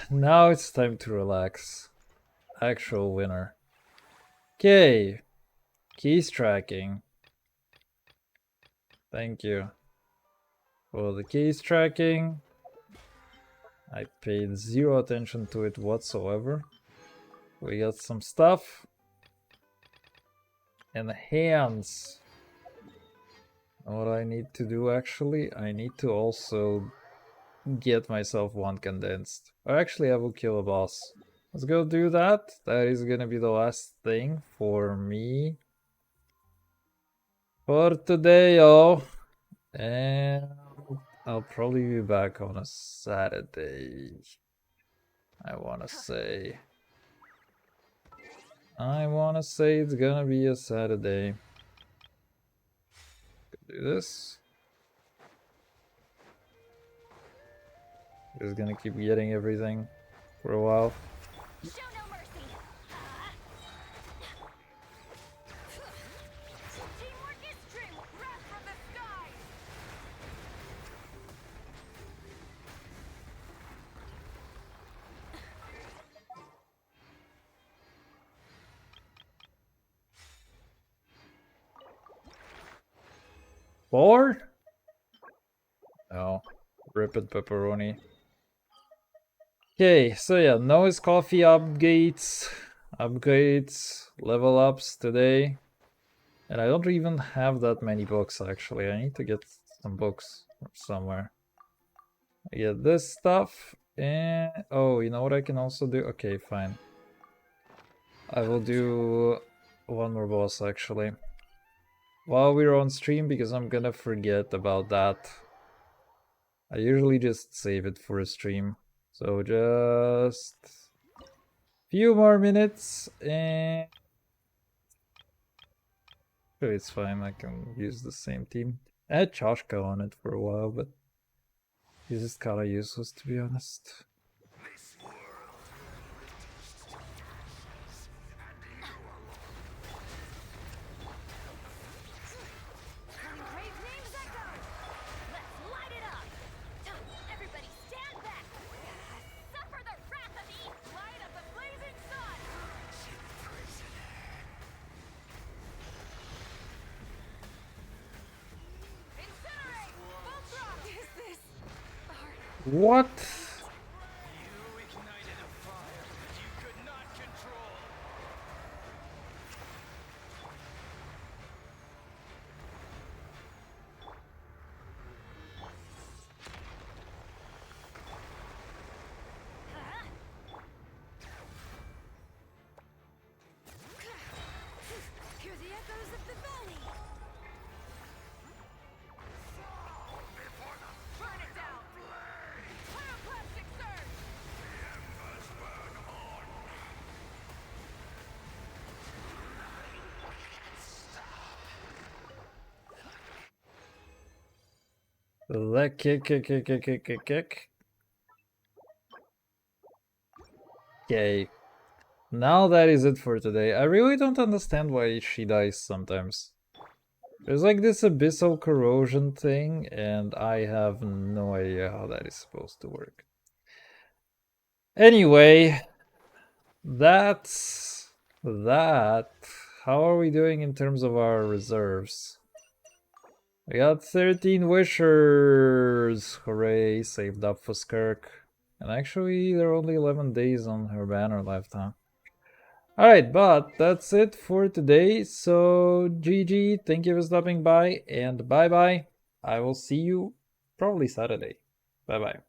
Now it's time to relax. Actual winner. Okay. Keys tracking. Thank you for the keys tracking. I paid zero attention to it whatsoever. We got some stuff. And hands. And what I need to do actually, I need to also get myself one condensed. Or actually I will kill a boss. Let's go do that. That is gonna be the last thing for me. For today, y'all. And I'll probably be back on a Saturday. I wanna say it's gonna be a Saturday. Do this. Just gonna keep getting everything for a while. Show no mercy. Teamwork is trim. Wrath from the skies. Four? No. Rip it, pepperoni. Okay, so yeah, noise coffee upgrades, level ups today. And I don't even have that many books actually. I need to get some books from somewhere. I get this stuff and oh, you know what I can also do? Okay, fine. I will do one more boss actually. While we're on stream because I'm gonna forget about that. I usually just save it for a stream. So just few more minutes and it's fine, I can use the same team. I had Choshka on it for a while, but he's just kinda useless to be honest. Brave names echo. Let's light it up. Everybody stand back. Suffer the wrath of the light of the blazing sun. Incinerate. Voltron. Is this What? You ignited a fire that you could not control. Hear the echoes of the valley. Burn it down. Pyroclastic surge. That kick. Okay. Now that is it for today. I really don't understand why she dies sometimes. There's like this abyssal corrosion thing, and I have no idea how that is supposed to work. Anyway, that's that. How are we doing in terms of our reserves? We got 13 wishers! Hooray, saved up for Skirk. And actually, there are only 11 days on her banner left, huh? Alright, but that's it for today. So, GG, thank you for stopping by, and bye bye. I will see you probably Saturday. Bye bye.